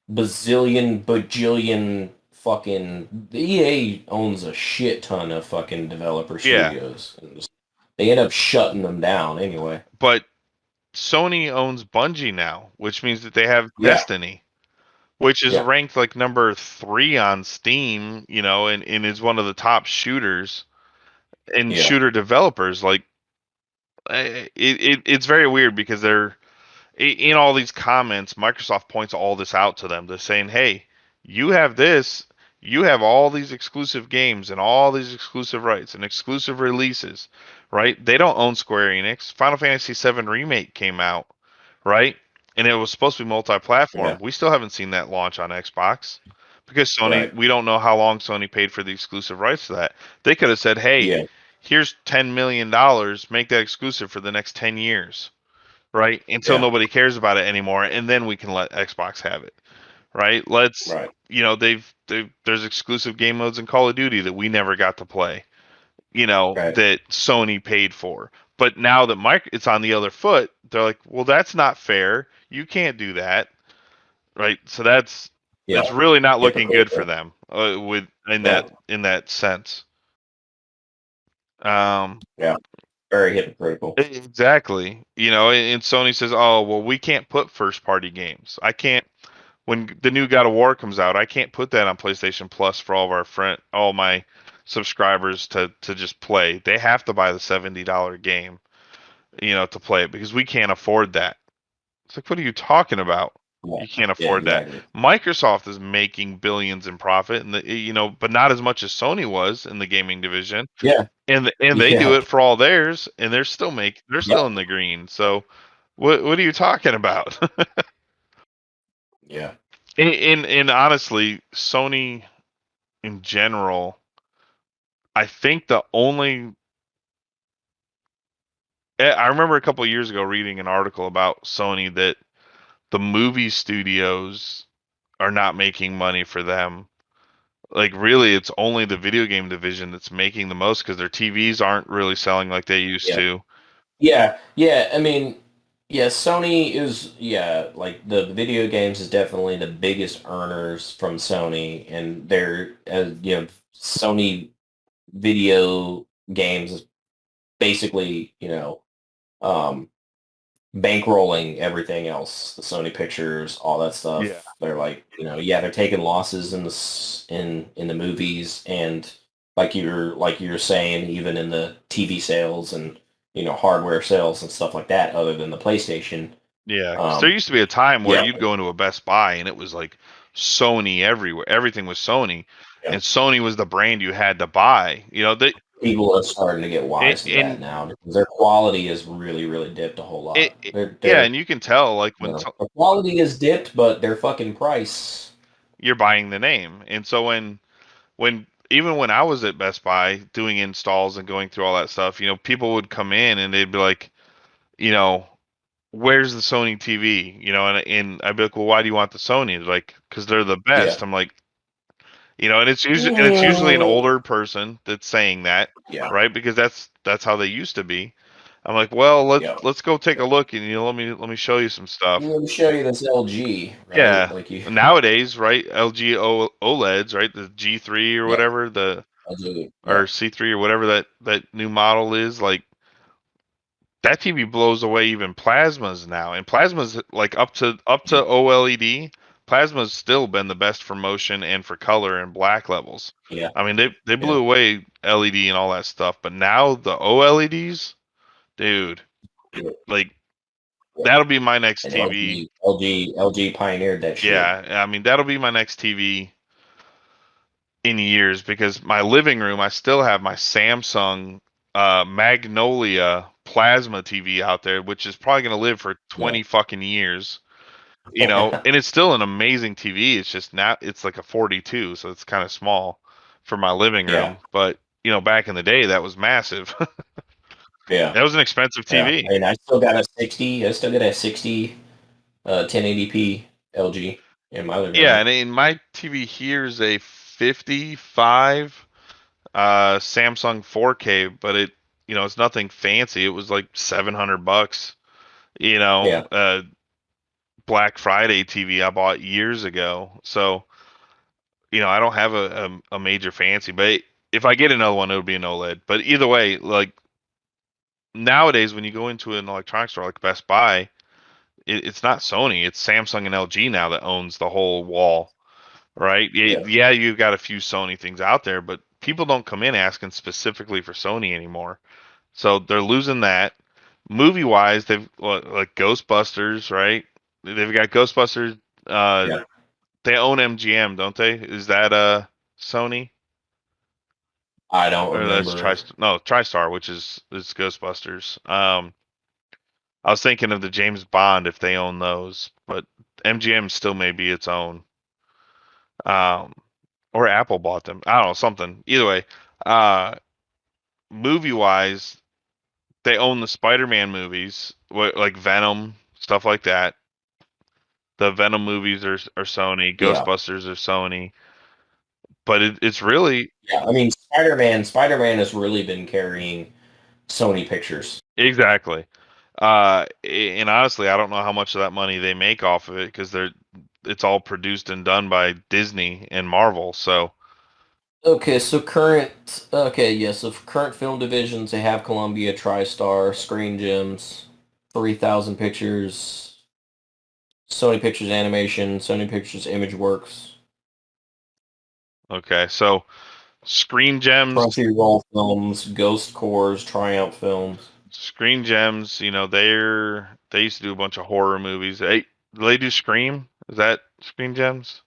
S9: Bajillion fucking. The EA owns a shit ton of fucking developer studios. And they end up shutting them down anyway.
S8: But Sony owns Bungie now, which means that they have Destiny, which is ranked like number 3 on Steam, and is one of the top shooters and shooter developers. Like, it's very weird because they're in all these comments. Microsoft points all this out to them. They're saying, "Hey, you have this. You have all these exclusive games and all these exclusive rights and exclusive releases, right? They don't own Square Enix. Final Fantasy VII Remake came out, right? And it was supposed to be multi-platform. Yeah. We still haven't seen that launch on Xbox because Sony, we don't know how long Sony paid for the exclusive rights to that. They could have said, hey, here's $10 million, make that exclusive for the next 10 years, right? Until nobody cares about it anymore, and then we can let Xbox have it. Right? There's exclusive game modes in Call of Duty that we never got to play, that Sony paid for. But now that it's on the other foot, they're like, well, that's not fair. You can't do that. Right? So that's really not looking good for them in that sense.
S9: Very hypocritical.
S8: Exactly. And Sony says, oh, well, we can't put first party games. I can't. When the new God of War comes out, I can't put that on PlayStation Plus for all my subscribers to just play. They have to buy the $70 game, to play it because we can't afford that. It's like, what are you talking about? You can't afford that. Microsoft is making billions in profit, and but not as much as Sony was in the gaming division.
S9: Yeah,
S8: and they do it for all theirs, and they're still still in the green. So, what are you talking about?
S9: Yeah.
S8: And honestly, Sony in general, I think I remember a couple of years ago reading an article about Sony that the movie studios are not making money for them. Like, really, it's only the video game division that's making the most because their TVs aren't really selling like they used to.
S9: Yeah. I mean, Sony is, like the video games is definitely the biggest earners from Sony, and they're, Sony video games is basically, bankrolling everything else, the Sony pictures, all that stuff.
S8: Yeah.
S9: They're like, they're taking losses in the movies, and like you're saying, even in the TV sales and hardware sales and stuff like that, other than the PlayStation.
S8: Yeah, 'cause there used to be a time where you'd go into a Best Buy and it was like Sony everywhere. Everything was Sony, and Sony was the brand you had to buy.
S9: People are starting to get wise to that now because their quality has really, really dipped a whole lot.
S8: And you can tell, like, when
S9: their quality is dipped, but their fucking price.
S8: You're buying the name, and so even when I was at Best Buy doing installs and going through all that stuff, people would come in and they'd be like, where's the Sony TV? And I'd be like, well, why do you want the Sony? They're like, because they're the best. I'm like, And it's usually an older person that's saying that, right? Because that's how they used to be. I'm like, well, let's go take a look, and let me show you some stuff.
S9: Let me show you this LG, right?
S8: Yeah. Nowadays, right? LG OLEDs, right? The G3 or whatever, or C3 or whatever that new model is, like that TV blows away even plasmas now. And plasmas like up to OLED, plasma's still been the best for motion and for color and black levels.
S9: Yeah.
S8: I mean, they blew away LED and all that stuff, but now the OLEDs, dude, like that'll be my next
S9: and
S8: TV.
S9: LG pioneered that shit.
S8: Yeah, I mean that'll be my next TV in years, because my living room, I still have my Samsung Magnolia plasma TV out there, which is probably going to live for 20 fucking years. And it's still an amazing TV. It's just now it's like a 42, so it's kind of small for my living room. But back in the day, that was massive.
S9: Yeah,
S8: that was an expensive TV.
S9: And I still got a 60. I still got a 60 1080p LG in my living room.
S8: Yeah, and in my TV here is a 55 Samsung 4K, but it's nothing fancy. It was like $700. Black Friday TV I bought years ago. So, I don't have a major fancy, but if I get another one, it'll be an OLED. But either way, like nowadays, when you go into an electronics store like Best Buy, it's not Sony, it's Samsung and LG now that owns the whole wall, right? Yeah, you've got a few Sony things out there, but people don't come in asking specifically for Sony anymore. So they're losing that. Movie wise, they've like Ghostbusters, right? They've got Ghostbusters. They own MGM, don't they? Is that Sony?
S9: I don't remember.
S8: That's TriStar, which is Ghostbusters. I was thinking of the James Bond if they own those, but MGM still may be its own. Or Apple bought them. I don't know, something. Either way, movie wise, they own the Spider-Man movies, like Venom, stuff like that. The Venom movies are Sony. Ghostbusters are Sony. But it's really...
S9: Yeah, I mean, Spider-Man has really been carrying Sony Pictures.
S8: Exactly. And honestly, I don't know how much of that money they make off of it, because it's all produced and done by Disney and Marvel, so...
S9: Okay, so current film divisions, they have Columbia, TriStar, Screen Gems, 3000 Pictures, Sony Pictures Animation, Sony Pictures ImageWorks.
S8: Okay, so Screen Gems,
S9: Crunchyroll Films, Ghost Cores, Triumph Films.
S8: Screen Gems, they used to do a bunch of horror movies. Do they do Scream? Is that Screen Gems?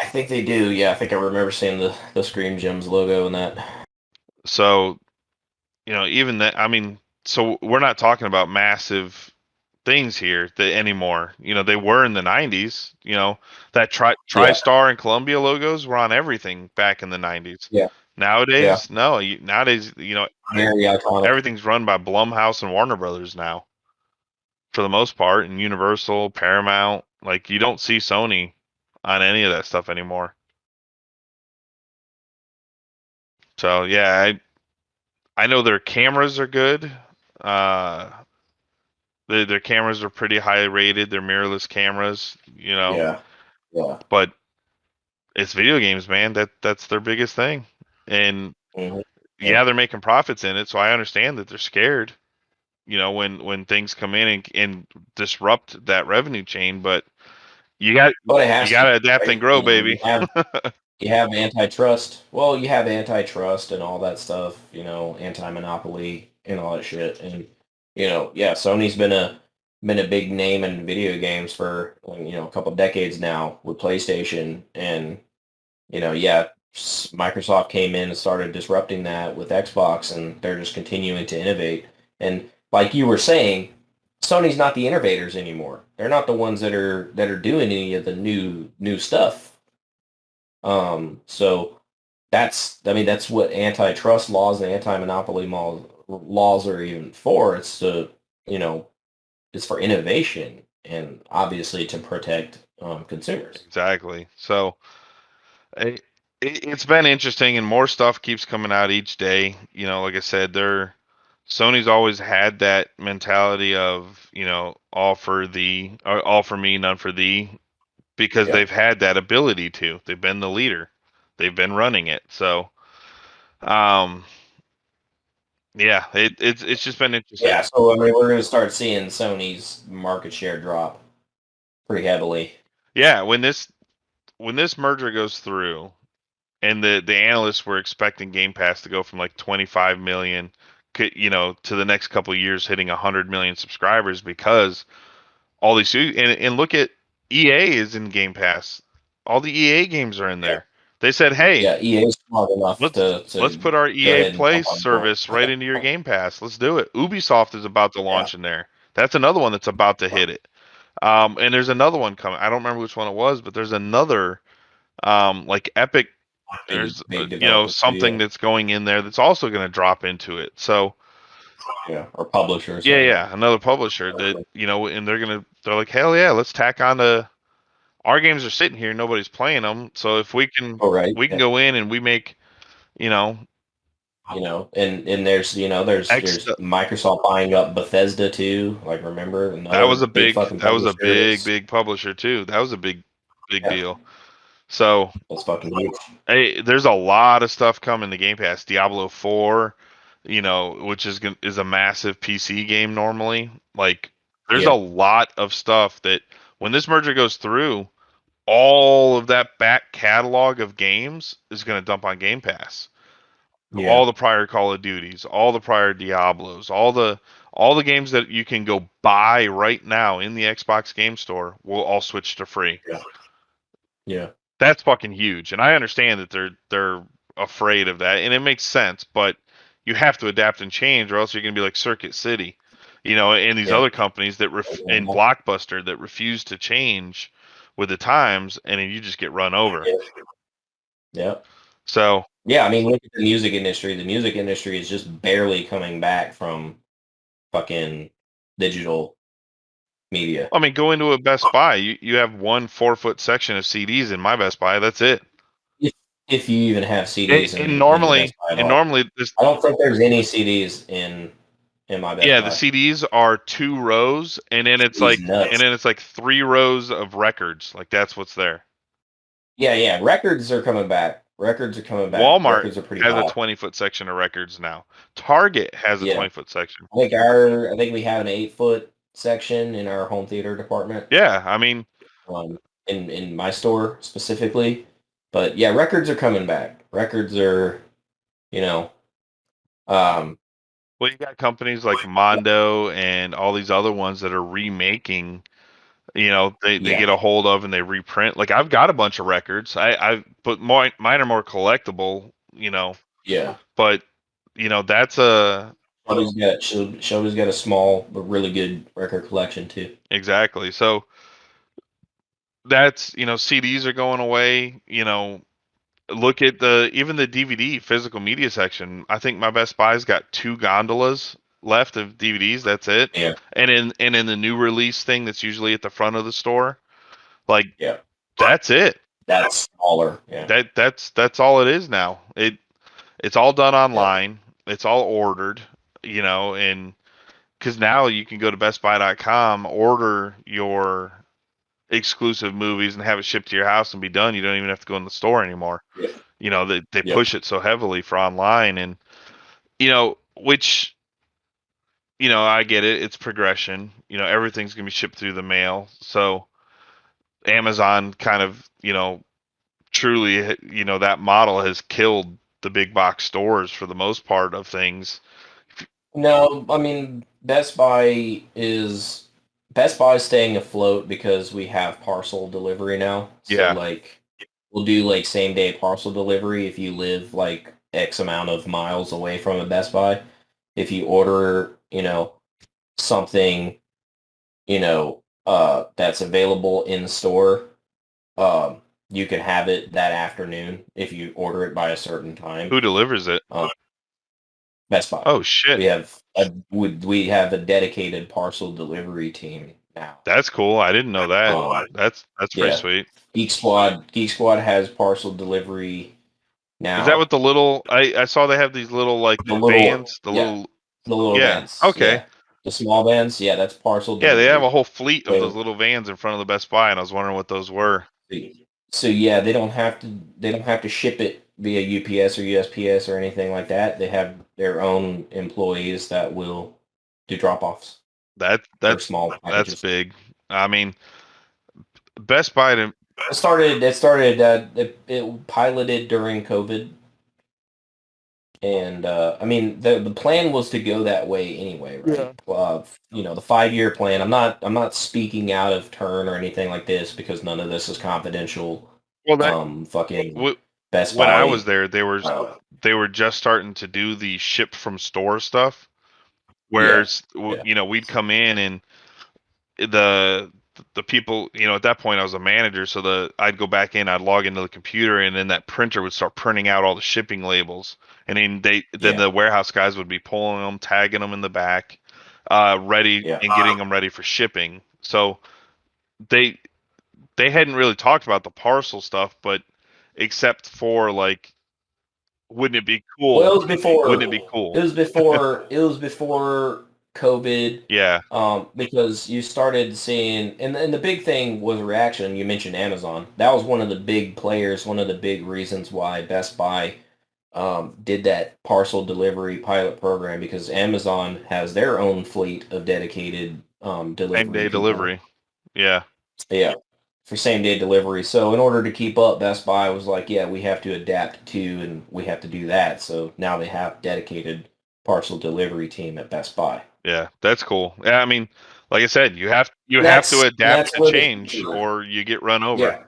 S9: I think they do. Yeah, I think I remember seeing the Screen Gems logo in that.
S8: So, even that. I mean, so we're not talking about massive things here anymore. They were in the 90s. That TriStar and Columbia logos were on everything back in the 90s.
S9: Yeah.
S8: Nowadays, no. Nowadays,
S9: very iconic.
S8: Everything's run by Blumhouse and Warner Brothers now, for the most part, and Universal, Paramount. Like, you don't see Sony on any of that stuff anymore. So yeah, I know their cameras are good. Their cameras are pretty high rated. They're mirrorless cameras,
S9: Yeah.
S8: But it's video games, man. That's their biggest thing. And they're making profits in it, so I understand that they're scared. When things come in and disrupt that revenue chain, but you got to adapt and grow, baby.
S9: You have antitrust. Well, you have antitrust and all that stuff, anti-monopoly and all that shit. And, Sony's been a big name in video games for, a couple of decades now with PlayStation. And, Microsoft came in and started disrupting that with Xbox, and they're just continuing to innovate. And like you were saying, Sony's not the innovators anymore. They're not the ones that are doing any of the new stuff. So that's what antitrust laws and anti-monopoly laws are even for. It's it's for innovation and obviously to protect consumers.
S8: Exactly. So It's been interesting, and more stuff keeps coming out each day. Like I said, Sony's always had that mentality of, all for thee, or all for me, none for thee, because they've had that ability to. They've been the leader. They've been running it. So, um, yeah, it's just been interesting.
S9: Yeah, so I mean, we're going to start seeing Sony's market share drop pretty heavily.
S8: Yeah, when this merger goes through, and the analysts were expecting Game Pass to go from like 25 million, to the next couple of years hitting 100 million subscribers, because all these and look at EA is in Game Pass. All the EA games are in there. They said, "Hey,
S9: yeah, EA is smart enough
S8: let's put our
S9: go
S8: EA
S9: ahead and
S8: Play
S9: jump on board.
S8: service right into your Game Pass. Let's do it." Ubisoft is about to launch in there. That's another one that's about to hit it. And there's another one coming. I don't remember which one it was, but there's another like Epic. There's
S9: Big developer
S8: something that's going in there that's also going to drop into it. So
S9: or publishers.
S8: yeah, another publisher that and they're like, hell yeah, let's tack on to our games are sitting here, nobody's playing them. So if we can, we can go in and we make,
S9: and there's there's Microsoft buying up Bethesda too. Like, remember,
S8: that was a big
S9: publisher.
S8: big publisher too. That was a big deal. So
S9: that's fucking huge.
S8: Hey, there's a lot of stuff coming to Game Pass. Diablo 4, which is a massive PC game normally. Like, there's a lot of stuff that when this merger goes through, all of that back catalog of games is going to dump on Game Pass.
S9: Yeah.
S8: All the prior Call of Duties, all the prior Diablos, all the games that you can go buy right now in the Xbox Game Store will all switch to free.
S9: Yeah.
S8: That's fucking huge, and I understand that they're afraid of that, and it makes sense. But you have to adapt and change, or else you're going to be like Circuit City, and these other companies that in Blockbuster that refuse to change with the times, and then you just get run over.
S9: Yeah.
S8: So
S9: yeah, I mean, look at the music industry. The music industry is just barely coming back from fucking digital media.
S8: I mean, go into a Best Buy. You have 1 4-foot section of CDs in my Best Buy. That's it.
S9: If you even have CDs,
S8: and normally this,
S9: I don't think there's any CDs in my Best Buy.
S8: Yeah, the CDs are 2 rows, and then it's like
S9: nuts.
S8: and then it's like 3 rows of records. Like, that's what's there.
S9: Yeah, records are coming back.
S8: Walmart
S9: records are pretty
S8: has
S9: hot.
S8: a 20-foot section of records now. Target has a 20-foot section.
S9: I think we have an 8-foot section in our home theater department.
S8: Yeah, I mean,
S9: in my store specifically, but yeah, records are coming back. Records are,
S8: well, you got companies like Mondo and all these other ones that are remaking. They get a hold of and they reprint. Like, I've got a bunch of records. But mine are more collectible.
S9: Yeah.
S8: But that's a.
S9: Shelby's got a small but really good record collection too.
S8: Exactly. So that's CDs are going away. Look at even the DVD physical media section. I think my Best Buy's got 2 gondolas left of DVDs. That's it.
S9: Yeah.
S8: And in the new release thing that's usually at the front of the store, like,
S9: yeah,
S8: that's it.
S9: That's smaller. Yeah.
S8: That's all it is now. It's all done online. Yeah. It's all ordered, and because now you can go to bestbuy.com, order your exclusive movies and have it shipped to your house and be done. You don't even have to go in the store anymore.
S9: Yeah.
S8: They push it so heavily for online, and which I get it. It's progression. Everything's gonna be shipped through the mail. So Amazon kind of truly that model has killed the big box stores for the most part of things.
S9: No, I mean, Best Buy is staying afloat because we have parcel delivery now. So like, we'll do like same day parcel delivery if you live like X amount of miles away from a Best Buy. If you order, something, that's available in store, you can have it that afternoon if you order it by a certain time.
S8: Who delivers it?
S9: Best Buy.
S8: Oh shit!
S9: We have a dedicated parcel delivery team now.
S8: That's cool. I didn't know that. That's pretty sweet.
S9: Geek Squad has parcel delivery Now,
S8: is that what the little? I saw they have these little like
S9: the little
S8: vans. The
S9: yeah,
S8: little
S9: the little
S8: yeah.
S9: vans.
S8: Okay.
S9: Yeah. The small vans, yeah, that's parcel
S8: Yeah, they have
S9: delivery.
S8: a whole fleet of those
S9: So,
S8: little vans in front of the Best Buy, and I was wondering what those were.
S9: so yeah, they don't have to ship it via UPS or USPS or anything like that. They have their own employees that will do drop-offs
S8: That
S9: for
S8: that's
S9: small
S8: that's
S9: packages.
S8: big. I mean, Best Buy to
S9: It piloted during COVID. And I mean, the plan was to go that way anyway, right? The 5-year plan. I'm not speaking out of turn or anything like this because none of this is confidential.
S8: well that
S9: Fucking
S8: w-
S9: Best
S8: when I was
S9: Buy.
S8: there, they were just starting to do the ship from store stuff, where
S9: Yeah, yeah,
S8: we'd come in and the the people, at that point I was a manager, so I'd go back in, I'd log into the computer, and then that printer would start printing out all the shipping labels, and then
S9: yeah,
S8: the warehouse guys would be pulling them, tagging them in the back, ready
S9: yeah.
S8: and getting them ready for shipping. So they they hadn't really talked about the parcel stuff, but except for like, wouldn't it be
S9: Well,
S8: cool?
S9: it was before.
S8: Wouldn't it be
S9: It
S8: cool?
S9: was before. It was before COVID.
S8: Yeah,
S9: Because you started seeing, and the big thing was reaction. You mentioned Amazon. That was one of the big players. One of the big reasons why Best Buy did that parcel delivery pilot program because Amazon has their own fleet of dedicated
S8: same
S9: delivery
S8: day
S9: people.
S8: delivery. Yeah,
S9: Yeah, for same day delivery. So in order to keep up, Best Buy was like, yeah, we have to adapt to and we have to do that. So now they have dedicated parcel delivery team at Best Buy.
S8: yeah, that's cool. Yeah, I mean, like I said, you
S9: And
S8: have to
S9: and
S8: adapt
S9: that's
S8: to
S9: where the
S8: change,
S9: future.
S8: or you get run over.
S9: Yeah,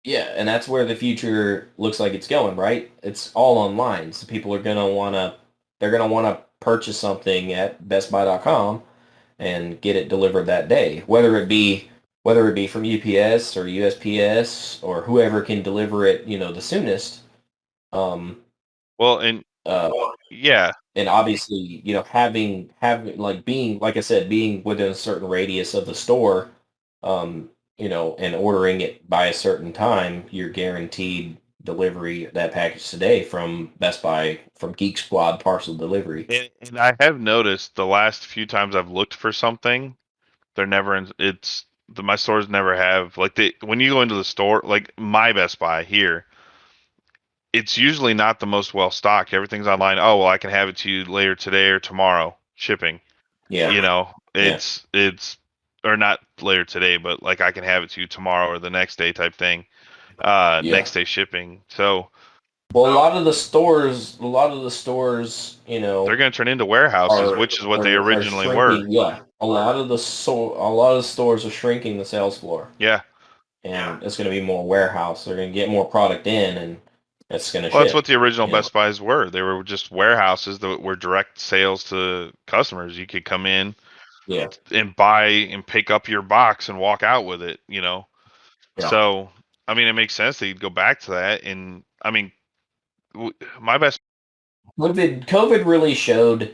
S9: yeah, and that's where the future looks like it's going, right? It's all online. So people are they're gonna wanna purchase something at BestBuy.com and get it delivered that day, whether it be from UPS or USPS or whoever can deliver it, the soonest. Um,
S8: Well, and
S9: uh,
S8: yeah,
S9: and obviously, having like being like I said, being within a certain radius of the store, and ordering it by a certain time, you're guaranteed delivery of that package today from Best Buy from Geek Squad Parcel Delivery.
S8: and I have noticed the last few times I've looked for something, they're never in. My stores never have like when you go into the store, like my Best Buy here, it's usually not the most well stocked. Everything's online. Oh well, I can have it to you later today or tomorrow shipping.
S9: Yeah, yeah,
S8: It's or not later today, but like I can have it to you tomorrow or the next day type thing.
S9: yeah.
S8: Next day shipping. So
S9: Well, a lot of the stores,
S8: they're going to turn into warehouses,
S9: are
S8: which is what they
S9: are
S8: originally were.
S9: shrinking. Yeah, a lot of the stores are shrinking the sales floor,
S8: Yeah.
S9: and it's going to be more warehouse. They're going to get more product in, and it's going to
S8: Well, that's what
S9: ship.
S8: the original
S9: You know,
S8: Best Buys were. They were just warehouses that were direct sales to customers. You could come in
S9: yeah,
S8: and buy and pick up your box and walk out with it.
S9: yeah.
S8: So, I mean, it makes sense that you'd go back to that. And I mean, my best.
S9: COVID really showed.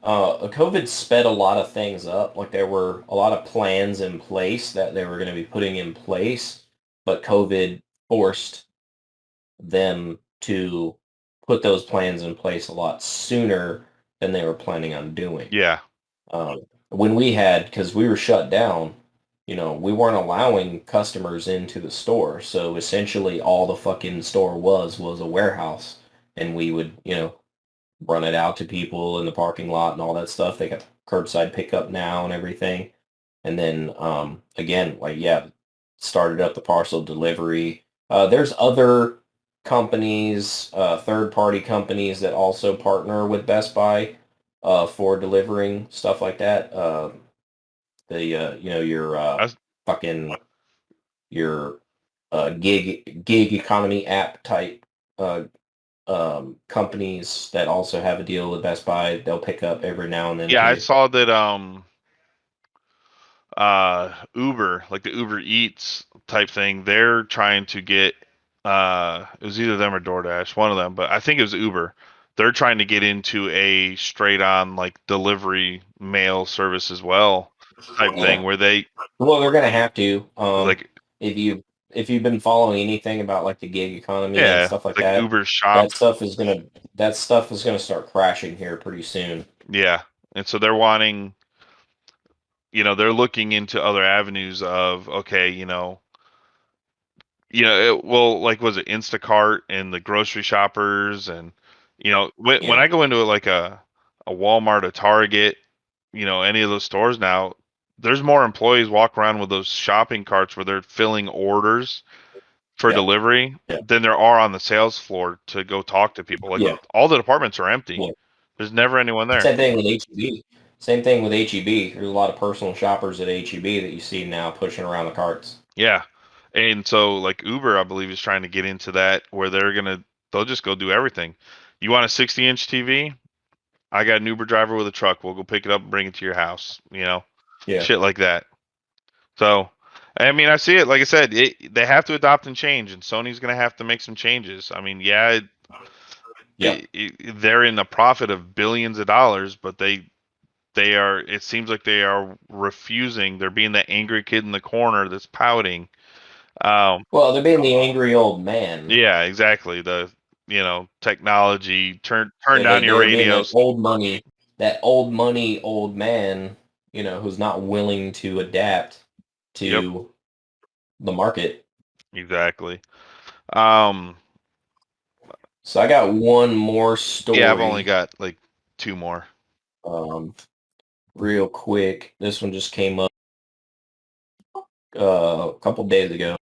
S9: COVID sped a lot of things up. Like there were a lot of plans in place that they were going to be putting in place, but COVID forced them to put those plans in place a lot sooner than they were planning on doing.
S8: Yeah.
S9: When because we were shut down, we weren't allowing customers into the store. So essentially all the fucking store was a warehouse. And we would, run it out to people in the parking lot and all that stuff. They got curbside pickup now and everything. And then again, like yeah, started up the parcel delivery. There's other companies, third-party companies that also partner with Best Buy for delivering stuff like that. Your fucking your gig economy app type uh, companies that also have a deal with Best Buy. They'll pick up every now and then
S8: Yeah, I
S9: too.
S8: saw that Uber, like the Uber Eats type thing, they're trying to get it was either them or DoorDash, one of them, but I think it was Uber. They're trying to get into a straight on like delivery mail service as well type thing
S9: Yeah.
S8: where they
S9: Well, they're gonna have to.
S8: like
S9: If you if you've been following anything about like the gig economy and
S8: Yeah,
S9: stuff like
S8: like
S9: that,
S8: Uber Shop.
S9: that stuff is gonna start crashing here pretty soon.
S8: Yeah, and so they're wanting, they're looking into other avenues of, okay, well, like, was it Instacart and the grocery shoppers, and when I go into like a Walmart, a Target, any of those stores now, there's more employees walk around with those shopping carts where they're filling orders for delivery than there are on the sales floor to go talk to people. Like, all the departments are empty.
S9: Yeah.
S8: There's never anyone there.
S9: Same thing with HEB. Same thing with HEB. There's a lot of personal shoppers at HEB that you see now pushing around the carts.
S8: Yeah. And so like Uber, I believe, is trying to get into that where they'll just go do everything. You want a 60-inch TV? I got an Uber driver with a truck. We'll go pick it up and bring it to your house, shit like that. So, I mean, I see it. Like I said, they have to adopt and change, and Sony's going to have to make some changes. I mean, they're in the profit of billions of dollars, but it seems like they are refusing. They're being the angry kid in the corner that's pouting.
S9: Well, they're being the angry old man.
S8: Yeah, exactly. The technology turn down your radios.
S9: That old money old man, who's not willing to adapt to the market.
S8: Exactly.
S9: So I got one more story.
S8: Yeah, I've only got like two more.
S9: Real quick, this one just came up a couple days ago.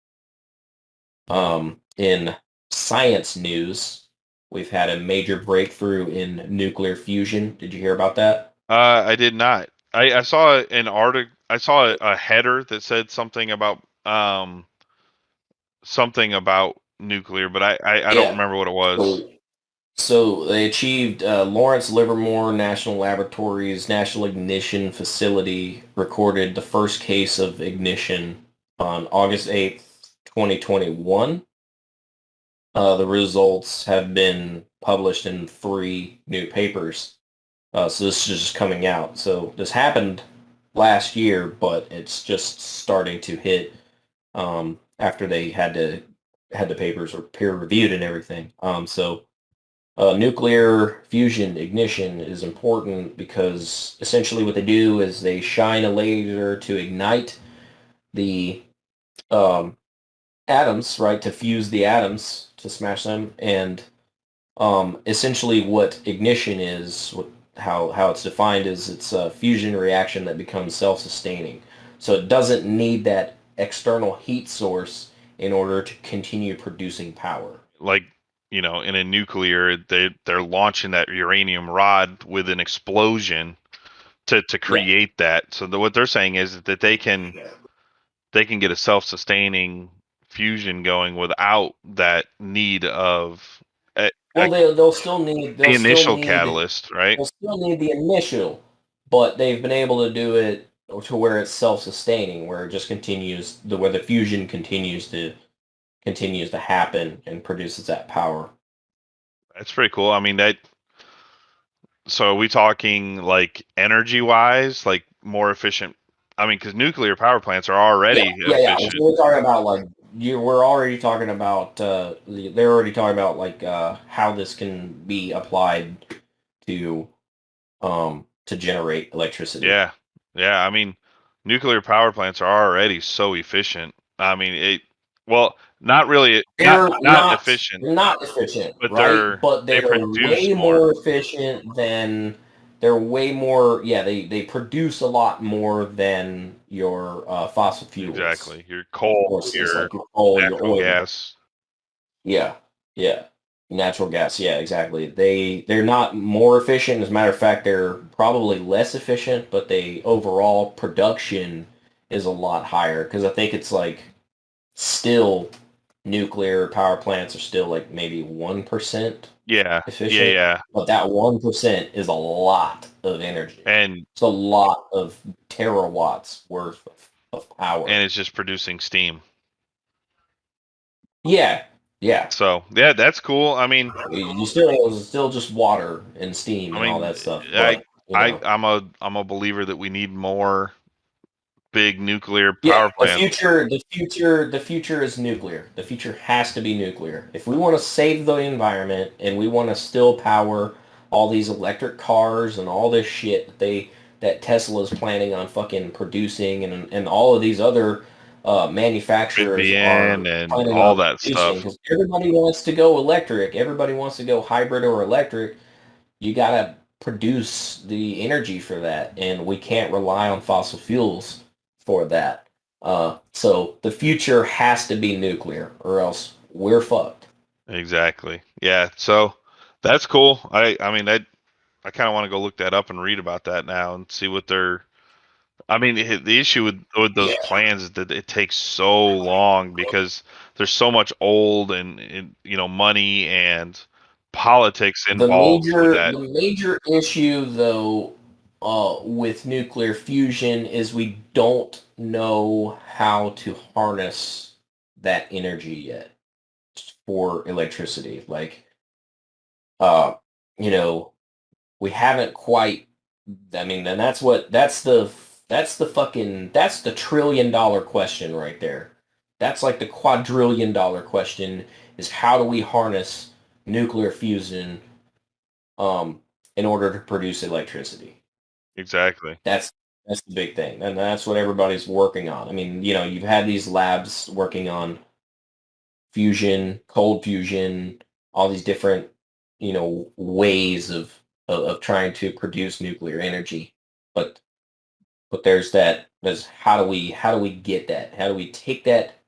S9: In science news, we've had a major breakthrough in nuclear fusion. Did you hear about that?
S8: I did not. I saw an article. I saw a header that said something about nuclear, but I don't remember what it was.
S9: So they achieved Lawrence Livermore National Laboratory's National Ignition Facility recorded the first case of ignition on August 8th, 2021. The results have been published in 3 new papers. So this is just coming out. So this happened last year, but it's just starting to hit after they had the papers or peer reviewed and everything. Nuclear fusion ignition is important because essentially what they do is they shine a laser to ignite the atoms, right, to fuse the atoms, to smash them, and essentially what ignition is, how it's defined is it's a fusion reaction that becomes self-sustaining. So it doesn't need that external heat source in order to continue producing power.
S8: Like, in a nuclear, they're launching that uranium rod with an explosion to create that. So what they're saying is that they can get a self-sustaining fusion going without that need of
S9: they'll still need
S8: the initial catalyst, right?
S9: They'll still need the initial, but they've been able to do it to where it's self-sustaining, where it just continues, where the fusion continues to happen and produces that power.
S8: That's pretty cool. I mean, so are we talking like energy-wise, like more efficient? I mean, because nuclear power plants are already efficient.
S9: We're talking about we're already talking about they're already talking about like how this can be applied to generate electricity.
S8: Yeah. I mean, nuclear power plants are already so efficient. I mean, not really. Not efficient.
S9: They're not efficient,
S8: but
S9: right? They
S8: produce
S9: way more efficient than. They're way more. Yeah, they produce a lot more than your fossil fuels.
S8: Exactly. Your coal, your natural gas.
S9: Yeah. Natural gas. Yeah, exactly. They're not more efficient. As a matter of fact, they're probably less efficient, but overall production is a lot higher because I think it's like still nuclear power plants are still like maybe 1% efficient.
S8: Yeah.
S9: But that 1% is a lot of energy.
S8: And
S9: it's a lot of terawatts worth of power.
S8: And it's just producing steam.
S9: Yeah.
S8: So that's cool. I mean,
S9: it's still just water and steam and all that stuff. But,
S8: I'm a believer that we need more big nuclear power plant.
S9: The future is nuclear. The future has to be nuclear. If we want to save the environment and we want to still power all these electric cars and all this shit that Tesla's planning on fucking producing and all of these other manufacturers are
S8: and
S9: planning
S8: all
S9: on
S8: that
S9: producing,
S8: stuff.
S9: because everybody wants to go electric. Everybody wants to go hybrid or electric. You gotta produce the energy for that, and we can't rely on fossil fuels for that. So the future has to be nuclear, or else we're fucked.
S8: Exactly. Yeah. So that's cool. I mean, I kind of want to go look that up and read about that now and see what they're. I mean, the issue with those plans is that it takes so long because there's so much old and money and politics involved with that.
S9: The major issue, though, with nuclear fusion is we don't know how to harness that energy yet for electricity. Like, uh, you know, we haven't quite. I mean, and that's the $1 trillion question right there. That's like the $1,000,000,000 question, is how do we harness nuclear fusion in order to produce electricity?
S8: Exactly.
S9: That's the big thing, and that's what everybody's working on. I mean, you've had these labs working on fusion, cold fusion, all these different, ways of trying to produce nuclear energy. But there's how do we get that? How do we take that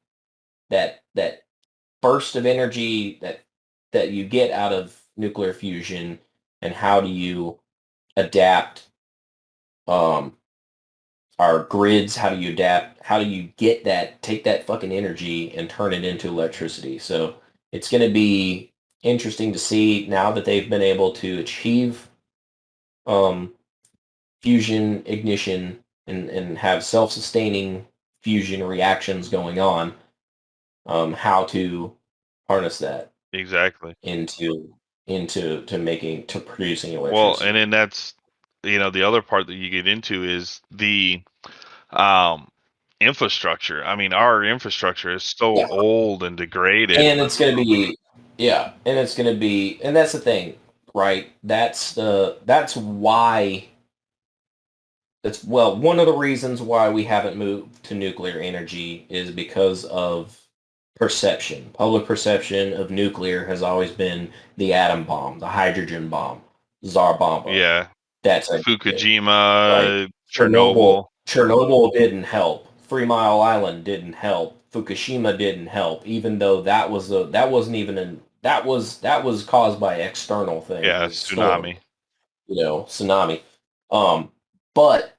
S9: burst of energy that you get out of nuclear fusion, and how do you adapt our grids? How do you adapt? How do you take that fucking energy and turn it into electricity? So it's going to be interesting to see, now that they've been able to achieve um, fusion ignition and have self-sustaining fusion reactions going on, how to harness that
S8: Exactly.
S9: into producing
S8: Well,
S9: electricity.
S8: and then that's the other part that you get into is the um infrastructure. I mean, our infrastructure is so
S9: Yeah.
S8: old and degraded.
S9: And it's going to be, yeah, and it's going to be, and that's the thing, right? That's why, well, one of the reasons why we haven't moved to nuclear energy is because of perception. Public perception of nuclear has always been the atom bomb, the hydrogen bomb, Tsar Bomba.
S8: Yeah.
S9: That's a right.
S8: Fukushima, Chernobyl.
S9: Chernobyl didn't help. 3 Mile Island didn't help. Fukushima didn't help, even though that wasn't even that was caused by external things.
S8: Yeah,
S9: It was storm,
S8: tsunami.
S9: tsunami. But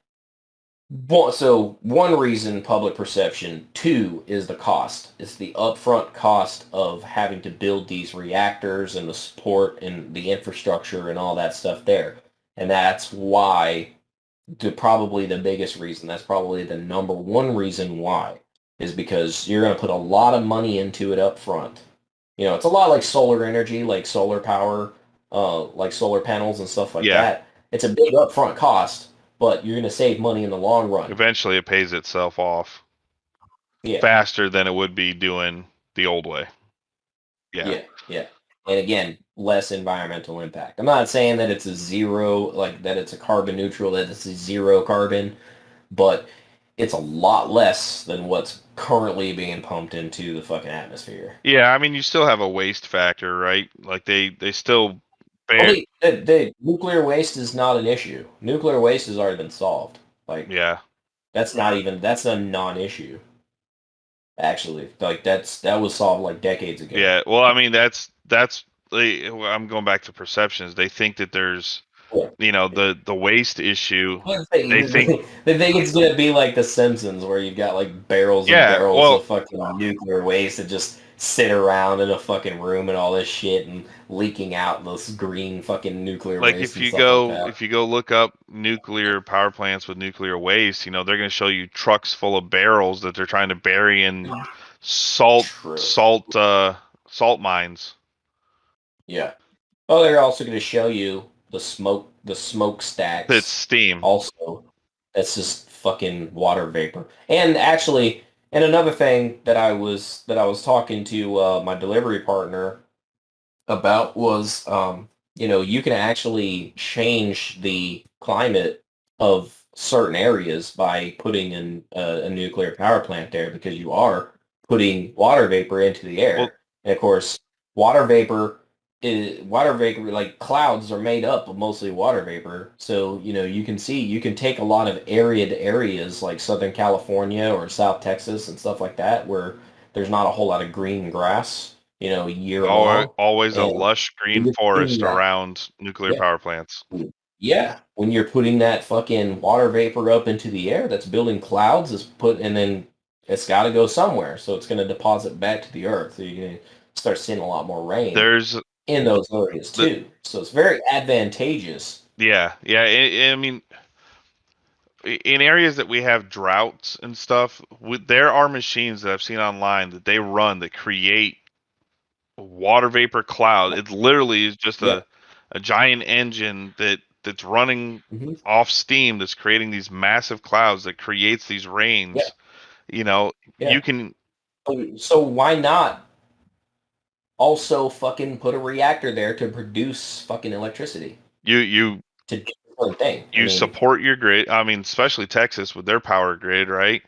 S9: so one reason, public perception. Two is the cost. It's the upfront cost of having to build these reactors and the support and the infrastructure and all that stuff there. And that's why, probably the biggest reason, that's probably the number one reason why, is because you're going to put a lot of money into it up front. It's a lot like solar energy, like solar power, like solar panels and stuff like that. It's a big upfront cost, but you're going to save money in the long run.
S8: Eventually it pays itself off faster than it would be doing the old way.
S9: Yeah. And again, less environmental impact. I'm not saying that it's a zero, like that it's a carbon neutral, that it's a zero carbon, but it's a lot less than what's currently being pumped into the fucking atmosphere.
S8: Yeah, I mean, you still have a waste factor, right? Like they still bear.
S9: The nuclear waste is not an issue. Nuclear waste has already been solved. Like,
S8: yeah,
S9: that's a non-issue. Actually, like that was solved like decades ago.
S8: Yeah, well, I mean, that's I'm going back to perceptions. They think that there's the waste issue. They think
S9: it's gonna be like The Simpsons, where you've got like barrels and barrels of fucking nuclear waste that just sit around in a fucking room and all this shit and leaking out this green fucking nuclear waste.
S8: Like if you go look up nuclear power plants with nuclear waste, they're going to show you trucks full of barrels that they're trying to bury in salt mines.
S9: Yeah. Oh, they're also going to show you the smokestacks.
S8: It's steam.
S9: Also, that's just fucking water vapor. And actually, and another thing that I was talking to my delivery partner about was, you can actually change the climate of certain areas by putting in a nuclear power plant there, because you are putting water vapor into the air.
S8: Well,
S9: and of course, water vapor, like clouds are made up of mostly water vapor. So, you can take a lot of arid areas like Southern California or South Texas and stuff like that, where there's not a whole lot of green grass, year long.
S8: always a
S9: And
S8: lush
S9: when
S8: green
S9: you're putting
S8: forest
S9: that,
S8: around nuclear
S9: yeah,
S8: power plants.
S9: yeah, when you're putting that fucking water vapor up into the air, that's building clouds, and then it's got to go somewhere. So it's going to deposit back to the earth. So you're going to start seeing a lot more rain
S8: There's
S9: in those areas
S8: the
S9: too. So it's very advantageous.
S8: yeah. I mean, in areas that we have droughts and stuff, there are machines that I've seen online that they run that create water vapor cloud. It literally is just
S9: Yeah.
S8: a giant engine that's running
S9: hmm
S8: off steam that's creating these massive clouds that creates these
S9: Yeah.
S8: rains. You
S9: Yeah.
S8: can
S9: So why not also fucking put a reactor there to produce fucking electricity
S8: you
S9: to do the same thing? I
S8: you
S9: mean,
S8: support your grid. I mean, especially Texas with their power grid, right?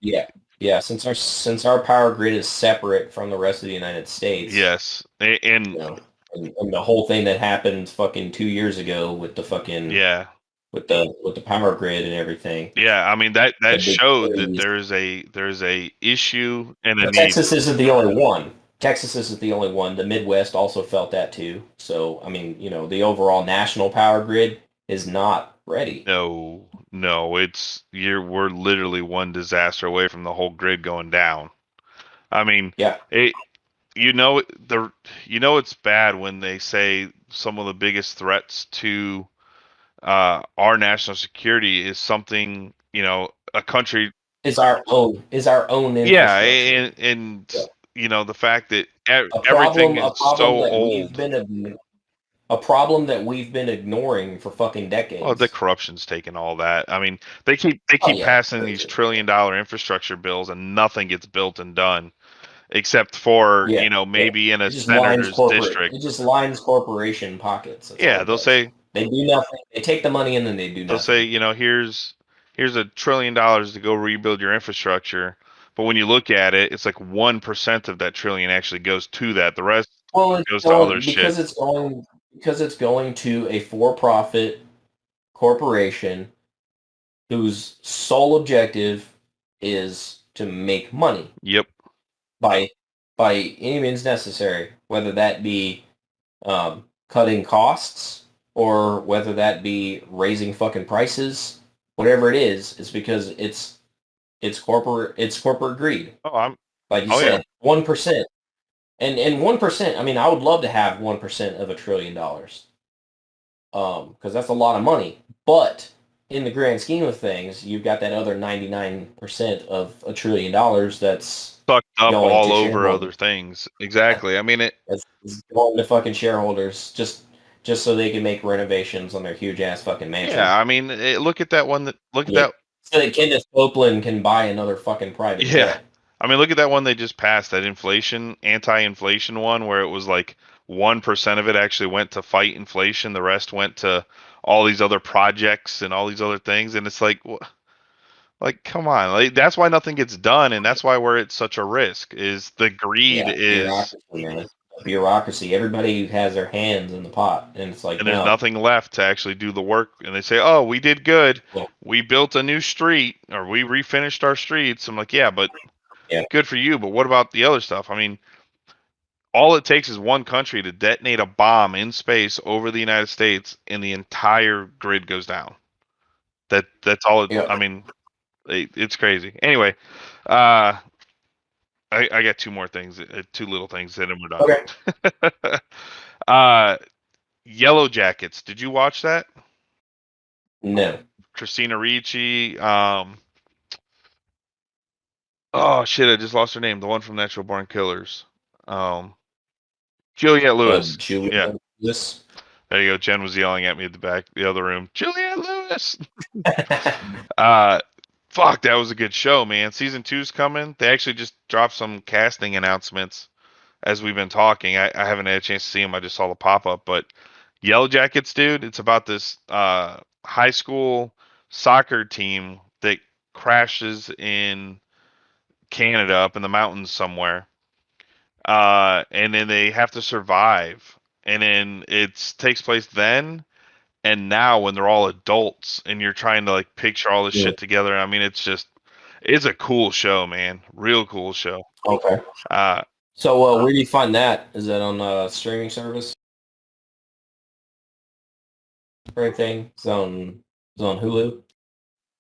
S9: yeah. Yeah, since our power grid is separate from the rest of the United States,
S8: Yes, and
S9: and the whole thing that happened fucking 2 years ago with the fucking
S8: yeah,
S9: with the power grid and everything.
S8: yeah. I mean
S9: The
S8: that
S9: big
S8: showed that
S9: cities.
S8: there's a issue and a
S9: But
S8: need.
S9: Texas isn't the only one. Texas isn't the only one. The Midwest also felt that too. So, I mean, the overall national power grid is not ready.
S8: No, we're literally one disaster away from the whole grid going down. I mean,
S9: Yeah.
S8: it you know the it's bad when they say some of the biggest threats to our national security is something, a country.
S9: Is our own
S8: Yeah,
S9: infrastructure.
S8: and
S9: Yeah.
S8: the fact that
S9: A
S8: everything
S9: problem a
S8: is
S9: problem
S8: so
S9: that we've
S8: old.
S9: been a problem that we've been ignoring for fucking
S8: Well, the
S9: decades.
S8: corruption's taken all that. I mean, they
S9: Oh
S8: keep
S9: yeah,
S8: passing these
S9: crazy.
S8: trillion-dollar infrastructure bills, and nothing gets built and done, except for
S9: Yeah, yeah.
S8: maybe in a
S9: It just lines
S8: senator's
S9: corporate.
S8: district.
S9: It just lines corporation pockets. That's all
S8: Yeah,
S9: it does. They do nothing. They take the money and then they do
S8: they'll say,
S9: nothing.
S8: here's $1 trillion to go rebuild your infrastructure, but when you look at it, it's like 1% of that trillion actually goes to that. The rest
S9: Well, it's
S8: goes to other
S9: going
S8: shit.
S9: because it's going to a for-profit corporation whose sole objective is to make money
S8: Yep.
S9: by by any means necessary, whether that be cutting costs or whether that be raising fucking prices. Whatever it is because it's corporate greed.
S8: Oh,
S9: Like you
S8: oh yeah.
S9: said, 1%. And 1%, I mean, I would love to have 1% of $1 trillion. Because that's a lot of money. But in the grand scheme of things, you've got that other 99% of $1 trillion that's
S8: Sucked up
S9: going
S8: all
S9: to
S8: over other
S9: shareholders.
S8: things. Exactly. I mean,
S9: That's going to fucking shareholders just so they can make renovations on their huge ass fucking mansion.
S8: yeah, I mean, look at that one look at that.
S9: So that Kenneth Copeland can buy another fucking private
S8: Yeah.
S9: jet.
S8: I mean, look at that one they just passed, that anti-inflation one, where it was like 1% of it actually went to fight inflation, the rest went to all these other projects and all these other things, and it's like come on, like that's why nothing gets done, and that's why we're at such a risk. Is the greed
S9: Yeah,
S8: is,
S9: bureaucracy, man. Bureaucracy. Everybody has their hands in the pot, and it's like,
S8: and there's
S9: no.
S8: nothing left to actually do the work, and they say, "Oh, we did good.
S9: Well,
S8: We built a new street, or we refinished our streets." I'm like, "Yeah, but
S9: yeah,
S8: good for you, but what about the other stuff?" I mean, all it takes is one country to detonate a bomb in space over the United States, and the entire grid goes down. That's all.
S9: yeah.
S8: I mean, it's crazy. Anyway, uh, I got two more things, two little things, and then
S9: Okay.
S8: we're done. uh, Yellow Jackets. Did you watch that?
S9: No.
S8: Christina Ricci. Oh shit, I just lost her name. The one from Natural Born Killers. Um, Juliette Lewis. Yeah.
S9: Julia Lewis.
S8: There you go. Jen was yelling at me at the other room. Juliette Lewis. uh, fuck, that was a good show, man. Season 2's coming. They actually just dropped some casting announcements as we've been talking. I haven't had a chance to see them. I just saw the pop up, but Yellow Jackets, dude. It's about this high school soccer team that crashes in Canada up in the mountains somewhere, and then they have to survive. And then it takes place then and now when they're all adults, and you're trying to like picture all this shit together. I mean, it's a cool show, man. Real cool show.
S9: Okay. So where do you find that? Is that on a streaming service or anything? Is on Hulu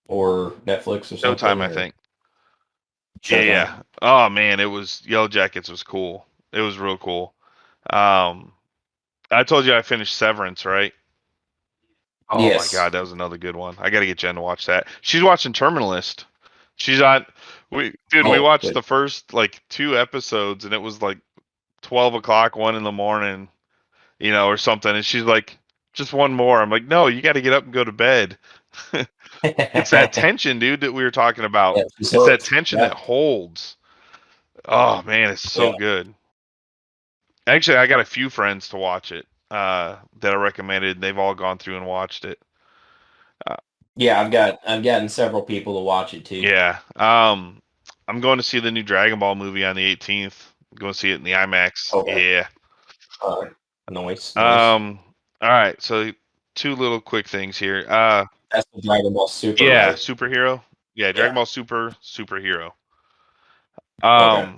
S9: or Netflix or something?
S8: Showtime, I think. Showtime. Yeah. Oh man, Yellow Jackets was cool. It was real cool. I told you I finished Severance, right? Oh yes. My god, that was another good one. I got to get Jen to watch that. She's watching Terminalist. She's on. We watched the first like 2 episodes, and it was like 12 o'clock, 1 in the morning, or something. And she's like, just one more. I'm like, no, you got to get up and go to bed. It's that tension, dude, that we were talking about. Yeah, it's that tension that holds. Oh man, it's so good. Actually, I got a few friends to watch it that I recommended. They've all gone through and watched it.
S9: Yeah, I've gotten several people to watch it too.
S8: Yeah. I'm going to see the new Dragon Ball movie on the 18th. I'm going to see it in the IMAX. Okay. Yeah.
S9: Nice.
S8: All right. So 2 little quick things here.
S9: That's the Dragon Ball Super.
S8: Yeah,
S9: right?
S8: superhero. Yeah, Dragon Ball superhero. Okay.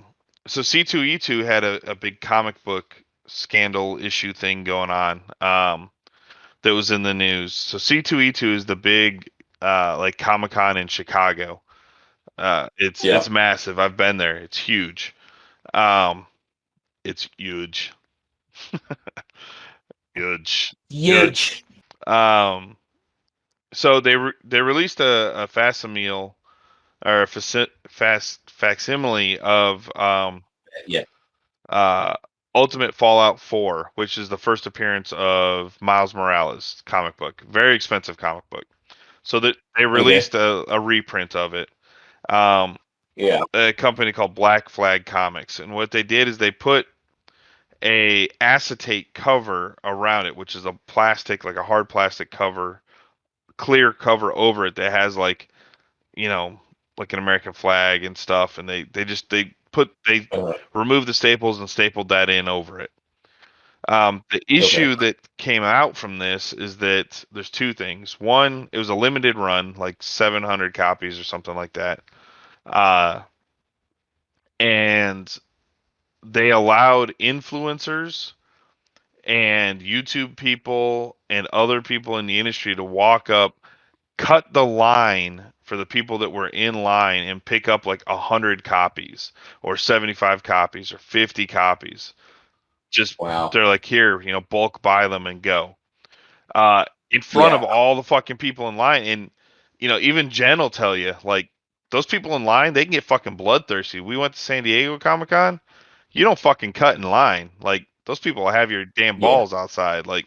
S8: So C2E2 had a big comic book scandal issue thing going on. That was in the news. So C2E2 is the big like Comic-Con in Chicago. It's massive. I've been there. It's huge. It's huge. Huge. So they released a facsimile or facsimile of Ultimate Fallout 4, which is the first appearance of Miles Morales comic book. Very expensive comic book. So that they released a reprint of it. A company called Black Flag Comics, and what they did is they put a acetate cover around it, which is a plastic, like a hard plastic cover, clear cover over it that has like an American flag and stuff, and they removed the staples and stapled that in over it. The issue that came out from this is that there's 2 things. One, it was a limited run, like 700 copies or something like that. And they allowed influencers and YouTube people and other people in the industry to walk up, cut the line for the people that were in line and pick up like 100 copies or 75 copies or 50 copies. Just they're like, here, bulk buy them and go. In front of all the fucking people in line. And even Jen will tell you, like, those people in line, they can get fucking bloodthirsty. We went to San Diego Comic-Con. You don't fucking cut in line. Like, those people have your damn balls outside. Like,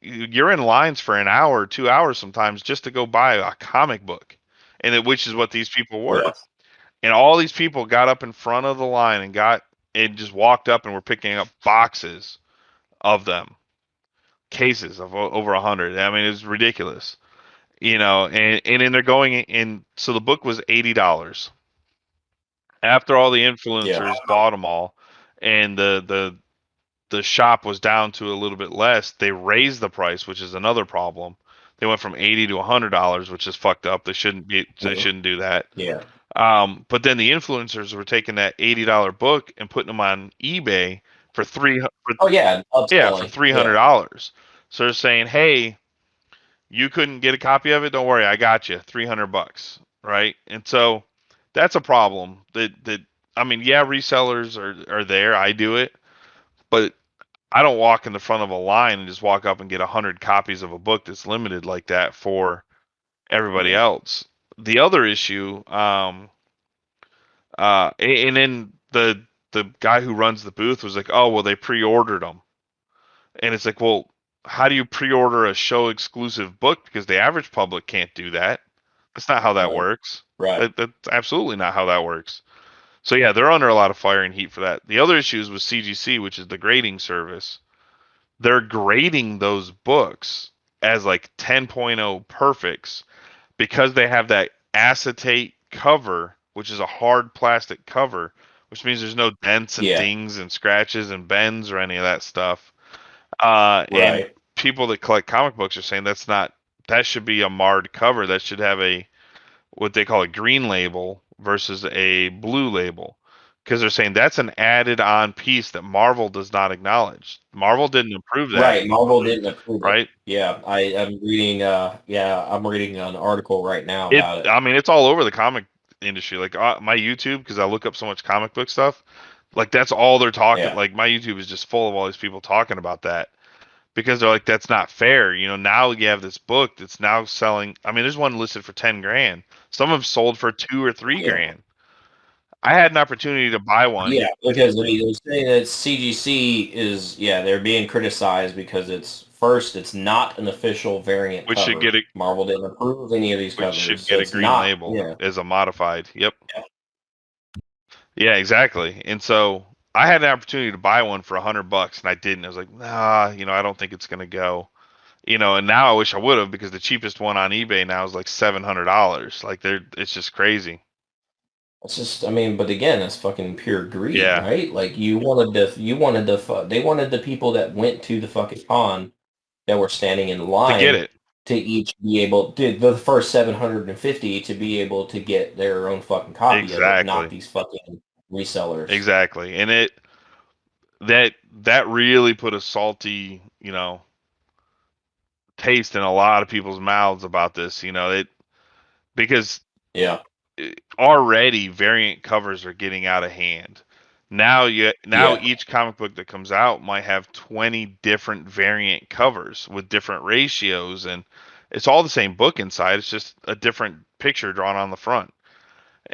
S8: you're in lines for an hour, 2 hours sometimes just to go buy a comic book, which is what these people were. Yeah. And all these people got up in front of the line and just walked up and were picking up boxes of them, cases of over 100. I mean, it's ridiculous, and then they're going in. So the book was $80. After all the influencers bought them all, and the shop was down to a little bit less, they raised the price, which is another problem. They went from $80 to $100, which is fucked up. They shouldn't do that. Yeah. But then the influencers were taking that $80 book and putting them on eBay for $300. For $300. So they're saying, hey, you couldn't get a copy of it? Don't worry, I got you. $300, right? And so that's a problem. Resellers are there. I do it, but I don't walk in the front of a line and just walk up and get 100 copies of a book that's limited like that for everybody else. The other issue, and then the guy who runs the booth was like, oh, well, they pre-ordered them. And it's like, well, how do you pre-order a show exclusive book? Because the average public can't do that. That's not how that
S9: Right.
S8: works.
S9: Right.
S8: That's absolutely not how that works. So yeah, they're under a lot of fire and heat for that. The other issue is with CGC, which is the grading service. They're grading those books as like 10.0 perfects because they have that acetate cover, which is a hard plastic cover, which means there's no dents and
S9: Yeah.
S8: dings and scratches and bends or any of that stuff. And
S9: Right.
S8: people that collect comic books are saying that should be a marred cover. That should have a what they call a green label versus a blue label. Because they're saying that's an added on piece that Marvel does not acknowledge. Marvel didn't approve that,
S9: Right. Marvel didn't approve it.
S8: right?
S9: Yeah. I'm reading I'm reading an article right now about it.
S8: I mean, it's all over the comic industry. Like my YouTube, because I look up so much comic book stuff. Like that's all they're talking.
S9: Yeah.
S8: Like my YouTube is just full of all these people talking about that because they're like, that's not fair. Now you have this book that's now selling. I mean, there's one listed for 10 grand. Some of them sold for 2 or 3
S9: Yeah.
S8: grand. I had an opportunity to buy one.
S9: Yeah, because I mean, they're saying that CGC is they're being criticized because it's not an official variant
S8: Which
S9: cover.
S8: should get
S9: Marvel didn't approve any of these
S8: which
S9: covers,
S8: should
S9: so
S8: get a
S9: it's
S8: green
S9: not.
S8: label
S9: Yeah,
S8: as a modified. Yep.
S9: yeah,
S8: Yeah, exactly. And so I had an opportunity to buy one for $100, and I didn't. I was like, nah, I don't think it's gonna go. And now I wish I would have because the cheapest one on eBay now is like $700. Like it's just crazy.
S9: it's just. I mean, but again, that's fucking pure greed,
S8: Yeah.
S9: right? Like they wanted the people that went to the fucking con that were standing in
S8: To
S9: line
S8: get it.
S9: to each be able to the first 750 to be able to get their own fucking copy of it, not
S8: Exactly.
S9: these fucking resellers.
S8: Exactly. And that really put a salty, taste in a lot of people's mouths about this, because
S9: Yeah.
S8: already variant covers are getting out of hand. Now
S9: Yeah.
S8: each comic book that comes out might have 20 different variant covers with different ratios, and it's all the same book inside. It's just a different picture drawn on the front.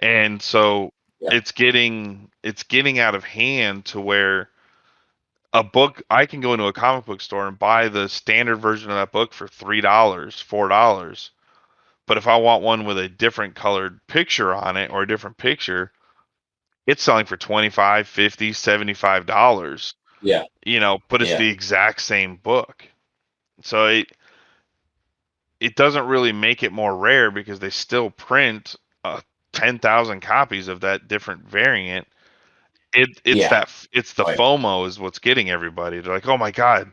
S8: And so
S9: Yeah.
S8: it's getting out of hand to where a book I can go into a comic book store and buy the standard version of that book for $3, $4. But if I want one with a different colored picture on it or a different picture, it's selling for 25, 50, $75.
S9: Yeah.
S8: But it's
S9: Yeah.
S8: the exact same book. So it doesn't really make it more rare because they still print 10,000 copies of that different variant.
S9: Yeah.
S8: It's the
S9: Right.
S8: FOMO is what's getting everybody. They're like, "Oh my god,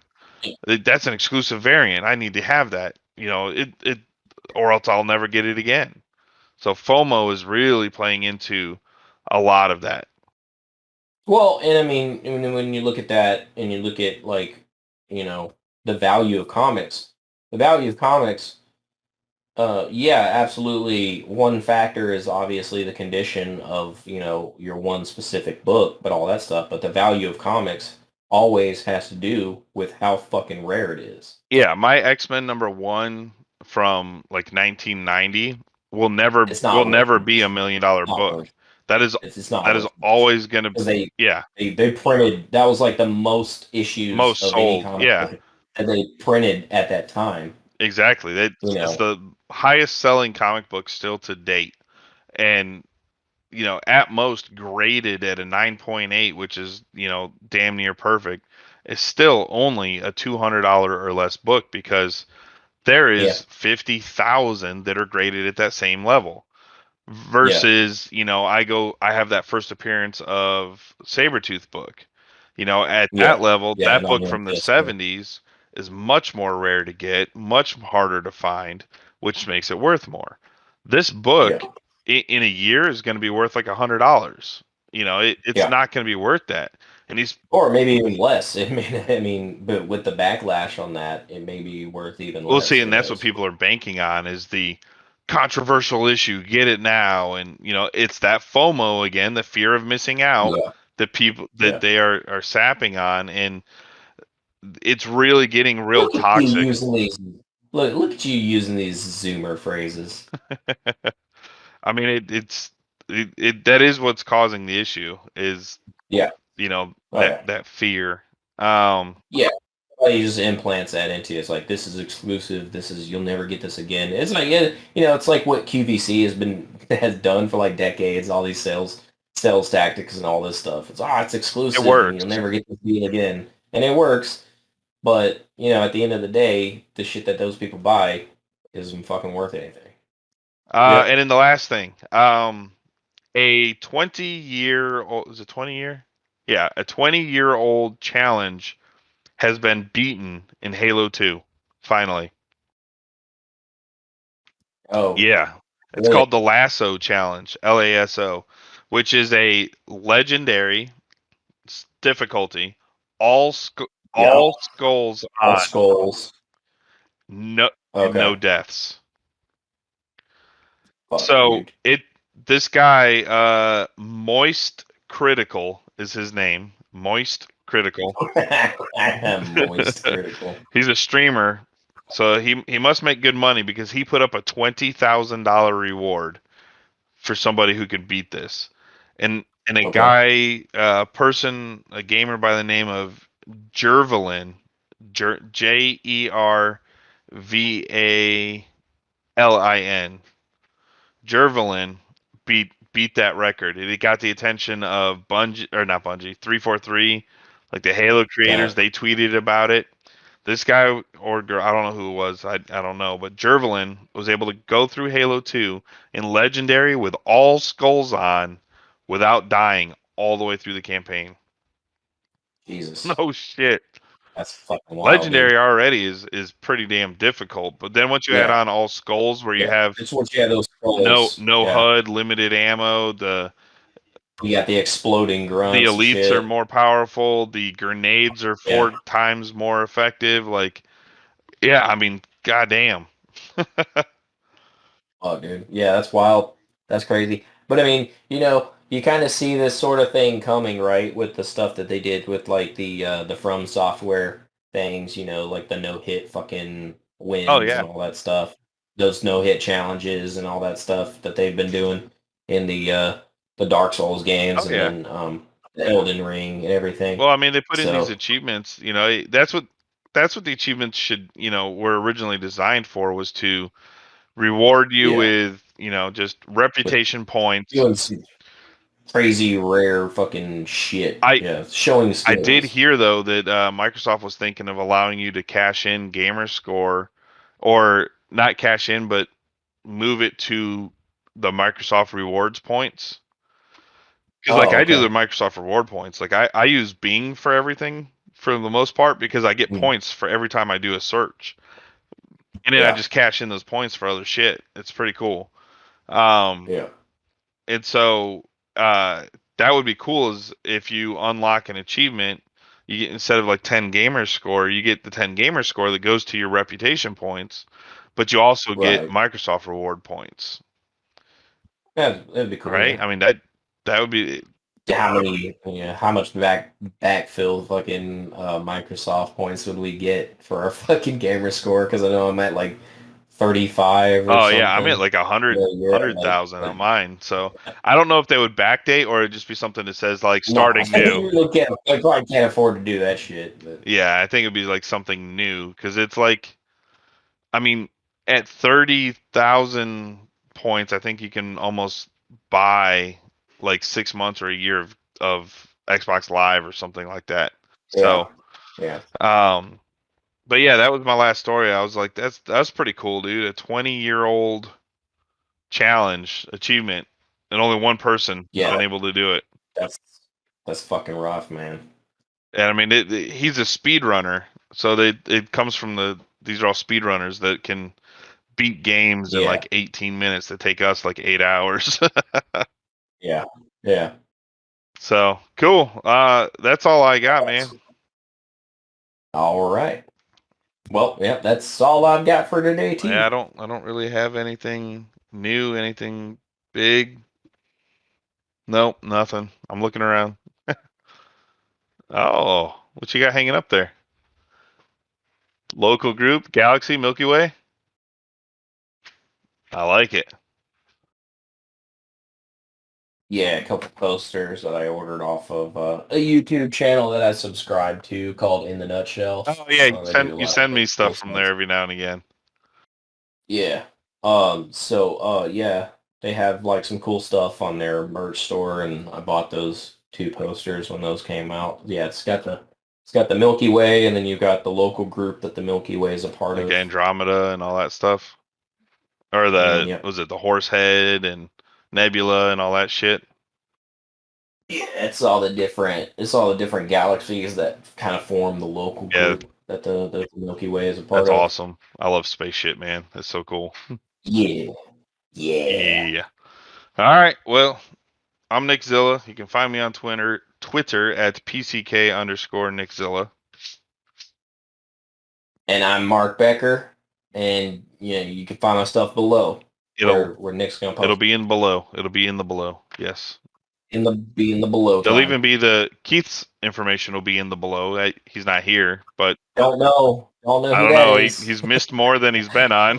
S8: that's an exclusive variant. I need to have that." Or else I'll never get it again. So FOMO is really playing into a lot of that.
S9: Well, and I mean, when you look at that and you look at like, the value of comics, yeah, absolutely. One factor is obviously the condition of, your one specific book, but all that stuff. But the value of comics always has to do with how fucking rare it is.
S8: Yeah, my X-Men #1 from like 1990 will never
S9: It's not worth
S8: be $1 million book.
S9: worth.
S8: That is
S9: It's not
S8: that is
S9: worth
S8: always going
S9: because
S8: to
S9: they printed, that was like the most issues
S8: most
S9: of any
S8: sold.
S9: comic
S8: Yeah,
S9: book that they printed at that time.
S8: exactly. It's the highest selling comic book still to date. And at most graded at a 9.8, which is, damn near perfect, is still only a $200 or less book because there
S9: Yeah.
S8: is 50,000 that are graded at that same level.
S9: Yeah.
S8: Versus, I have that first appearance of Sabretooth book. At that
S9: Yeah.
S8: level,
S9: Yeah.
S8: that
S9: Not
S8: book
S9: even
S8: from the
S9: this, yeah.
S8: 70s is much more rare to get, much harder to find, which makes it worth more. This
S9: Yeah.
S8: book in a year is going to be worth like $100. It's
S9: Yeah.
S8: not going to be worth that. And
S9: Or maybe even less. But with the backlash on that, it may be worth even less.
S8: we'll see, and
S9: Who
S8: that's what
S9: knows?
S8: people are banking on is the controversial issue. Get it now, and it's that FOMO again, the fear of missing out
S9: Yeah.
S8: that people
S9: Yeah.
S8: that they are sapping on, and it's really getting real
S9: Look at you
S8: toxic.
S9: using these. Look at you using these Zoomer phrases.
S8: I mean, that is what's causing the issue is
S9: Yeah.
S8: that
S9: yeah.
S8: that fear.
S9: Yeah. He just implants that into you. It's like, this is exclusive. This is, you'll never get this again. It's like, it's like what QVC has done for like decades. All these sales tactics and all this stuff. It's exclusive.
S8: It works.
S9: And you'll never get this deal again. And it works. But, at the end of the day, the shit that those people buy isn't fucking worth anything.
S8: And then the last thing, a 20-year-old, is it 20 year? Yeah, a 20-year-old challenge has been beaten in Halo 2, finally.
S9: Oh.
S8: Yeah. It's called the Lasso Challenge, LASO, which is a legendary difficulty, all skulls
S9: All
S8: on,
S9: skulls.
S8: no deaths.
S9: Fuck,
S8: So
S9: dude.
S8: this guy, Moist Critical is his name. Moist Critical.
S9: Moist Critical.
S8: He's a streamer, so he must make good money because he put up a $20,000 reward for somebody who can beat this. And a guy, a gamer by the name of Jervalin, Jervalin, Jervalin beat that record. It got the attention of Bungie, or not Bungie, 343, like the Halo creators. They tweeted about it. This guy or girl, I don't know who it was. I don't know, but Jervalin was able to go through Halo 2 in Legendary with all skulls on, without dying all the way through the campaign.
S9: Jesus.
S8: No shit.
S9: That's fucking wild.
S8: Legendary
S9: dude.
S8: already is pretty damn difficult, but then once you add on all skulls, where you have
S9: it's once you have those skulls,
S8: no HUD, limited ammo,
S9: you got the exploding grunts.
S8: The elites
S9: shit.
S8: are more powerful. The grenades are 4 times more effective. Like, yeah, I mean, goddamn.
S9: Oh, dude. Yeah, that's wild. That's crazy. But I mean, you kind of see this sort of thing coming, right? With the stuff that they did with like the From Software things, like the no-hit fucking wins and all that stuff. Those no-hit challenges and all that stuff that they've been doing in the Dark Souls games and then the Elden Ring and everything.
S8: Well, I mean, they put in these achievements. That's what the achievements were originally designed for, was to reward you with just reputation points.
S9: Crazy rare fucking shit. Showing skills.
S8: I did hear though that Microsoft was thinking of allowing you to cash in gamer score, or not cash in, but move it to the Microsoft rewards points. Because I do the Microsoft reward points. Like I use Bing for everything for the most part, because I get points for every time I do a search. And then I just cash in those points for other shit. It's pretty cool. And so that would be cool, is if you unlock an achievement, you get, instead of like 10 gamer score, you get the 10 gamer score that goes to your reputation points, but you also get Microsoft reward points.
S9: Yeah, that'd be cool.
S8: Right? I mean, that would be
S9: how much backfill fucking Microsoft points would we get for our fucking gamer score? Because I know I'm at like 35 or something.
S8: Yeah, I'm at like 100,000 on mine. So I don't know if they would backdate, or it'd just be something that says like starting new.
S9: I probably can't afford to do that shit. But.
S8: Yeah, I think it'd be like something new, because it's like, I mean, at 30,000 points, I think you can almost buy like 6 months or a year of Xbox Live or something like that. So, but yeah, that was my last story. I was like, that's pretty cool, dude. A 20-year-old challenge achievement, and only one person has been able to do it.
S9: That's fucking rough, man.
S8: And I mean, he's a speedrunner, so it comes from these are all speedrunners that can beat games in like 18 minutes that take us like 8 hours.
S9: Yeah.
S8: So cool. That's all I got, man.
S9: All right. Well, yeah, that's all I've got for today, too.
S8: Yeah, I don't really have anything new, anything big. Nope, nothing. I'm looking around. Oh, what you got hanging up there? Local group, Galaxy, Milky Way. I like it.
S9: Yeah, a couple posters that I ordered off of a YouTube channel that I subscribe to called In the Nutshell.
S8: Oh yeah, you
S9: They do a lot
S8: send
S9: of
S8: me
S9: cool
S8: stuff from there every now and again.
S9: Yeah. Yeah, they have like some cool stuff on their merch store, and I bought those 2 posters when those came out. Yeah, it's got the Milky Way, and then you've got the local group that the Milky Way is a part
S8: Like
S9: of.
S8: Andromeda and all that stuff. Or was it the Horsehead and Nebula and all that shit?
S9: Yeah, it's all the different galaxies that kind of form the local group that the Milky Way is a part
S8: That's
S9: of.
S8: awesome. I love space shit, man. That's so cool.
S9: Yeah. Yeah.
S8: Yeah. All right. Well, I'm Nickzilla. You can find me on Twitter at PCK_Nickzilla.
S9: And I'm Mark Becker, and you can find my stuff below. Where Nick's gonna post.
S8: It'll be in below. It'll be in the below. Yes.
S9: In the below.
S8: There'll even be Keith's information will be in the below. He's not here, but
S9: don't know. Who
S8: I don't
S9: that
S8: know.
S9: is.
S8: He's missed more than he's been on.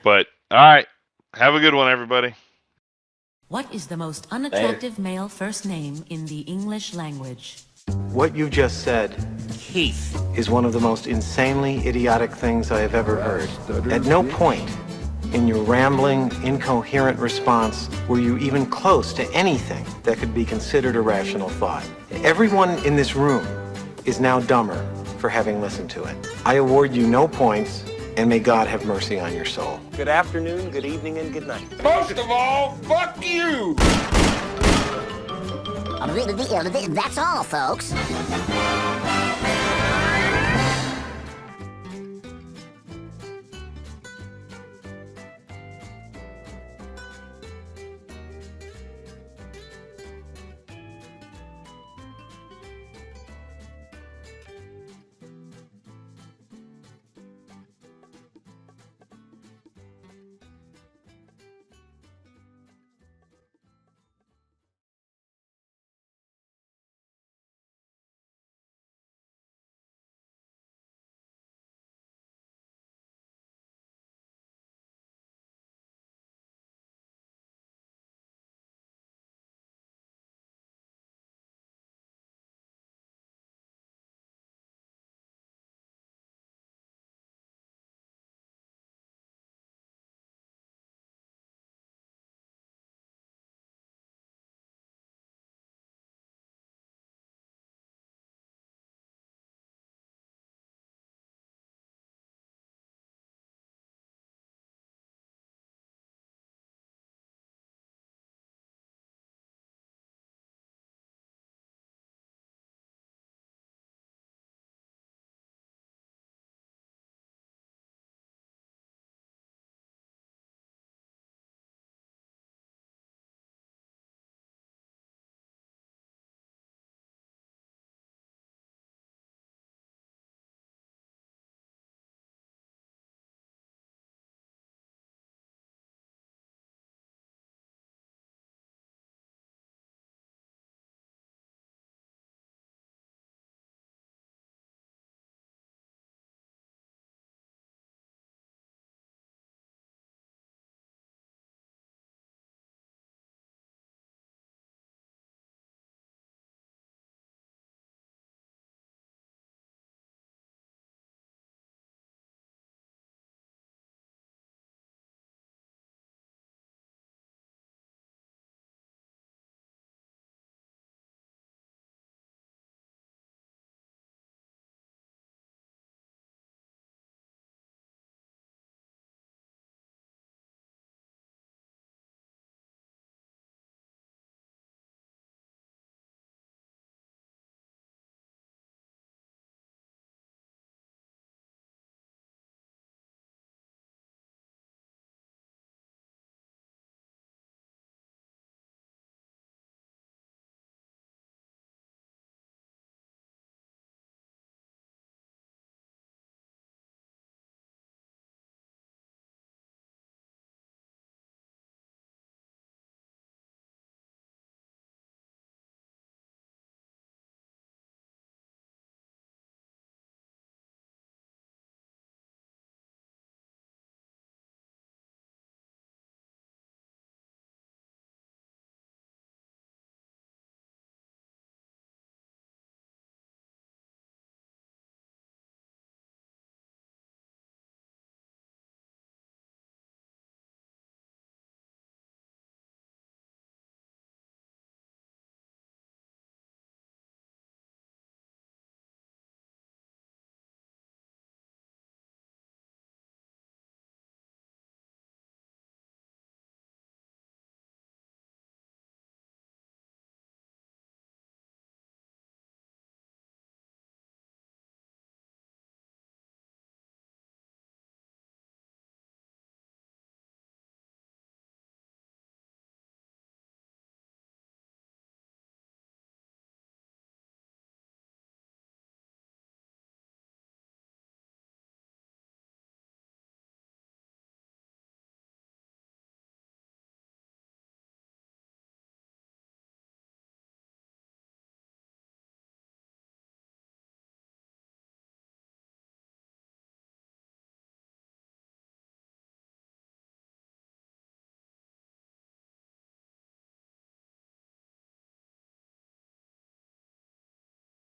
S8: But all right, have a good one, everybody.
S10: What is the most unattractive male first name in the English language?
S11: What you just said, Keith, is one of the most insanely idiotic things I have ever heard. At no point in your rambling, incoherent response were you even close to anything that could be considered a rational thought. Everyone in this room is now dumber for having listened to it. I award you no points, and may God have mercy on your soul.
S4: Good afternoon, good evening, and good night. Most of all, fuck you!
S12: That's all, folks.